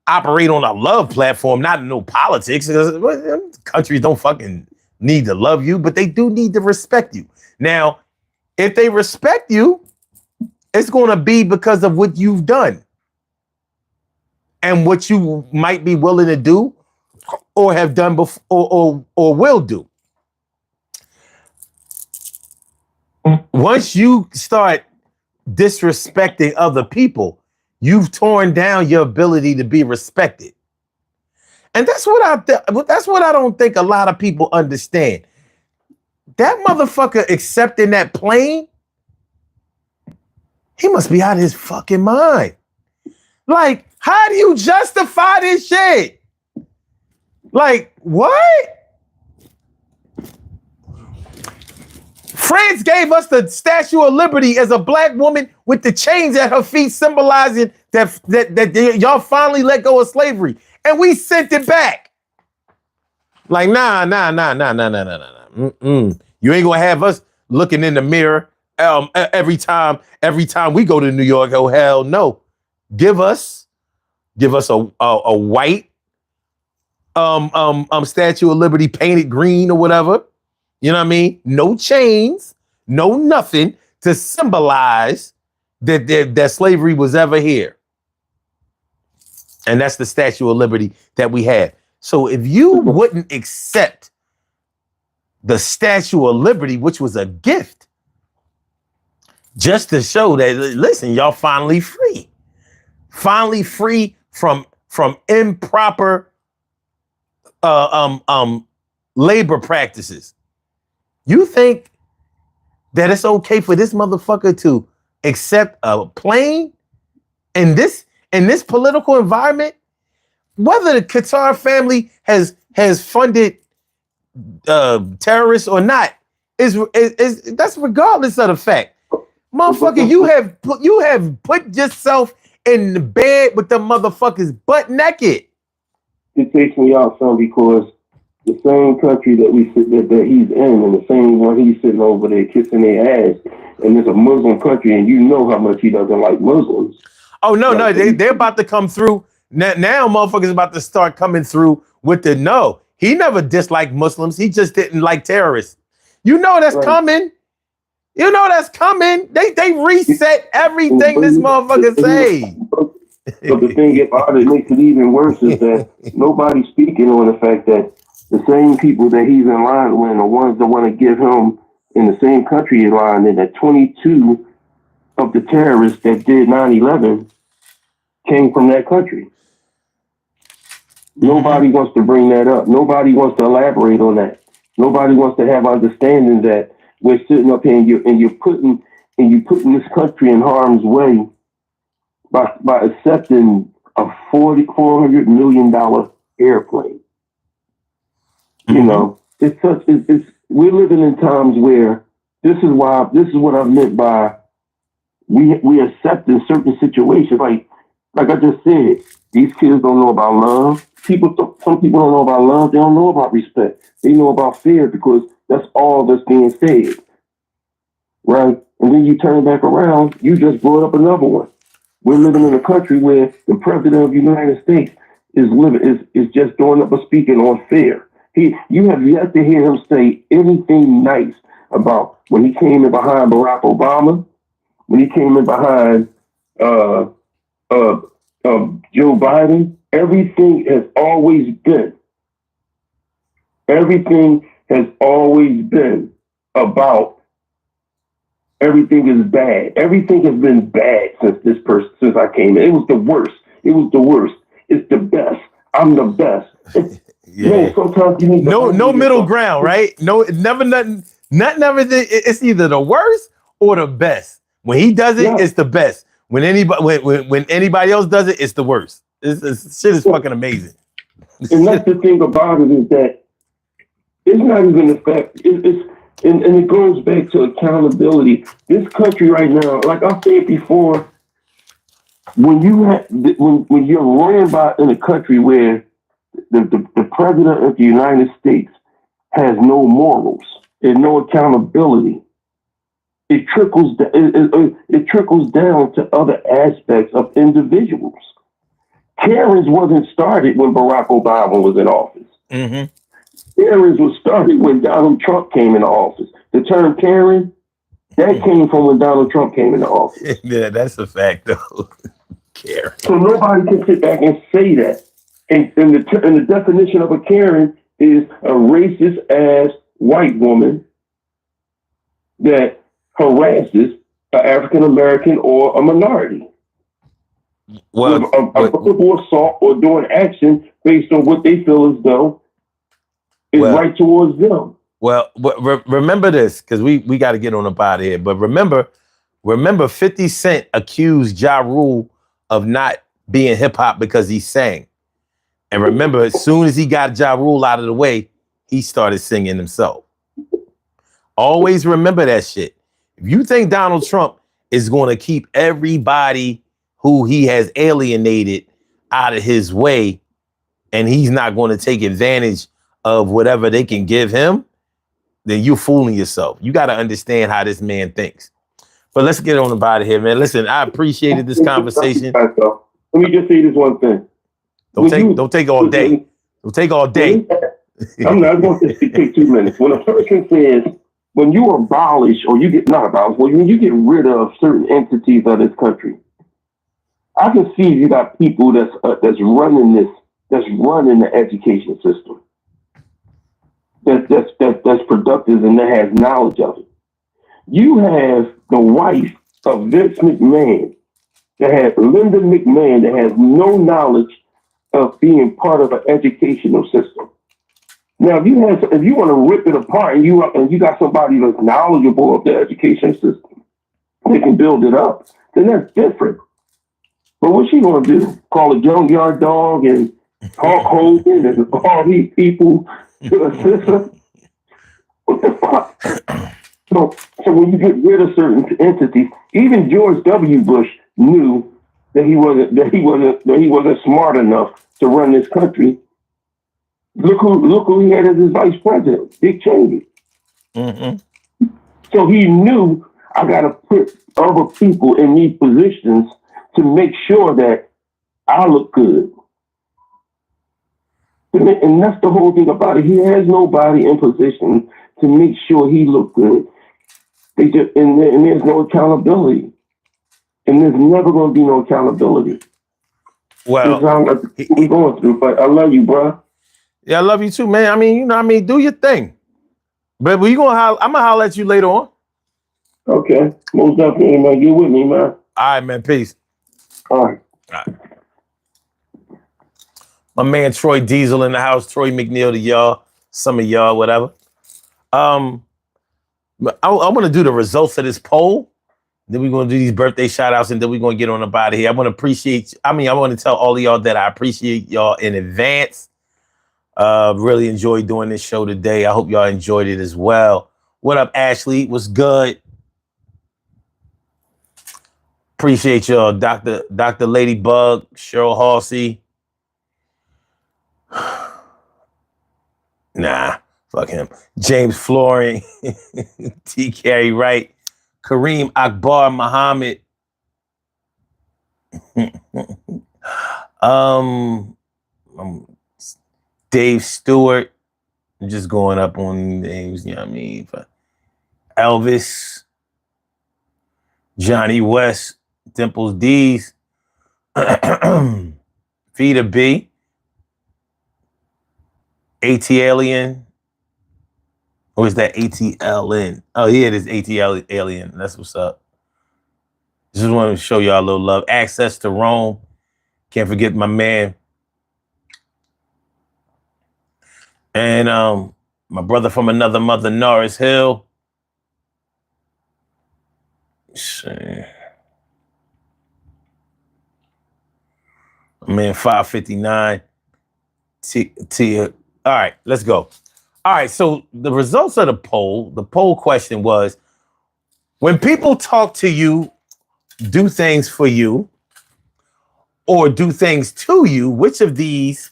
operate on a love platform, not in no politics. Countries don't fucking need to love you, but they do need to respect you. Now, if they respect you, it's going to be because of what you've done and what you might be willing to do or have done before or will do. Once you start disrespecting other people, you've torn down your ability to be respected. And that's what I don't think a lot of people understand. That motherfucker accepting that plane, he must be out of his fucking mind. Like, how do you justify this shit? Like, what? France gave us the Statue of Liberty as a black woman with the chains at her feet, symbolizing that y'all finally let go of slavery, and we sent it back. Like, nah. You ain't gonna have us looking in the mirror every time we go to New York. Oh hell no! Give us a white Statue of Liberty painted green or whatever. You know what I mean? No chains, no nothing to symbolize that slavery was ever here. And that's the Statue of Liberty that we have. So if you wouldn't accept the Statue of Liberty, which was a gift, just to show that, listen, y'all finally free from improper labor practices. You think that it's okay for this motherfucker to accept a plane in this political environment? Whether the Qatar family has funded terrorists or not is that's regardless of the fact. Motherfucker, you have put yourself in the bed with the motherfuckers butt naked. It takes me out some because the same country that he's in, and the same one he's sitting over there kissing their ass, and it's a Muslim country, and you know how much he doesn't like Muslims. Oh no, they're about to come through now. Motherfuckers about to start coming through with the no. He never disliked Muslims. He just didn't like terrorists. You know that's coming. You know that's coming. They reset everything this motherfucker say. But the thing about it makes it even worse is that nobody's speaking on the fact that the same people that he's in line with are ones that want to give him in the same country in line, and that 22 of the terrorists that did 9/11 came from that country. Nobody wants to bring that up. Nobody wants to elaborate on that. Nobody wants to have understanding that we're sitting up here and you're putting this country in harm's way by accepting a $400 million airplane. You know, we're living in times where this is what I meant by we accepting certain situations. Like I just said, these kids don't know about love. Some people don't know about love. They don't know about respect. They know about fear because that's all that's being said, right? And then you turn back around. You just brought up another one. We're living in a country where the president of the United States is just going up and speaking on fear. You have yet to hear him say anything nice about when he came in behind Barack Obama, when he came in behind Joe Biden. Everything has always been about everything is bad. Everything has been bad since I came in. It was the worst. It's the best. I'm the best. Yeah. Man, sometimes you need no middle ground, right? No, nothing. It's either the worst or the best. When he does it, it's the best. When anybody else does it, it's the worst. This shit is fucking amazing. And that's the thing about it is that it's not even the fact. And it goes back to accountability. This country right now, like I said before, when you're running by in a country where the president of the United States has no morals and no accountability, it trickles down to other aspects of individuals. Karens wasn't started when Barack Obama was in office. Mm-hmm. Karens was started when Donald Trump came into office. The term Karen, that came from when Donald Trump came into office. Yeah, that's a fact, though. Karen. So nobody can sit back and say that. And the definition of a Karen is a racist ass white woman that harasses an African American or a minority. Well, a verbal assault or doing action based on what they feel as though is right towards them. Well, remember this, because we got to get on up out of here. But remember 50 Cent accused Ja Rule of not being hip hop because he sang. And remember, as soon as he got Ja Rule out of the way, he started singing himself. Always remember that shit. If you think Donald Trump is going to keep everybody who he has alienated out of his way, and he's not going to take advantage of whatever they can give him, then you're fooling yourself. You got to understand how this man thinks. But let's get on about it here, man. Listen, I appreciated this conversation. Let me just say this one thing. Don't take all day. Don't take all day. I'm not going to take 2 minutes. When a person says, when you abolish or you get not abolish, when you get rid of certain entities of this country, I can see you got people that's running the education system. That's productive and that has knowledge of it. You have the wife of Vince McMahon, that has Linda McMahon, that has no knowledge of being part of an educational system. Now, if you want to rip it apart and you got somebody that's knowledgeable of the education system, they can build it up, then that's different. But what's she going to do? Call a junkyard dog and Hulk Hogan and all these people to assist her? What the fuck? So when you get rid of certain entities, even George W. Bush knew that he wasn't smart enough to run this country. Look who he had as his vice president, Dick Cheney. Mm-hmm. So he knew I got to put other people in these positions to make sure that I look good. And that's the whole thing about it. He has nobody in position to make sure he look good. And there's no accountability. And there's never going to be no accountability. Well, we're going through, but I love you, bro. yeah, I love you too, man. I mean, you know, what I mean, do your thing. But I'm gonna holler at you later on. Okay, most definitely, man. Get with me, man. All right, man. Peace. All right. All right. My man Troy Diesel in the house. Troy McNeil to y'all. Some of y'all, whatever. I want to do the results of this poll. Then we're going to do these birthday shout outs and then we're going to get on up out of here. I want to tell all of y'all that I appreciate y'all in advance. Really enjoyed doing this show today. I hope y'all enjoyed it as well. What up, Ashley? What's good? Appreciate y'all. Dr. Ladybug, Cheryl Halsey. Nah, fuck him. James Floring, T. Carey Wright, Kareem Akbar Muhammad. Dave Stewart. I'm just going up on names, you know what I mean? Elvis, Johnny West, Dimples D's, Vita B, AT Alien. Or is that ATLN? Oh, yeah, it is ATL Alien. That's what's up. Just wanted to show y'all a little love. Access to Rome. Can't forget my man. And my brother from another mother, Norris Hill. Man, 559. All right, let's go. All right, so the results of the poll question was, when people talk to you, do things for you, or do things to you, which of these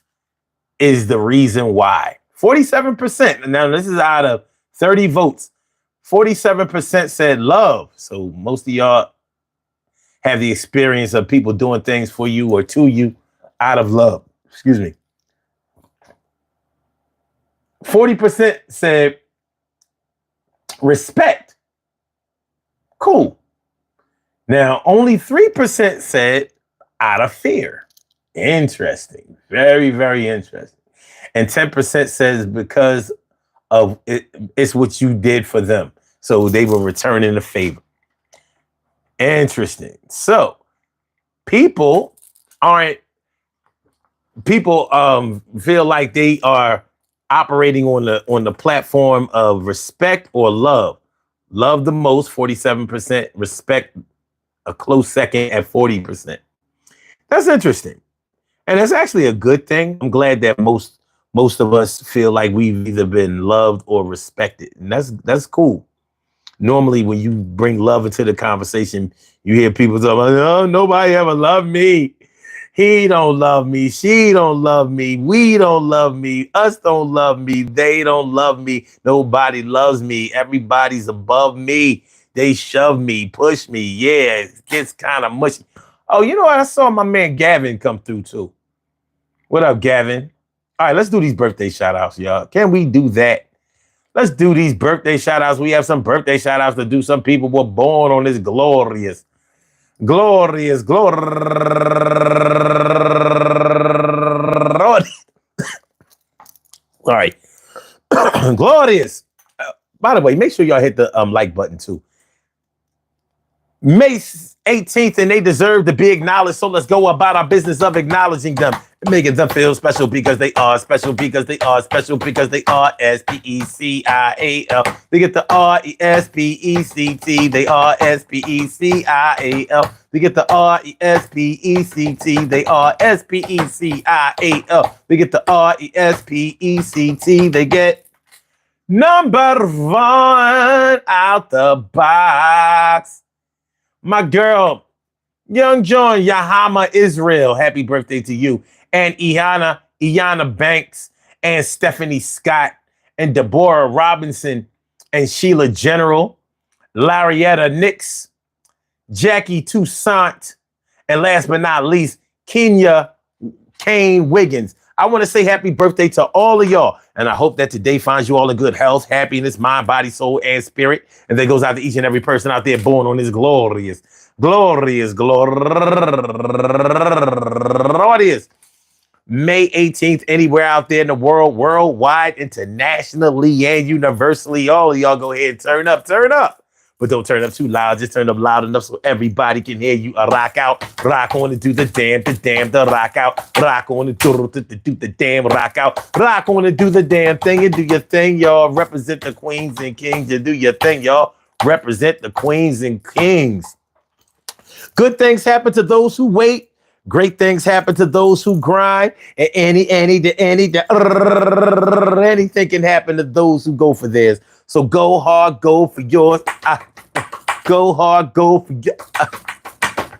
is the reason why? 47%. Now, this is out of 30 votes. 47% said love. So most of y'all have the experience of people doing things for you or to you out of love. Excuse me. 40% said respect. Cool. Now, only 3% said out of fear. Interesting. Very, very interesting. And 10% says because of it's what you did for them. So they were returning the favor. Interesting. So people feel like they are operating on the platform of respect or love. Love the most, 47%. Respect a close second at 40%. That's interesting. And it's actually a good thing. I'm glad that most of us feel like we've either been loved or respected. And that's cool. Normally, when you bring love into the conversation, you hear people talk about, oh, nobody ever loved me. He don't love me. She don't love me. We don't love me. Us don't love me. They don't love me. Nobody loves me. Everybody's above me. They shove me, push me. Yeah, it gets kind of mushy. Oh, you know what? I saw my man Gavin come through too. What up, Gavin? All right, let's do these birthday shout outs, y'all. Can we do that? Let's do these birthday shout outs. We have some birthday shout outs to do. Some people were born on this glorious. All right. Glorious. By the way, make sure y'all hit the like button too. May 18th, and they deserve to be acknowledged. So let's go about our business of acknowledging them, making them feel special because they are special, because they are special, because they are SPECIAL. They get the RESPECT. They are SPECIAL. They get the RESPECT. They are SPECIAL. They get the RESPECT. They get number one out the box. My girl, Young John Yahama Israel, happy birthday to you. And Iana Banks, and Stephanie Scott, and Deborah Robinson, and Sheila General, Larietta Nix, Jackie Toussaint, and last but not least, Kenya Kane Wiggins. I want to say happy birthday to all of y'all. And I hope that today finds you all in good health, happiness, mind, body, soul, and spirit. And that goes out to each and every person out there born on this glorious glorious, glorious. May 18th, anywhere out there in the world, worldwide, internationally, and universally. All of y'all go ahead and turn up, turn up. But don't turn up too loud. Just turn up loud enough so everybody can hear you. Rock out, rock on and do the damn, the rock out. Rock on and do the damn, rock out. Rock on and do the damn thing and do your thing, y'all. Represent the queens and kings and do your thing, y'all. Represent the queens and kings. Good things happen to those who wait. Great things happen to those who grind. And anything can happen to those who go for theirs. So go hard, go for yours. Go hard, go for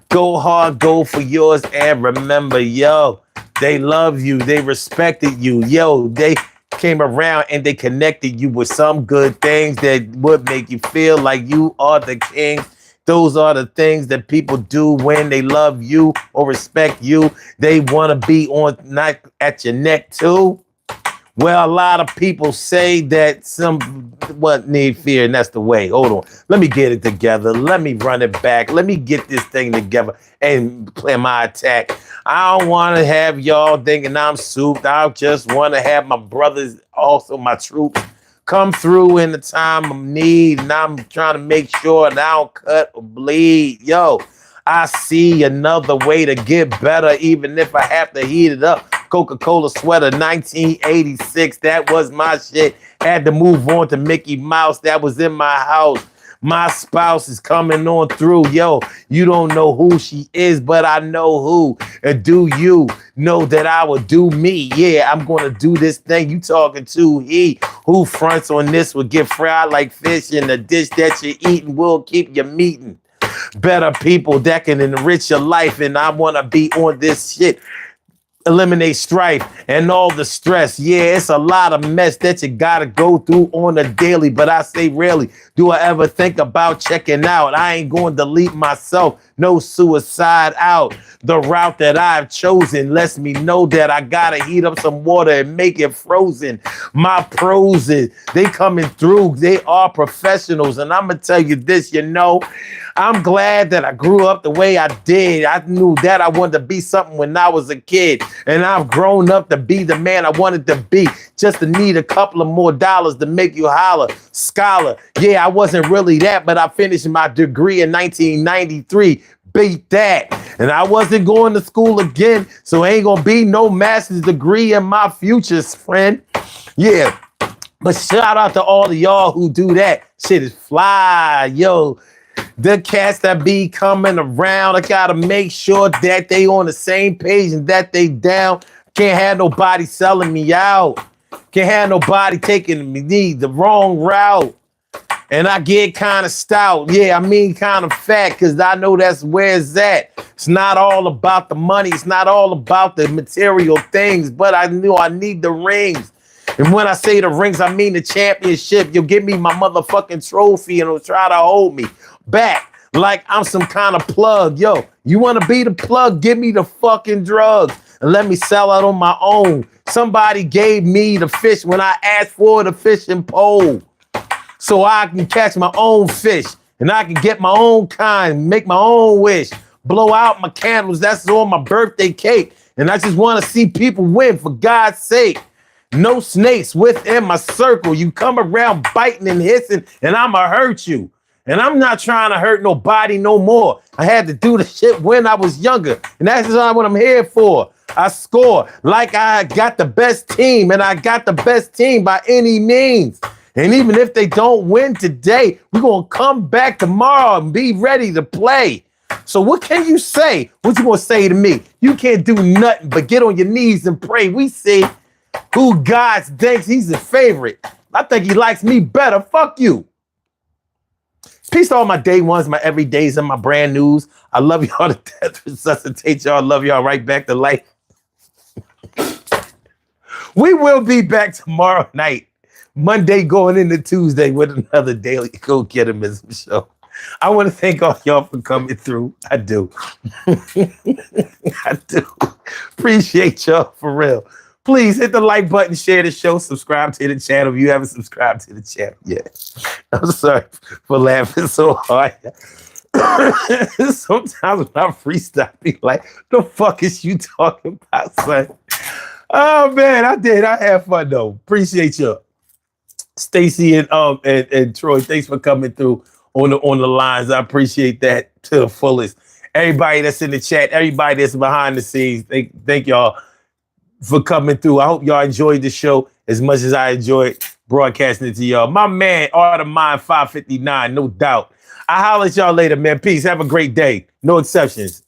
go hard, go for yours. And remember, yo, they love you. They respected you. Yo, they came around and they connected you with some good things that would make you feel like you are the king. Those are the things that people do when they love you or respect you. They want to be on not at your neck too. Well, a lot of people say that what need fear, and that's the way. Hold on. Let me get it together. Let me run it back. Let me get this thing together and play my attack. I don't want to have y'all thinking I'm souped. I just want to have my brothers, also my troops, come through in the time of need, and I'm trying to make sure that I don't cut or bleed. Yo, I see another way to get better, even if I have to heat it up. Coca-Cola sweater, 1986, that was my shit. Had to move on to Mickey Mouse, that was in my house. My spouse is coming on through. Yo, you don't know who she is, but I know who. And do you know that I will do me? Yeah, I'm going to do this thing. You talking to he who fronts on this will get fried like fish in the dish that you're eating will keep you meeting. Better people that can enrich your life. And I want to be on this shit. Eliminate strife and all the stress. Yeah, it's a lot of mess that you gotta go through on a daily, but I say rarely do I ever think about checking out. I ain't going to delete myself, no suicide out. The route that I've chosen lets me know that I gotta heat up some water and make it frozen. My pros, they coming through. They are professionals, and I'm gonna tell you this, I'm glad that I grew up the way I did. I knew that I wanted to be something when I was a kid. And I've grown up to be the man I wanted to be. Just to need a couple of more dollars to make you holler. Scholar. Yeah, I wasn't really that, but I finished my degree in 1993. Beat that. And I wasn't going to school again. So ain't gonna be no master's degree in my futures, friend. Yeah. But shout out to all of y'all who do that. Shit is fly, yo. The cats that be coming around, I gotta make sure that they on the same page and that they down. Can't have nobody selling me out. Can't have nobody taking me the wrong route. And I get kind of stout. Yeah, I mean kind of fat, because I know that's where it's at. It's not all about the money. It's not all about the material things, but I knew I need the rings. And when I say the rings, I mean the championship. You'll give me my motherfucking trophy and it'll try to hold me back like I'm some kind of plug. Yo, you want to be the plug? Give me the fucking drugs and let me sell out on my own. Somebody gave me the fish when I asked for the fishing pole, so I can catch my own fish and I can get my own kind, make my own wish, blow out my candles. That's on my birthday cake. And I just want to see people win, for God's sake. No snakes within my circle. You come around biting and hissing and I'ma hurt you. And I'm not trying to hurt nobody no more. I had to do the shit when I was younger. And that's not what I'm here for. I score like I got the best team, and I got the best team by any means. And even if they don't win today, we're going to come back tomorrow and be ready to play. So what can you say? What you going to say to me? You can't do nothing but get on your knees and pray. We see who God thinks he's a favorite. I think he likes me better. Fuck you. Peace to all my day ones, my everydays, and my brand news. I love y'all to death. Resuscitate y'all. Love y'all right back to life. We will be back tomorrow night, Monday going into Tuesday, with another daily Go Get 'Emism show. I want to thank all y'all for coming through. I do. I do. Appreciate y'all for real. Please hit the like button, share the show, subscribe to the channel if you haven't subscribed to the channel yet. I'm sorry for laughing so hard. Sometimes when I freestyle, I be like, the fuck is you talking about, son? Oh man, I did. I had fun though. Appreciate you. Stacy and Troy, thanks for coming through on the lines. I appreciate that to the fullest. Everybody that's in the chat, everybody that's behind the scenes, thank y'all for coming through. I hope y'all enjoyed the show as much as I enjoyed broadcasting it to y'all. My man, Art of Mind 559, no doubt. I'll holler at y'all later, man. Peace. Have a great day. No exceptions.